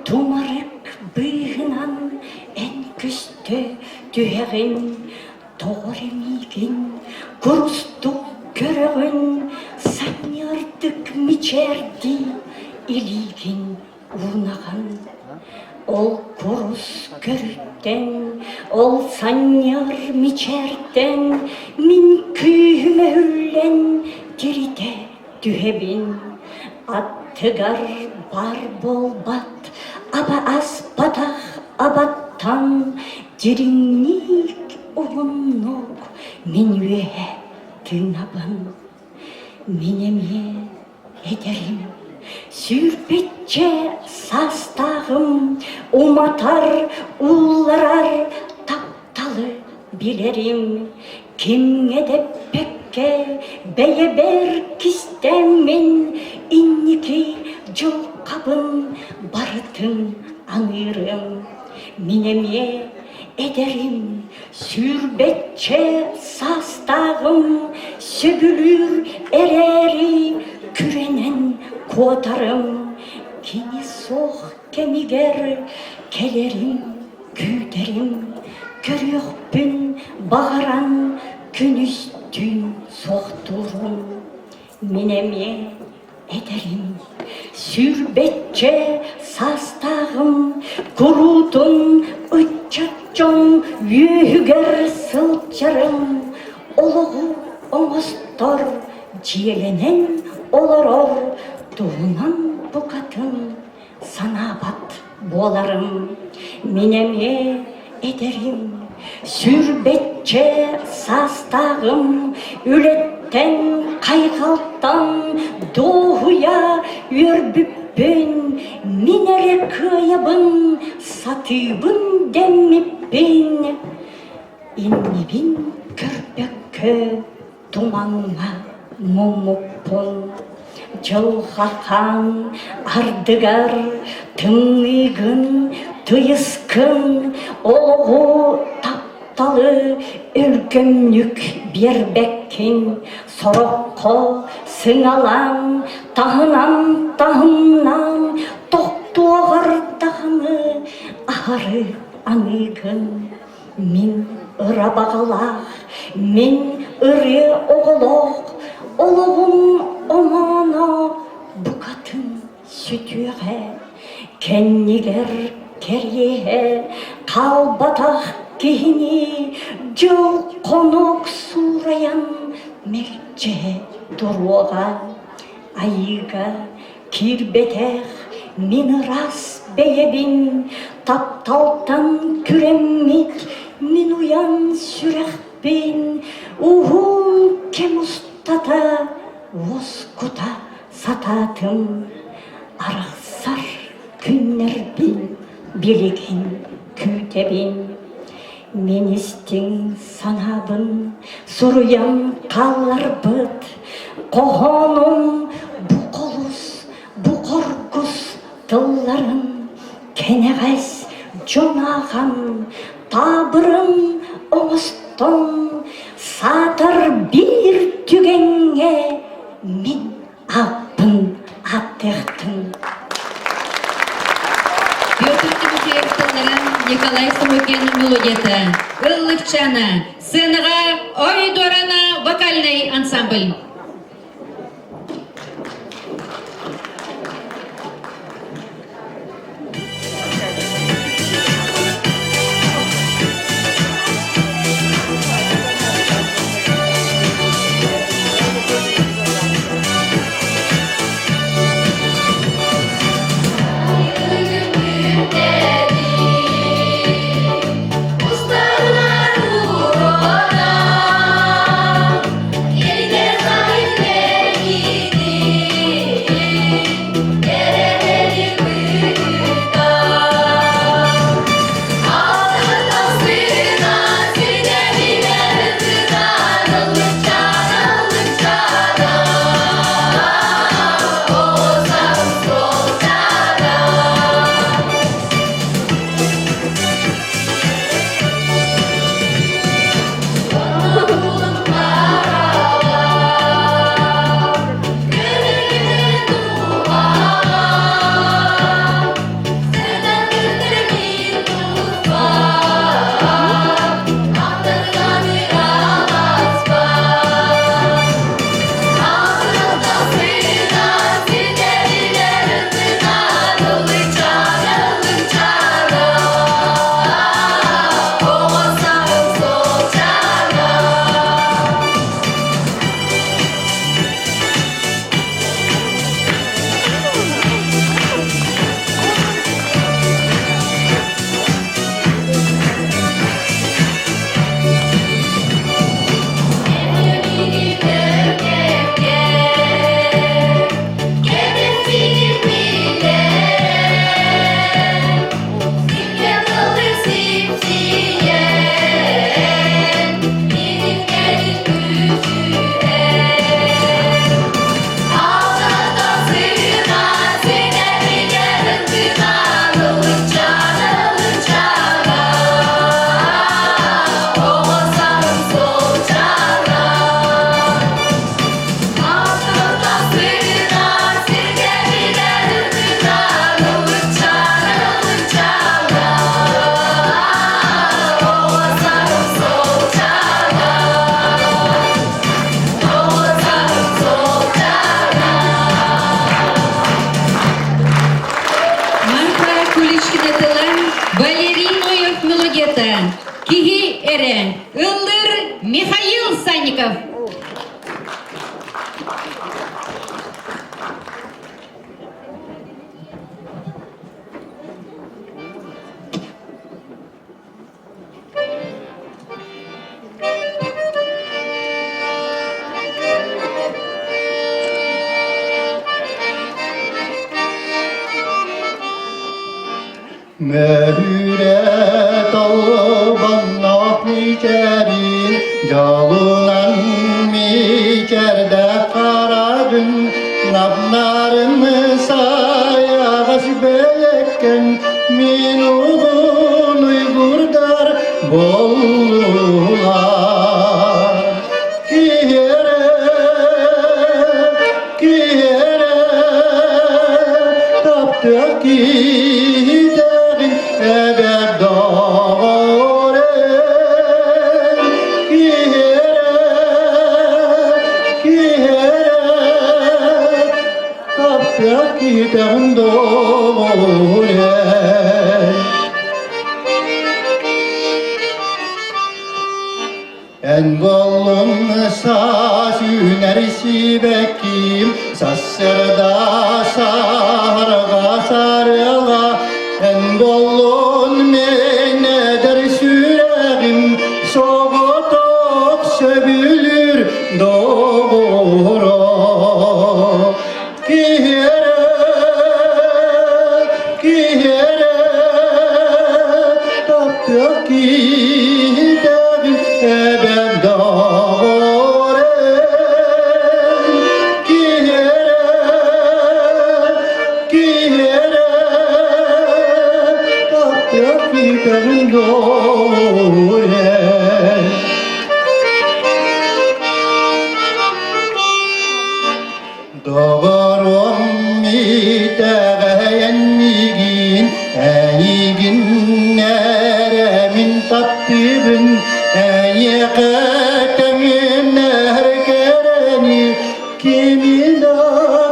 тумарык быйгынан эн күстө түйәгин, тоғыремигин, курустук көрөгүн, саньярдык мичерди, илигин урнаган. Ол курус көрүттен, ол саньяр мичерден, мин күйүмө үллен, тирите түйебин. Аттыгар бар болбат, аба аспатах абаттан, диринник улуннук, мин үе тынабын. Минеме эдерим, сүрбетче састағым, уматар, улларар, тапталы билерим, кимге деп пекке, бейебер кистемин, инники жол қабын, барытын аңырым. Минеме эдерим, сүрбетче састағым, сөгүлүр эрери, күренен куотарым, Kini soğuk kemiger kelerim, güderim, körüyokpün bağıran gün üstün soğuturum. Mineme ederim, sürbetçe sastağım, kurutun uçakçın yüger sılçarım. Oluğu oңostor, cielenen oloror, tuğunan bu katın sanabat bolarım. Mineme ederim, sürbetçe sastağım, ületten kaygalttan doğuya örbüppün, minere kıyabın, satıbın demmipin, innibin körpökkö tumanına mumuppun. Жылғақан ардыгар тыңлығын тыйыскын олғу тапталы өлгөмнүк бербеккин сорокко сыңалан тахынан тоқтуағар тағыны ары анығын мен ыра бағалақ мен ыры оғылық олығым Omana bu katın sütüğe, kenniler keryehe, kalbatak gihini, jıl konuk surayan merce duruğa, ayıga kirbetek, min ras beyebin, taptaltan küremmit, min uyan sürekbin, uhun kemustata, Voskuta satatım, arasar günler biligin kütebin. Menistin sanabın, suruyan kallar bıt, kohonum bu kolus, bu korkus tılların, keneğes jonağan, tabırın oğuston, satar bir tügenge, min apın attığın. Петр Тимофеев тылларын Николай Самойкенің мелодияты. Ыллықчаны, сценаға Ой Дорана вокальный ансамбль. Ustalar uğruna, yeniden Балериноев мелодията. Киги эре. Ыллыр Михаил Санников. Mehüre dalban ahmicerin Yalınan micerde kara gün Nabnarımı sayağız beyekken Min uzun uygurdar bollular Kiyere, kiyere Taptık giderin ebed doğre Kiyere, kiyere Taptık giderin doğre En bollun saz ünerisi bekim Sassırda sarga sarıla En bollun meneder sürerim Soğutup söbülür doğru Kiyere, kiyere Taptık giderim ebed doğru Kiyere, kiyere Taptık giderim doğru Doğrum miteğenligin Eygin neremin tattibin Eyyeketemin herkereni Kimin da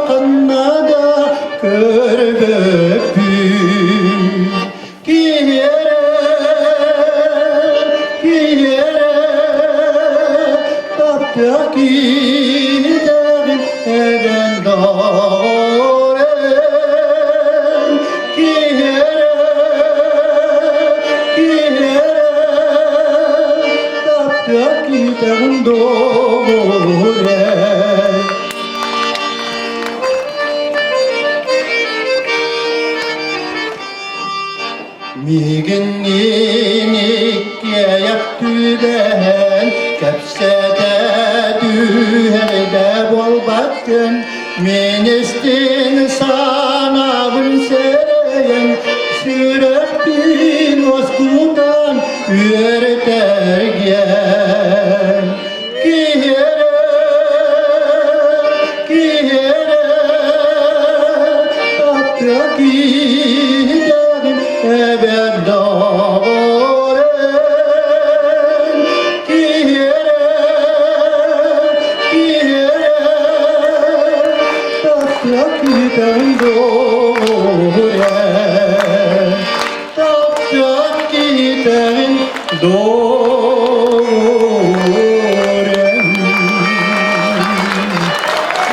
kannada körböpün Kiyere, kiyere Taptık giderim eben doğru Kiyere, kiyere Taptık giderim doğru Miginninik yaktüden Kepsede düherde bol baktın Ministin sanavın sereyen Sürep bin oskudan üertergen Kiyere, kiyere Taptık giderim ebed doğru Kiyere, kiyere Taptık giderim doğru Taptık giderim doğru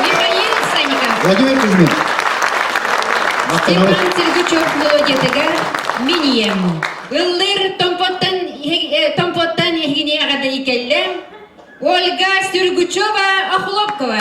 Михаил Санников. Владимир Кузьмин Степан Сергучев мелодиятыгар Минием. Ыллыр томпоттан ехине агада икелле. Ольга Сергучева Охлопкова.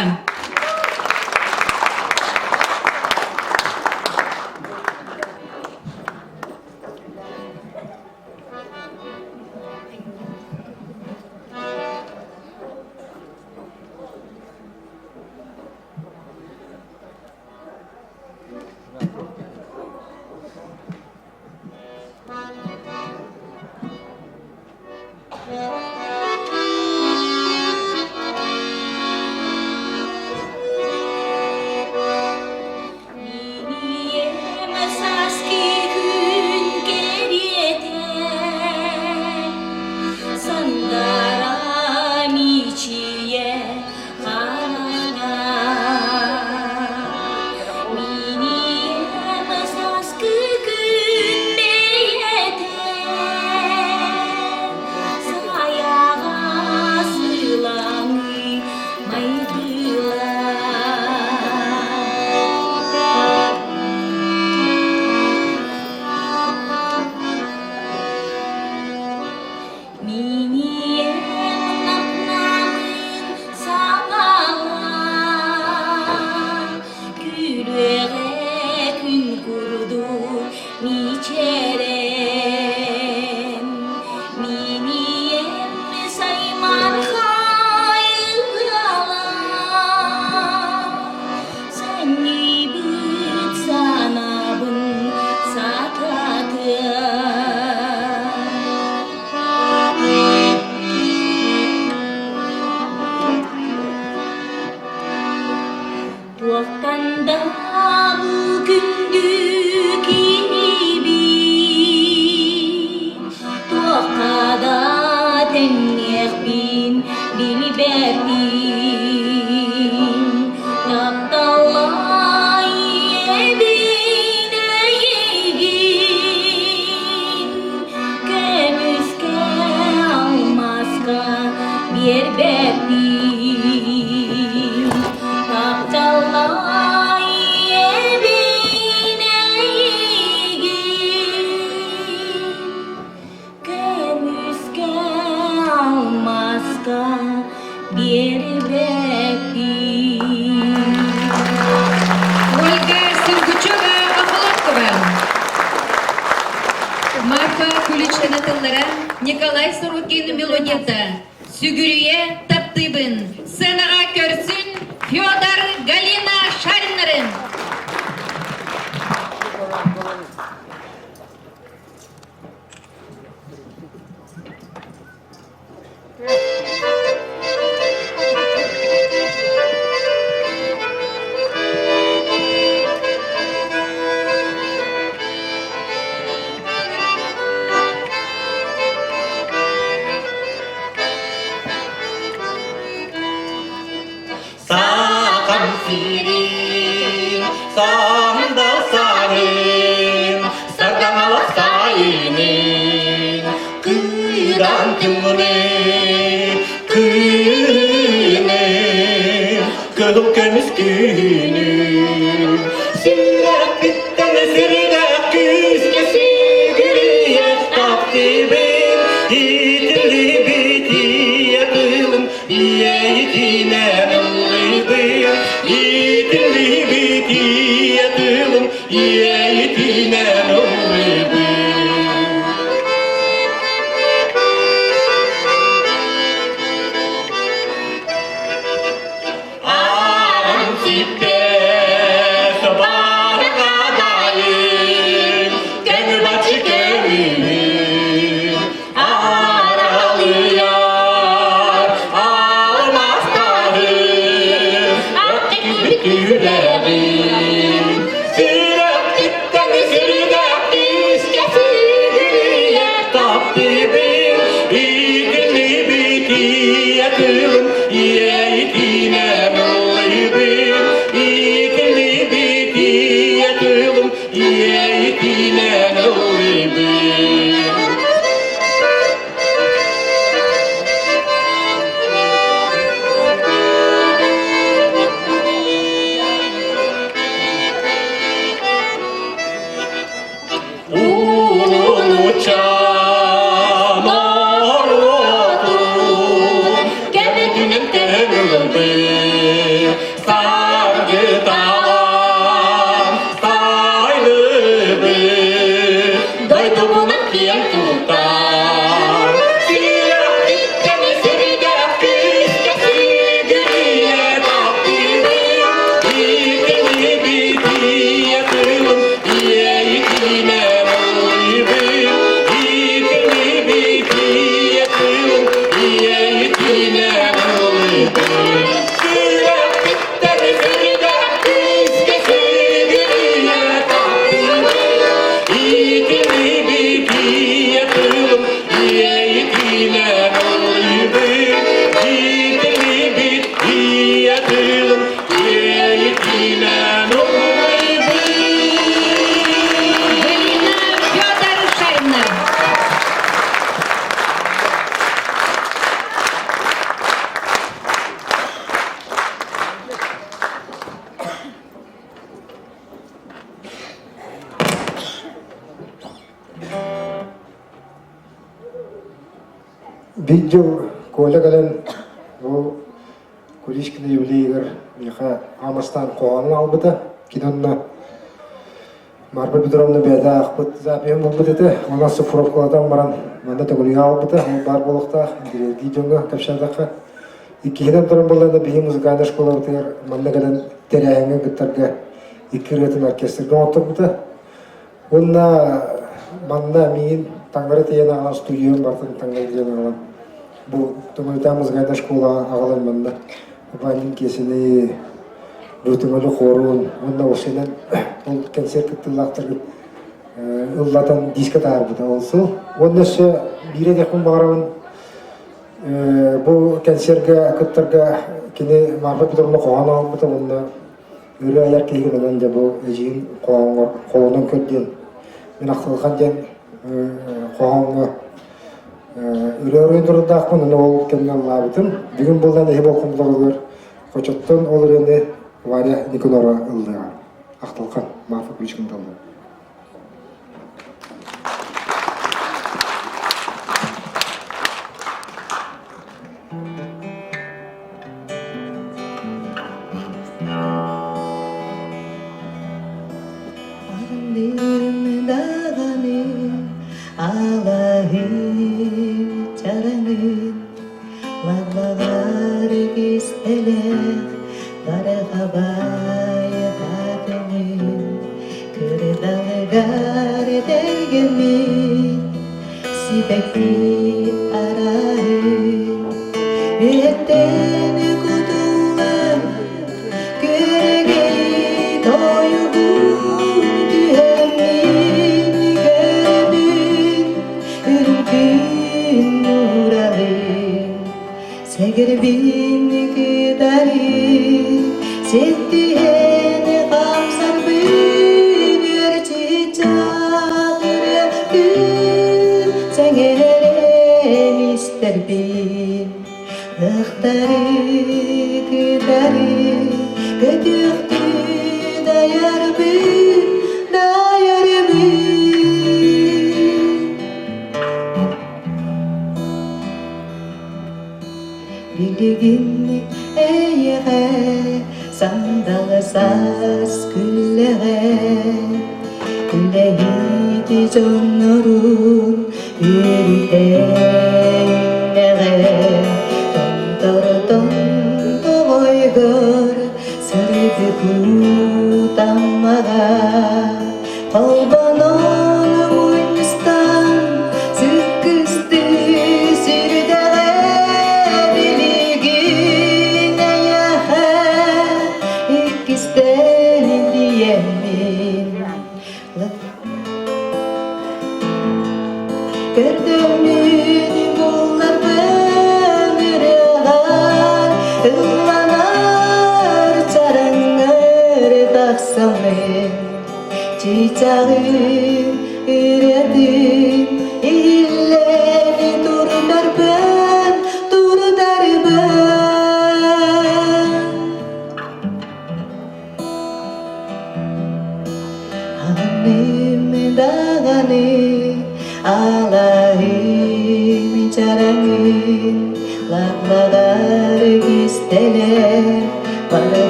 buldu niçerem miniyem sayman hayıralar seni büt sana bun satadı Tuakkanda bugündük gibi Tuakkada tennek bin biliberdin Naptalay ebine yegin Kemüske almaska bir berdin Naptalay ebine yegin Kemüske almaska bir berdin Ольга Сургучева Охолодкова. Марфа Куличкина тыллара Николай Сорокин мелодията. Сүгүрүе таптыбын. Сценага көрсүн Федор Галина Шариннарын. Sağam sirin, sağımda sayın, sardanalak sayının, kıyıdan tümüne, kıyını, kılıp kömüz günü. Sirek bitten sirek küskesi gülüye taktibin, yitirli bitiye kılın, yiyitine nıllıbın, yitirli bitiye kılın, yiyitine nıllıbın. Ağam sitte sabarga dayım, gönül açık evim, ağralıyar, ağlamaz tarım, artık bütülerim. Sirek bitten sirek iskesi gülüye taktibim, yitirli bitiye kılın, yiyitine nıllıbın, yitirli bitiye kılın, yiyitine nıllıbın. Uçan orutum, kendinin temülü, sargı dağlar, saylıbı, doyduğunun kim tutar. Sirek bitten sirek küskesi gülüye taktibim, yitirli bitiye kılın, yiyitine nıllıbın, yitirli bitiye kılın, yiyitine nıllıbın. Sirek bitten sirek küskesi gülüye taktibim, yitirli bitiye kılın, yiyitine nıllıbın, yitirli bitiye kılın, yiyitine nıllıbın. Галина Федор Шариннар. Видео kolegalen bu Kulişkine yüleğir Miha Amastan Koğan'ın albıda kinonuna Марба Петровна бәді ақпыт запием болбыт еті. Она сыфровкаладан баран манда төгіліге албыты. Ол бар болықта, дирерги жоңға, капшадаққа. Иккиһинен тұрын болғанда бейі музыкальный школа бұтығар манда кәден терәйіңі күттарға икки ретін оркестрге отыр бұты. Онна манда мейін таңдары тейен ағалан студион бартын таңдары тейен ағалан. Бұл тұңғыта музыкальный школа ағалан манда. Банин кесіні Рутыңылы қоруын, онда осыйнан ол концерт күттіллақтырып ұллатан дискі тағыр бұда олсы. Онда шы бире декун бағарауын бұл концертге күттірге кені Марфа Петровна қоған алып бұда, онда өрі аяр кейген онан да бұл әжейін қолынан көтден мен ақтылған ден қоғанға өрі өрейін тұрды ақпын, оны ол кенген лабытын. Бүгін болдан әйі болқымдығы қочоттан ол өрені Варя Никонора ылдыға ақтылқан Марфа Куличкин талды.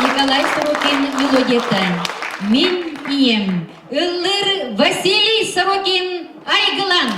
Николай Сорокин мелодияттан. Мен ием. Ыллыр Василий Сорокин Айгылан.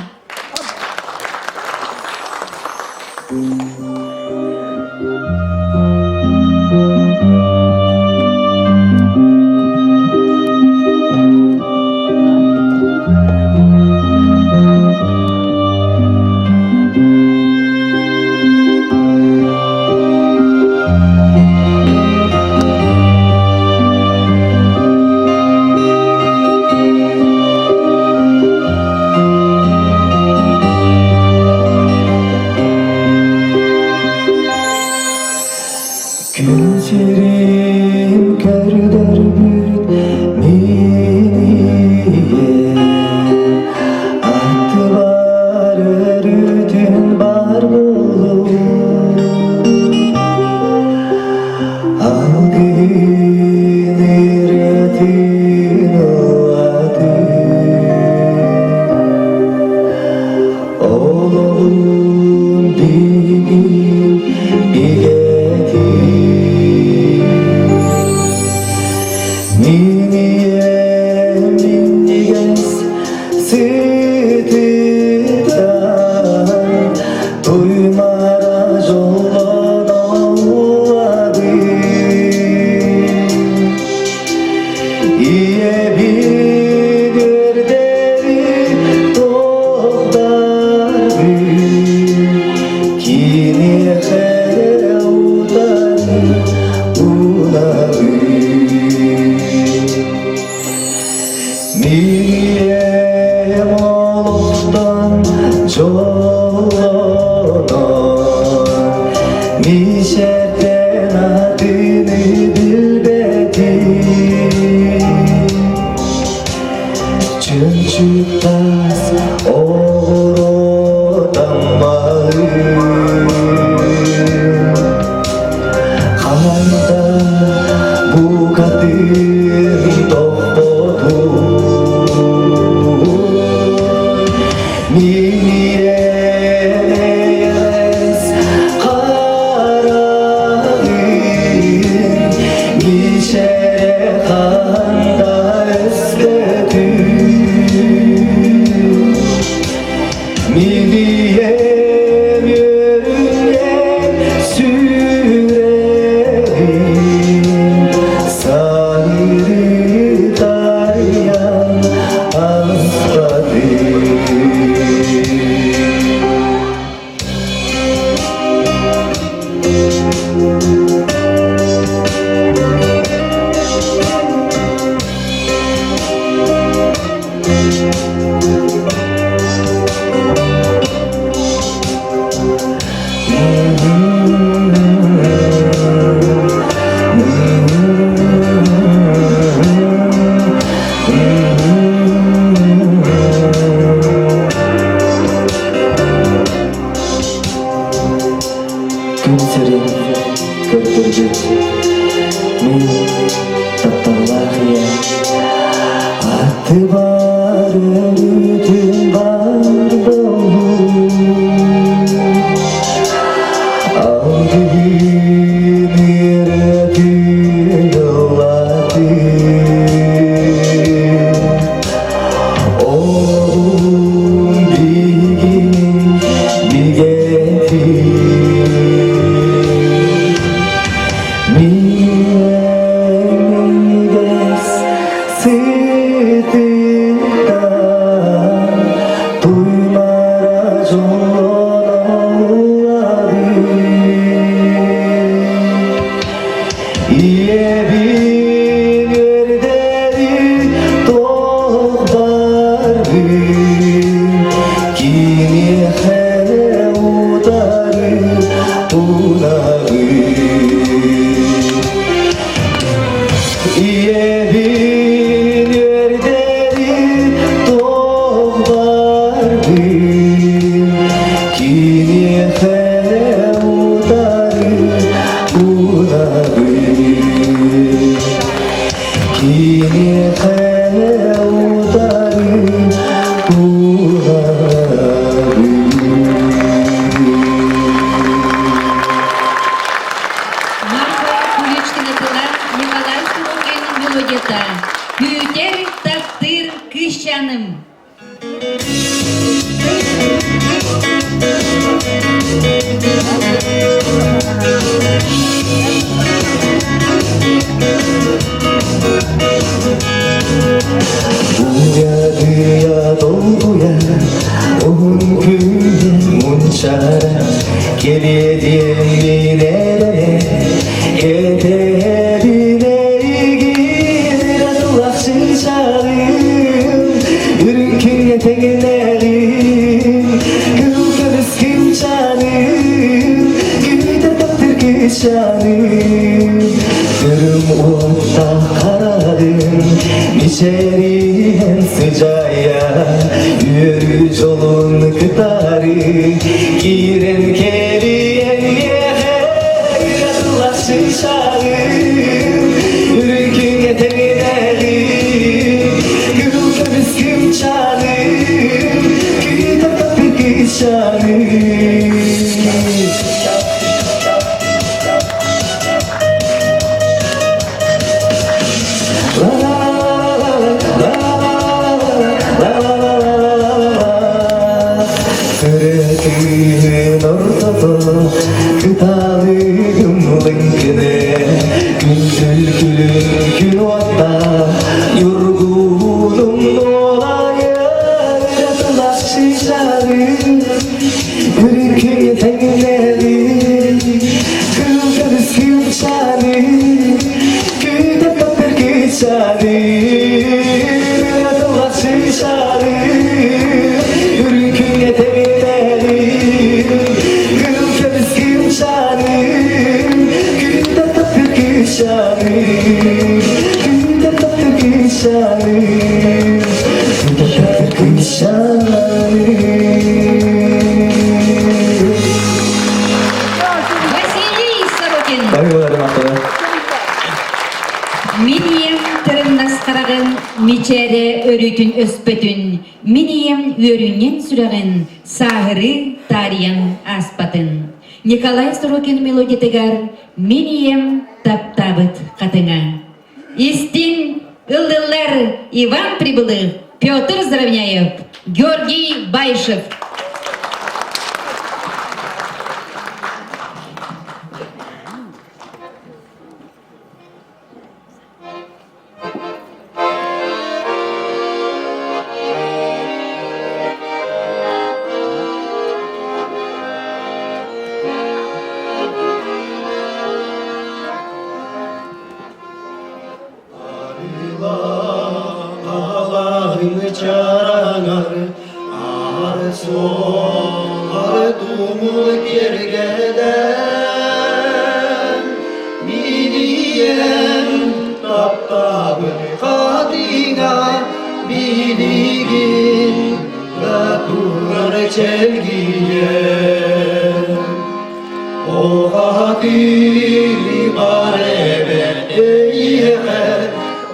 Biriyem oluktan çoğular Mişerden adını bilmedim Çöncüktas oğrudan mağım Kanayda bu kadın topladı Miniyes kararın Gişere kanda özledim Miniyem yürüyen sürerim Sahiri dayan asradım Günserin gördürdük Min tattallahıya Attı var öğütün var dolu Aldı mireti yolladı Oğlum bilgin bilgeti Miyemes sıdıkta duymara zorladı İye bir yerderi doğardı Kimi hele udarı unağı İye bir yerderi doğardı Kimi hele udarı unağı Kimi hele udarı Марфа Куличкина тына Николай Сорокин мелодията. Büyüter taktır kış canım. Uyadıya doğuya Onun güne munçara Gelediğim nereye Yeterine ilgili Radulakçı çağırım Yürünkün yeteğlerim Kılkırız kim canım Güde taktır kış canım Dürüm uğurda kararım İçeriyen sıcaya Yürü yolun kıtarı Giren keriyen yeher Radulakçı çağırım Yürünkün yeteğlerim Kılkırız kim canım Güde taktır kış canım Kırıkın ortada Kıtalığım linkine Gündül gülüm gün otta Yorgunum dolaya Yatılaşı şarım Kırıkın yetenleri Kılkırız kim şarım Güde kapır ki şarım Yatılaşı kışarı Ürküne teminleri Kılkemiz kimşanı Günde tatlı kışarı Günde tatlı kışarı Günde tatlı kışarı Василий Сорокин. Bayılarım akıllı. Минием тырыннас қарағын, мечәрі өрітін өспөтін, минием өрінен сүрәғін, сағыры тариян аспатын. Николай Сорокин мелодиятыгар, минием таптабыт қатыңа. Истин ылдылар Иван Прибылых, Петр Здравняев, Георгий Байшев. Ağlayını çağıranlar Ağrı son, ağrı dumul gergeden Biliyem taptabı kadına Biligin gaturar çelgiyen O hadili barebe eyler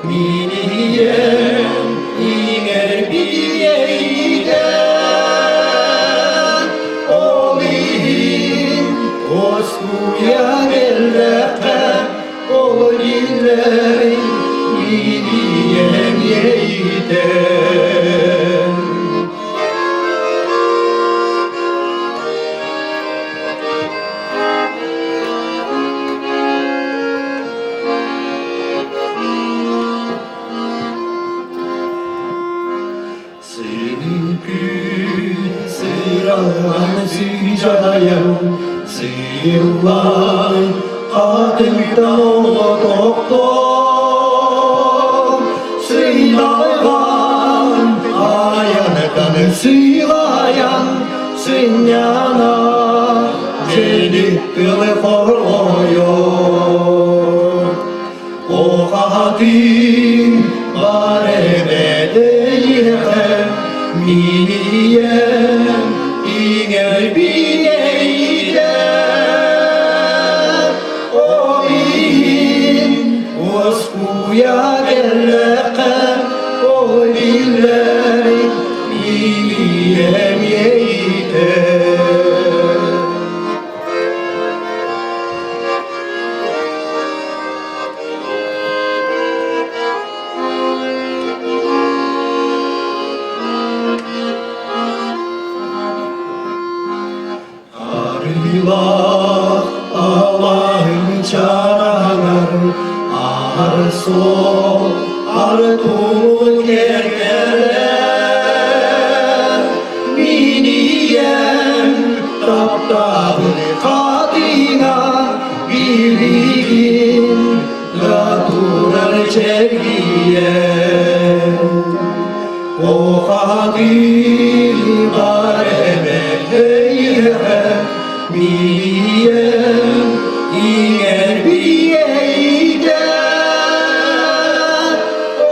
Miniyem inger bileyden Olihin oskuya gellepen Olilerin miniyem yeyden Senin gün sıralan sıcağım Sıyrılan kadımdan o doktor Sıyrılan ayağını sıyrılan Sınyana gelip kılıfır oyor O kadın barebe Miniyem inger bileyden O bihin oskuya gelleqen O dillerin miniyem yeyden Arılar Allah'ın çağıranlar Ağrı sol, ağrı tumul gergerler Miniyem taptabı kadına Biligin gaturar çelgiyen O kadil barebe eyler Miniyem inger bileyden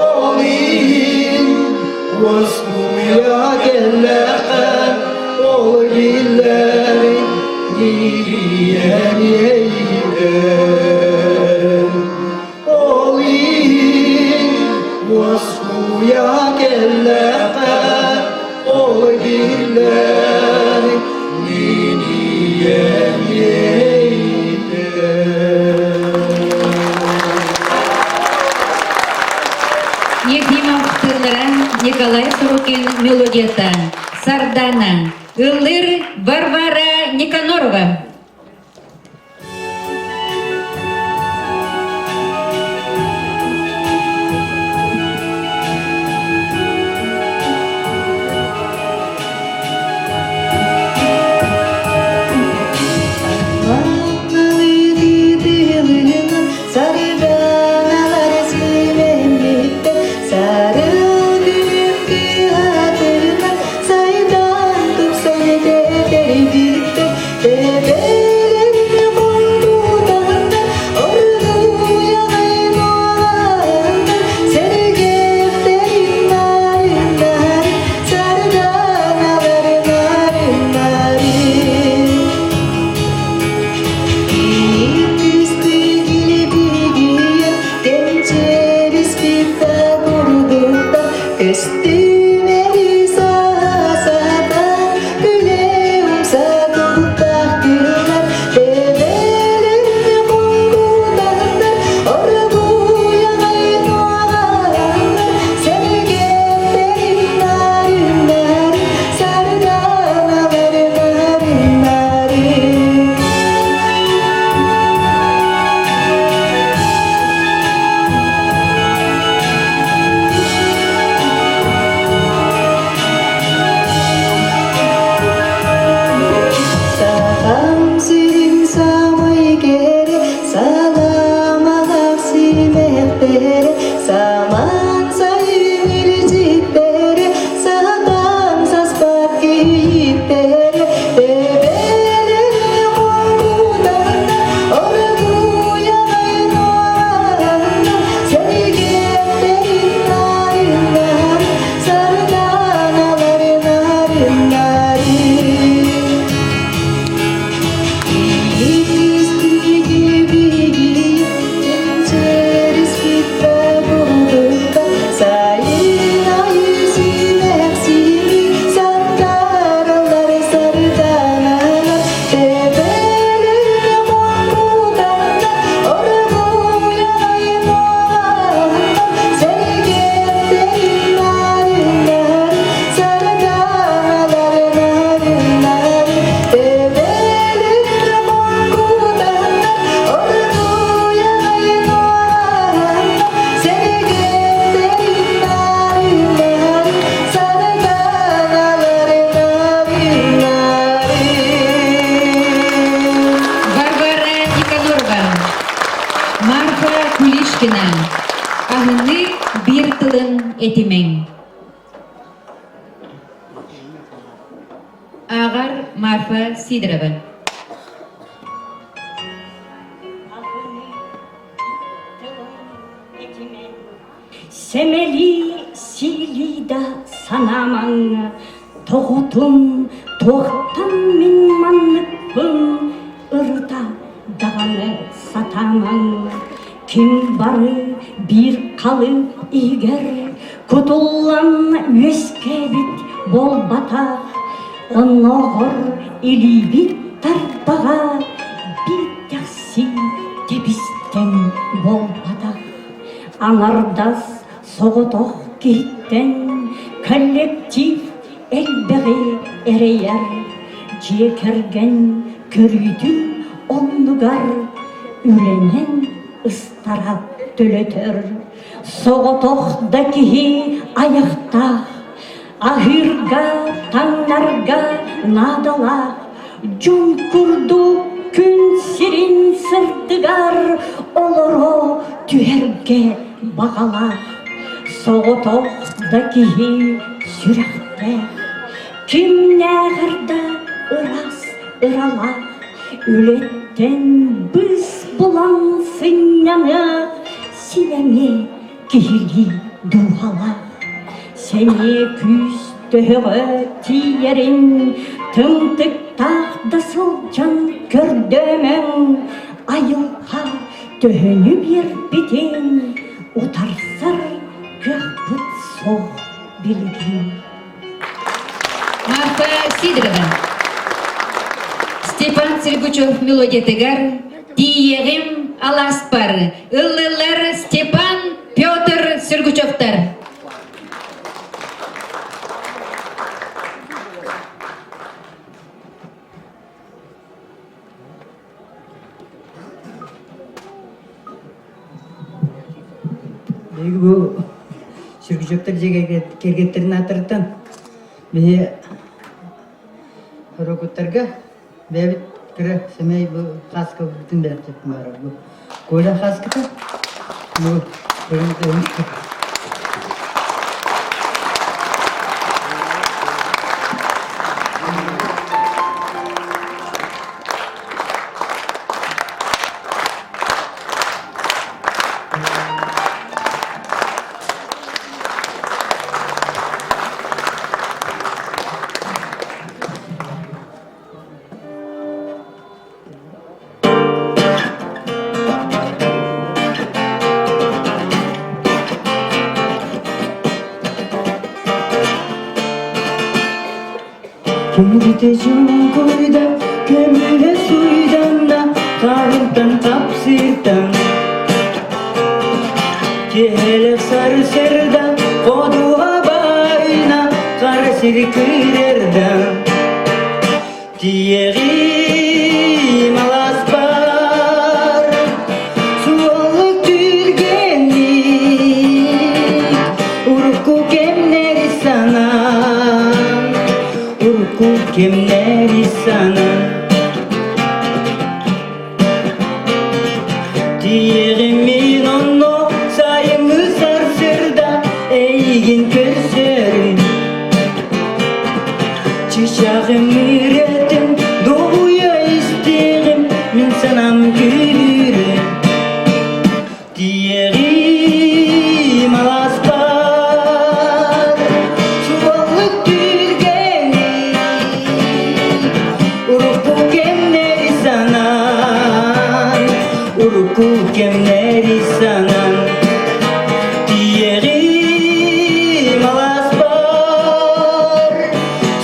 Olin vaskuya gelleqen O dillerin miniyem yeyden Olin vaskuya gelleqen O dillerin miniyem Ефимов тырлара Николай Сорокин мелодията. Сардана. Ылыр Варвара Никанорова. Sarı Агар Марфа Сидорова. Семели силида санамаңа, тоғытым, тоқтам мен маннықпын, ұрыта дағаны сатамаңа. Кім бары бір қалып егер, күтулан өскебет бол батақ, оноғыр илибит тарпаға, бит яқси тебістен бол батақ. Аңардас соғытоқ кейттен коллектив әлбәғи әрейер, жекерген көрүйді оннугар үленен ыстарап төлетер. Соғытоқда кихи аяқтақ, ахирга таңнарға надалақ, жон күрду күн сирин сыртыгар, олоро түйерге бағалақ. Соғытоқда кихи сүрәқтәқ, кім нәғірда ырас ыралақ, үлеттен біз бұлан сынянық, силәме кихили дуғалақ. Сәне күз төхіғі тиерін, тыңтық тақды сылжан көрдімін, айылға төхіні бір бітен, утарсар көқпіт соқ білген. Марфа Сидорова. Степан Сергучев мелодия тегар, тиегим аласпар, ыллылар Степан Петр Сергучевтар. Bu Sürgücükler kergetlerin atırdan bir rokutlarga bebit kira semey bu kaska bütün belirtip var bu koyla kaskıta bu görüntü. Kemurite çukurda, kömüle suydan da, kağıttan kapsırdan. Kehelek sarı serdan, koduğa bayna, kara sirkirerdan. Tiyeğim alaspar, suallık tülgenlik, urku kemleri sanan, urku kemleri sanan. Tiyeğimin onu sayımı sarsırda, eygin köserim. Çiçeğim üretim, doğuya isterim, min sanam gülürüm. Tiyeğim alaspar, çuvallık tülgeni, urku kemleri sanan, urku kemleri sanan. Tiyeğim alaspar,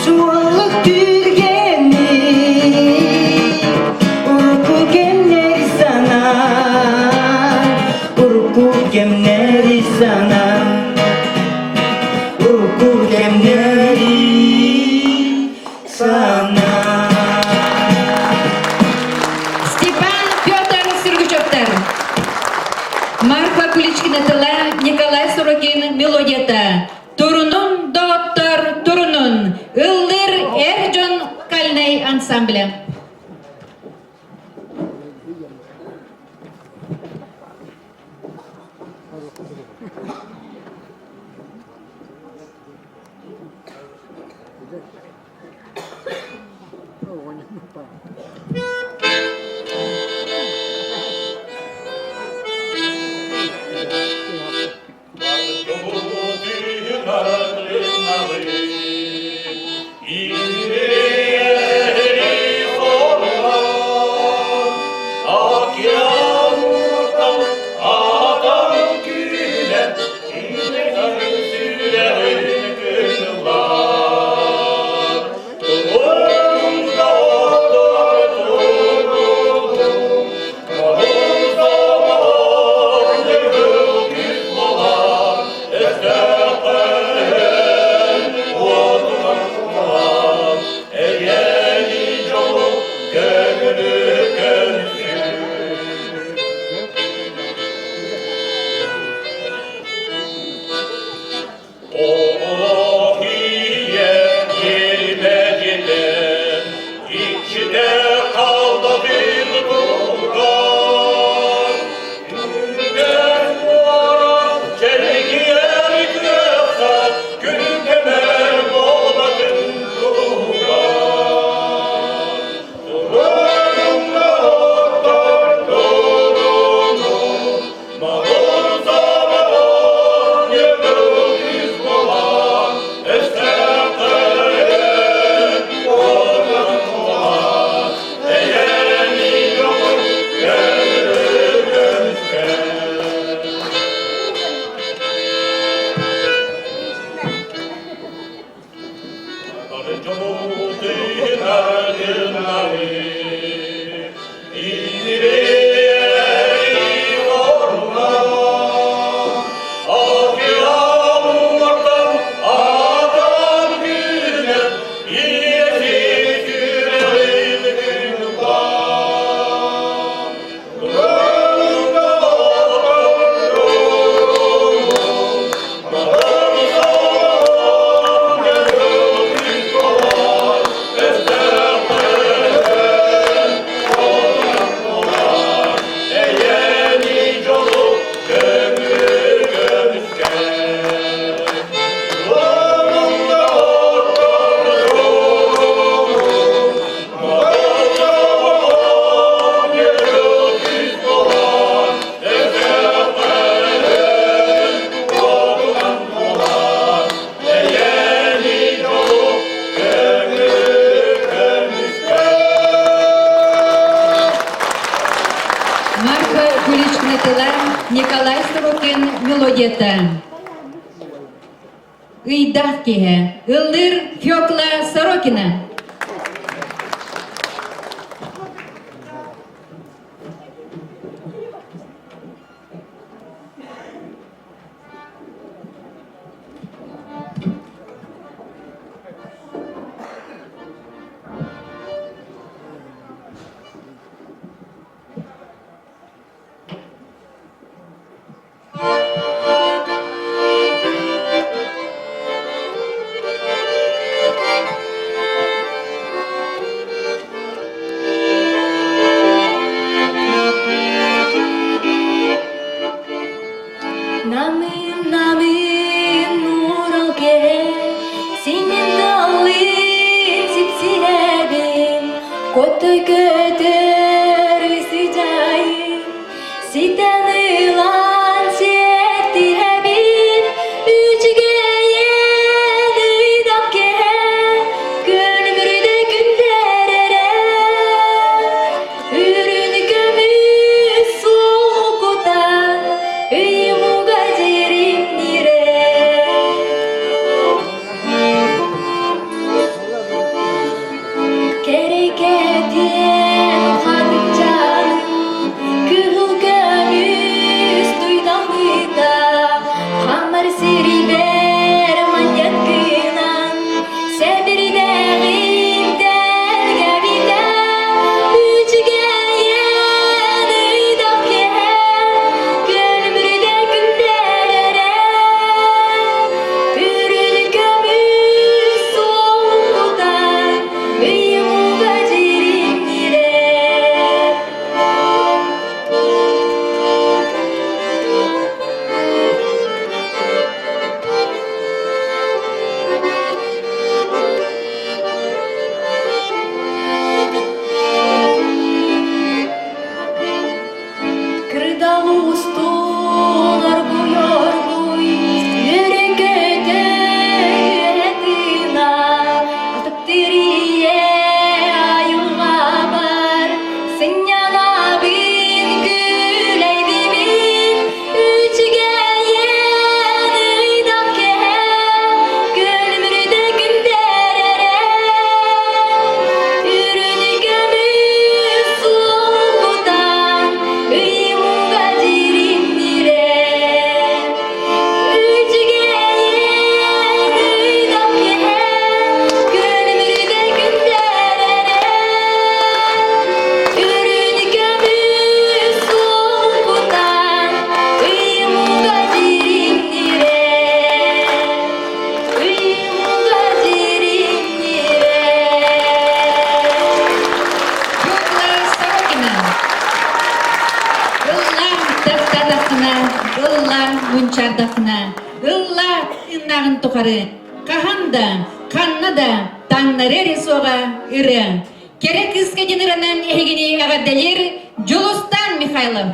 çuvallık tülgeni, urku kemleri sanan, urku kemleri sanan, urku kemleri sanan. Степан Петр Сергучевтар. Марфа Куличкина тыла, Николай Сорокин мелодията. Турунун доктор турунун. Ыллыр Эрджон кальнай ансамбля. Николай Сорокин мелодията. Ыйдах кеһе, ыллыр Фёкла Сорокина. Kereket çardakına, ılla ınnağın tukarı, kahanda, kanna da, tanları resoğa ırı. Kerek ıskadın ırınan ehegini ağadalir, Julustan Mikhailov.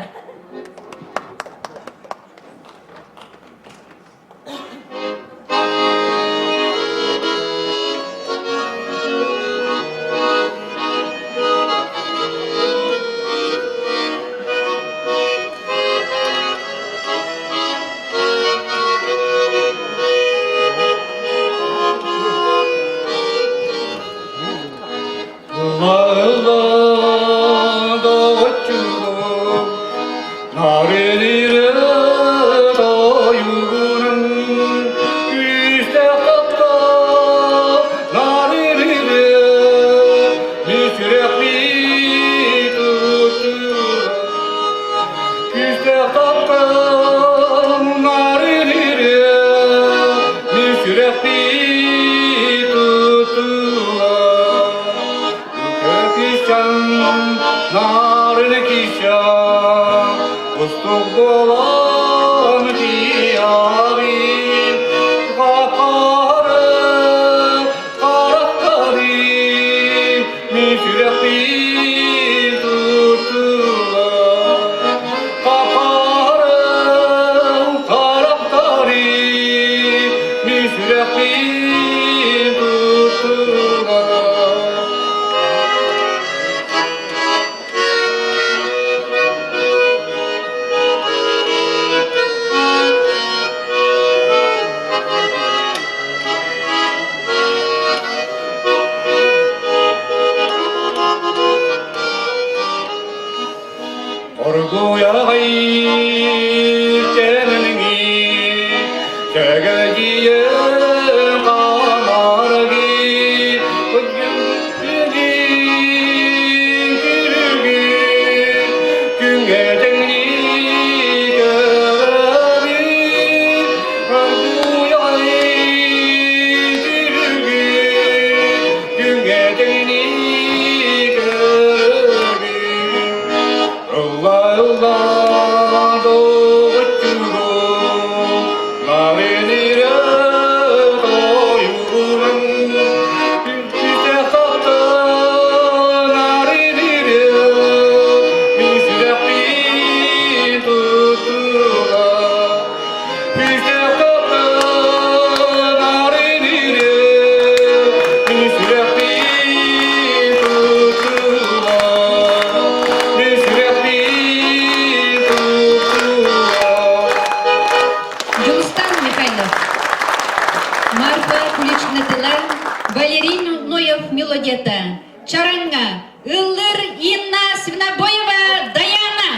Чаранга, Ыллыр Инна Свинобоева Даяна.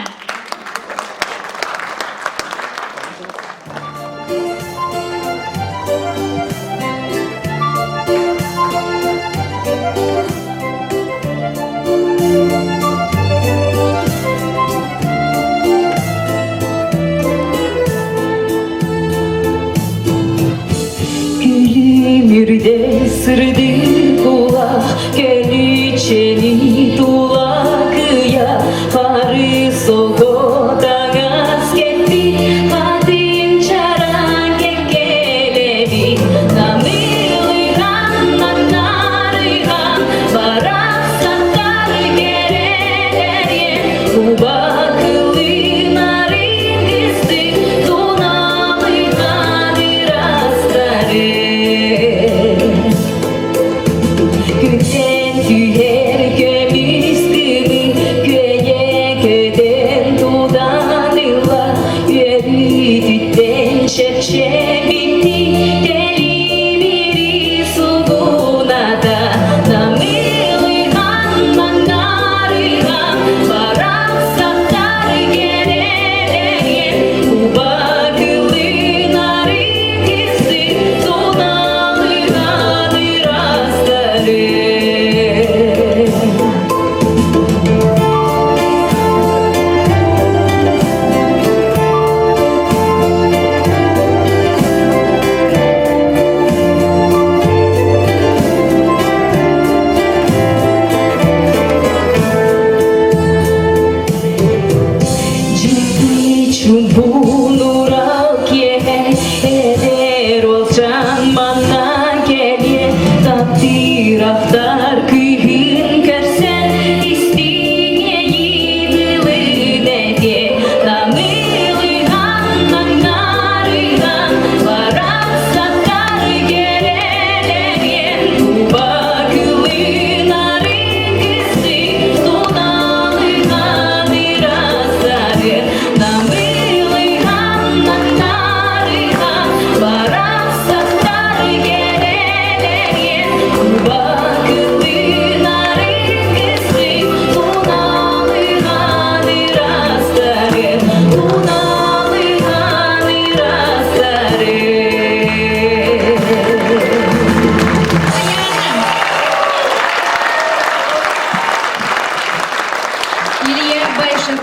Gülümürde sırdı kulak, gönül içeni tulakıya, parı soğudan asketti, kadın çaran kekelevi, namırlıhan, nanarıhan, barak sakar gereleryen, kubakılı narin kızdı, tunalıhadır astarı.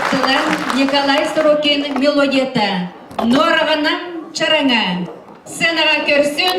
Тылан Николай Сорокин мелодията. Норағанан чараңа. Сценаға көрсін.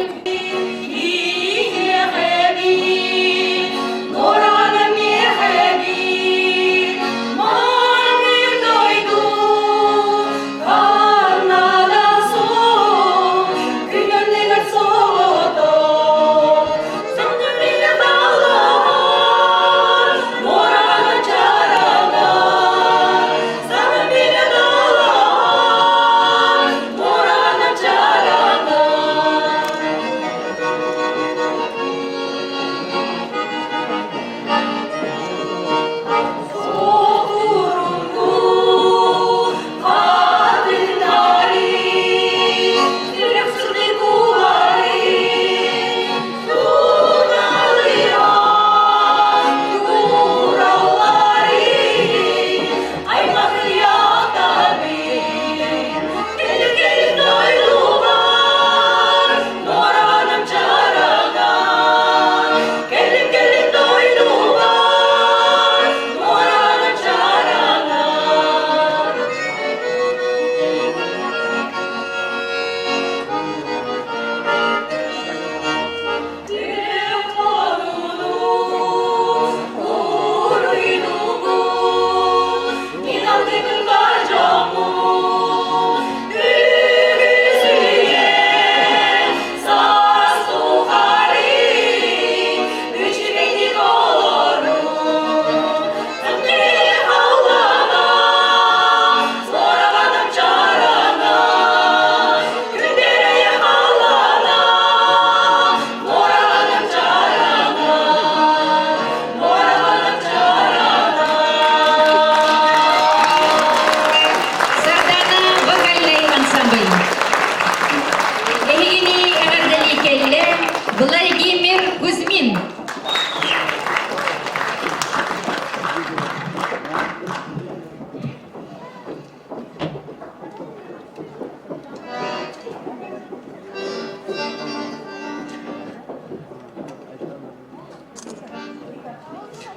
Владимир Кузьмин.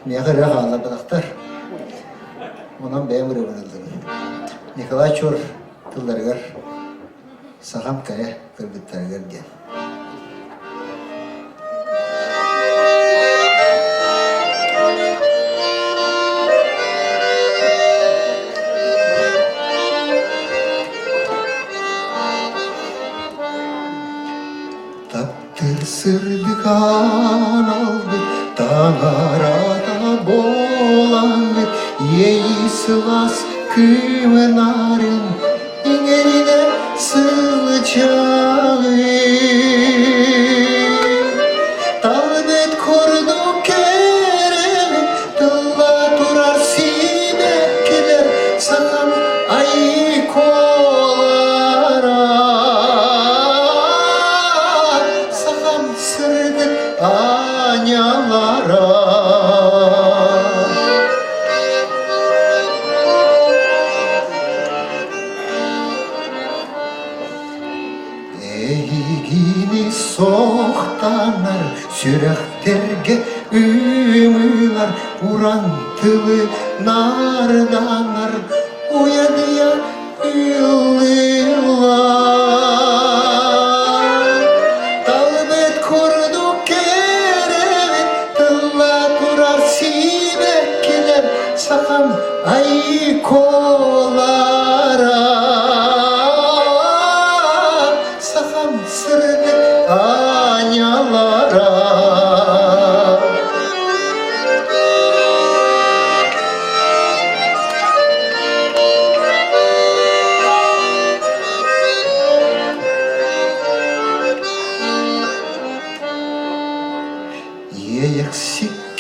Мехара хала бадактар. Онан бәймүрі бұрылдым. Николай Чор тылдаргар сағам кая кірбіттаргар ден. Таптыр сырдыған алды таңарада боланды ейсілас күмінарын иңеріне сылчағы талбет көрді керемі тылла тұрар сибеккелер саған айколара саған сырды анялара Эйгини соқтанар сүрәхтерге үмілар урантылы нарданар уядыя ылылар талбет көрді керемет тылла тұрар сибеккелер сақам айколара сақам сырды анялара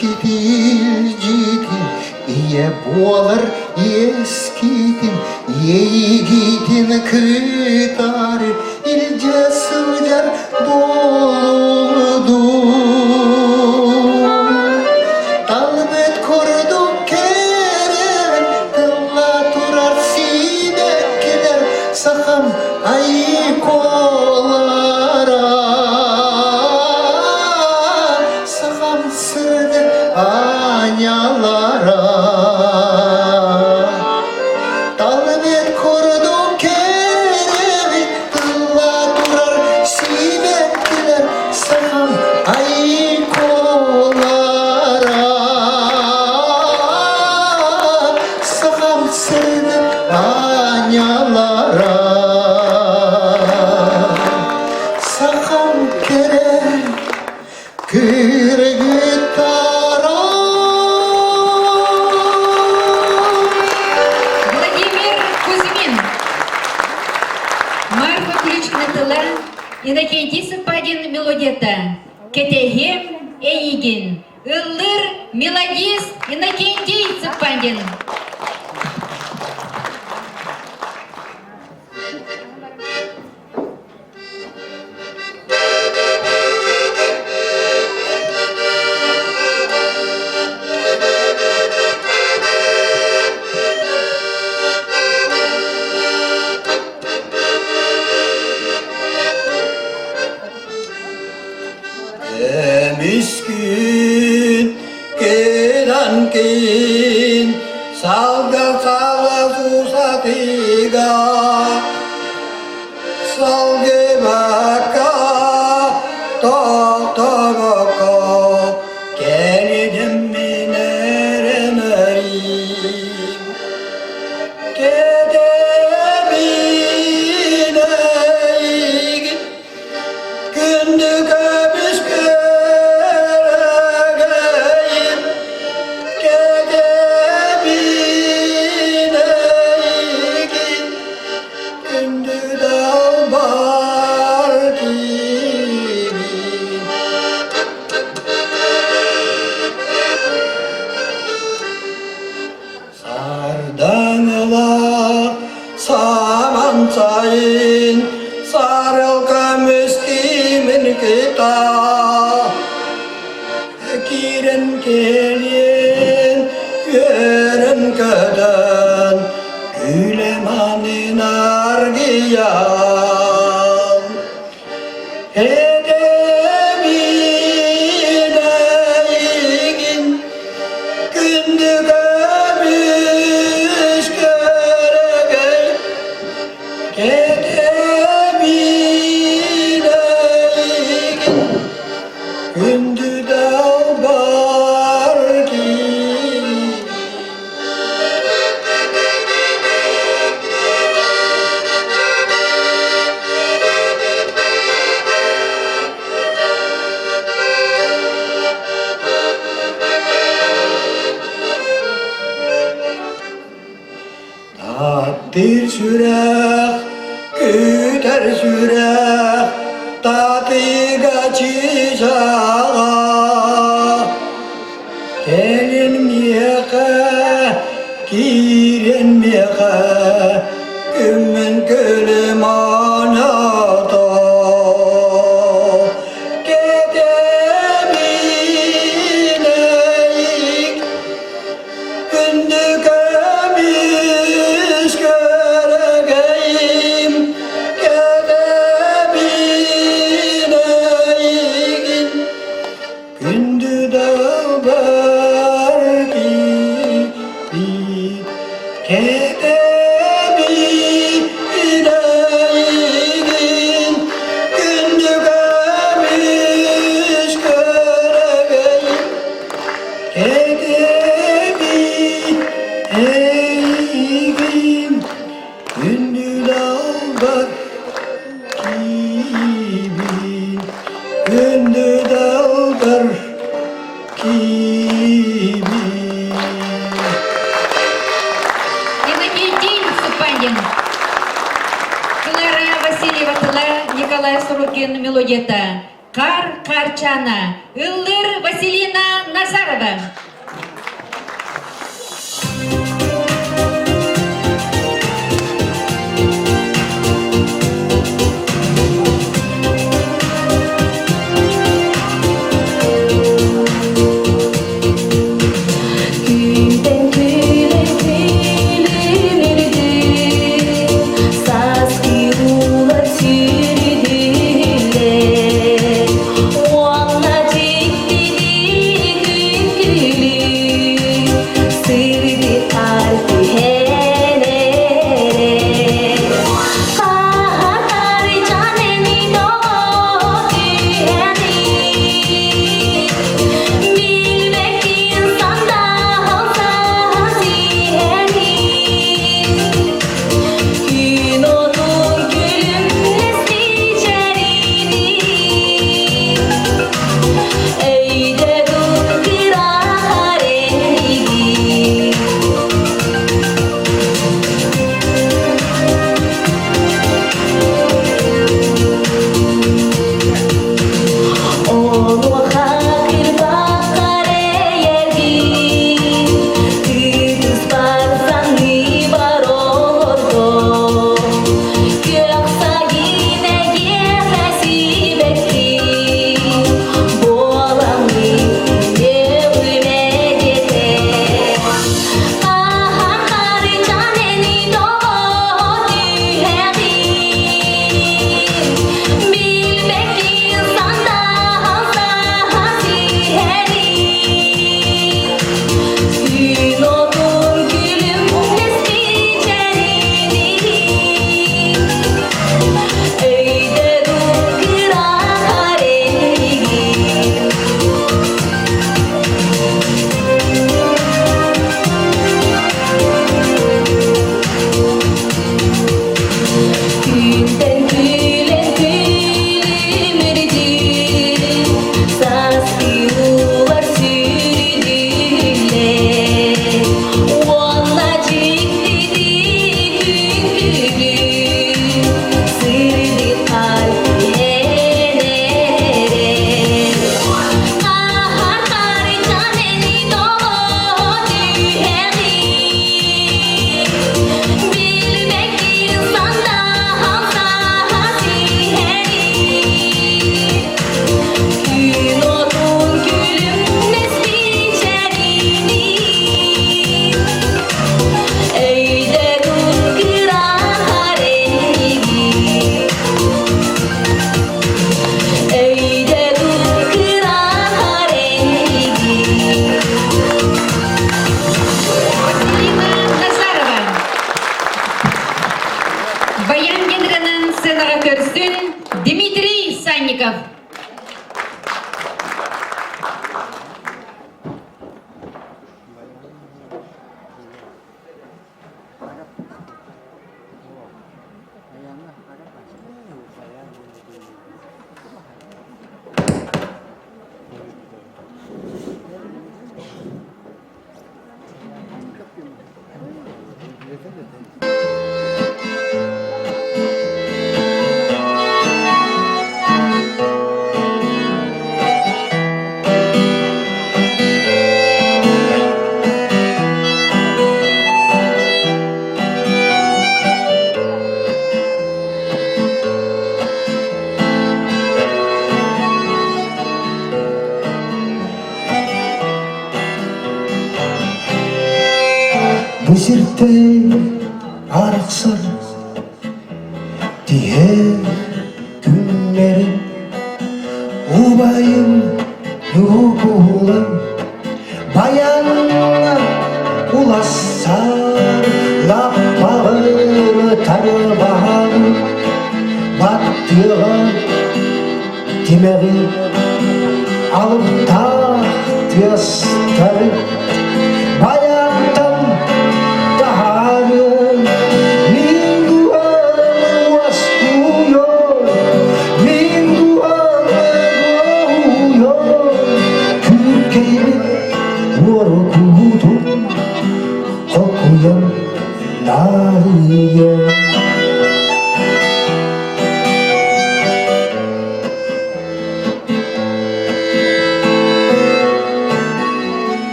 Ексиккетил житин, ие болар ескитин, егитин кытары, илже сылжар болуду. Талбет көрді керен, тылла тұрар сибеккелер, сақам айколара. Сағам сырды анялара bir gitara. Владимир Кузьмин. Марфа Ключкина тыла. Иннокентий Сыпадин мелодията. Кетегем Эйгин. Ыллыр мелодист Иннокентий Сыпадин. Miskin kedan kin salga sala susatiga salge baka baka kelidim mineremerim kedemine gündük sayın sarılgın müstimin kita kirin gelin yörün köden gülemanin argiyan edemine gündük ömüş göregey gündü dağ var ki takdir sürek güter sürek tatiga çizağa gelin miyeke girin miyeke gümmen gölüm anada gedebileyik gündük ömüş göregeyim gedebileyik gündü dağ var ki kedebileyik gündük ömüş göregeyim kedebileyik gündü dağ var gibi gündü dağlar gibi. Иннокентий Сыпандин. Клара Васильева тыла. Николай Сорокин мелодията. Кар Карчана. Ыллыр Василина Назарова. Günden güne bilinirdi, saz kirular sürdüler. O anla çektiği gün Hüzirte arıksar diye günlerim ubayım yugulan bayanla ulassar lapağını tarımağım battığım dimeği alıp tahtiyastarı bayandan daharım minguan vaskuyor minguan doğuyor Türkiye'yi vurgudum kokuyan lariye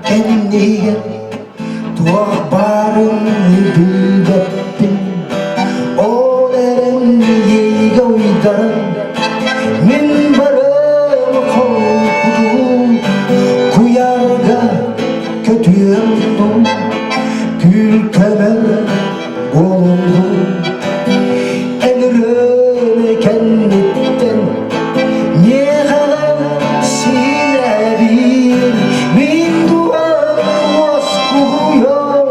kendiye dua barını bilgettim o eren yiğe uydan min barım korkudum kuyarga kötüyündüm gül kemer bulundum emiröne kenditten niye kadar sinebir min duam vaskuyor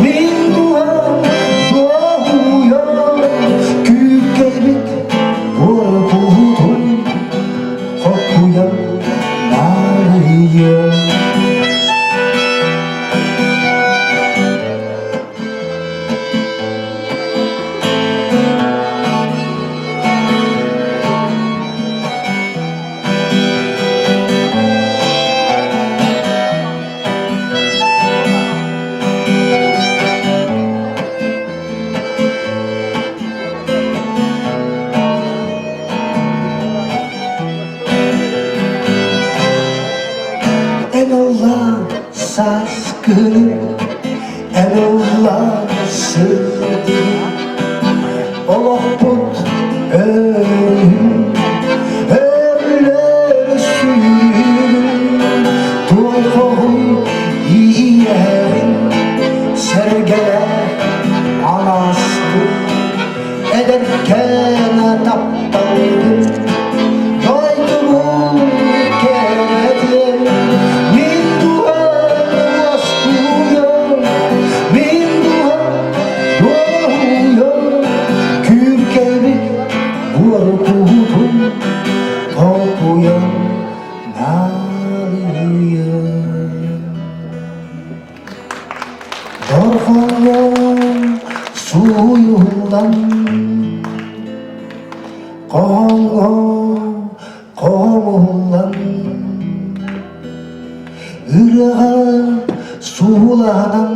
min duam doğuyor gül kebik vurgudum kokuyan nariye En Allah saskını en Allah sırdı Allah put ölüm ölüler suyun Tuğay kohum iyi yerin sergeler anastı ederken taptaldı doydum kenetler min duam vaskuyor min duam doğuyor kürkeli vurgudum kokuyor nariye Dorhanın suyundan komulan ırığa sulanan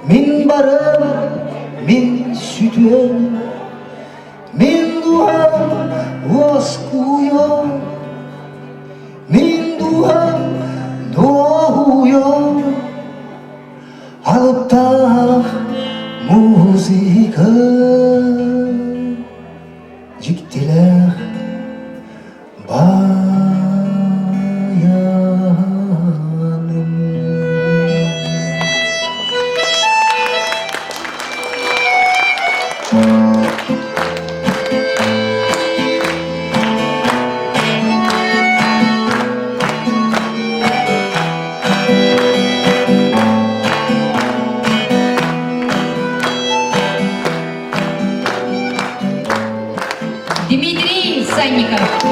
min barım min sütüm min duam vaskuyor min duam doğuyor alıp da müzik gittiler Дмитрий Санников.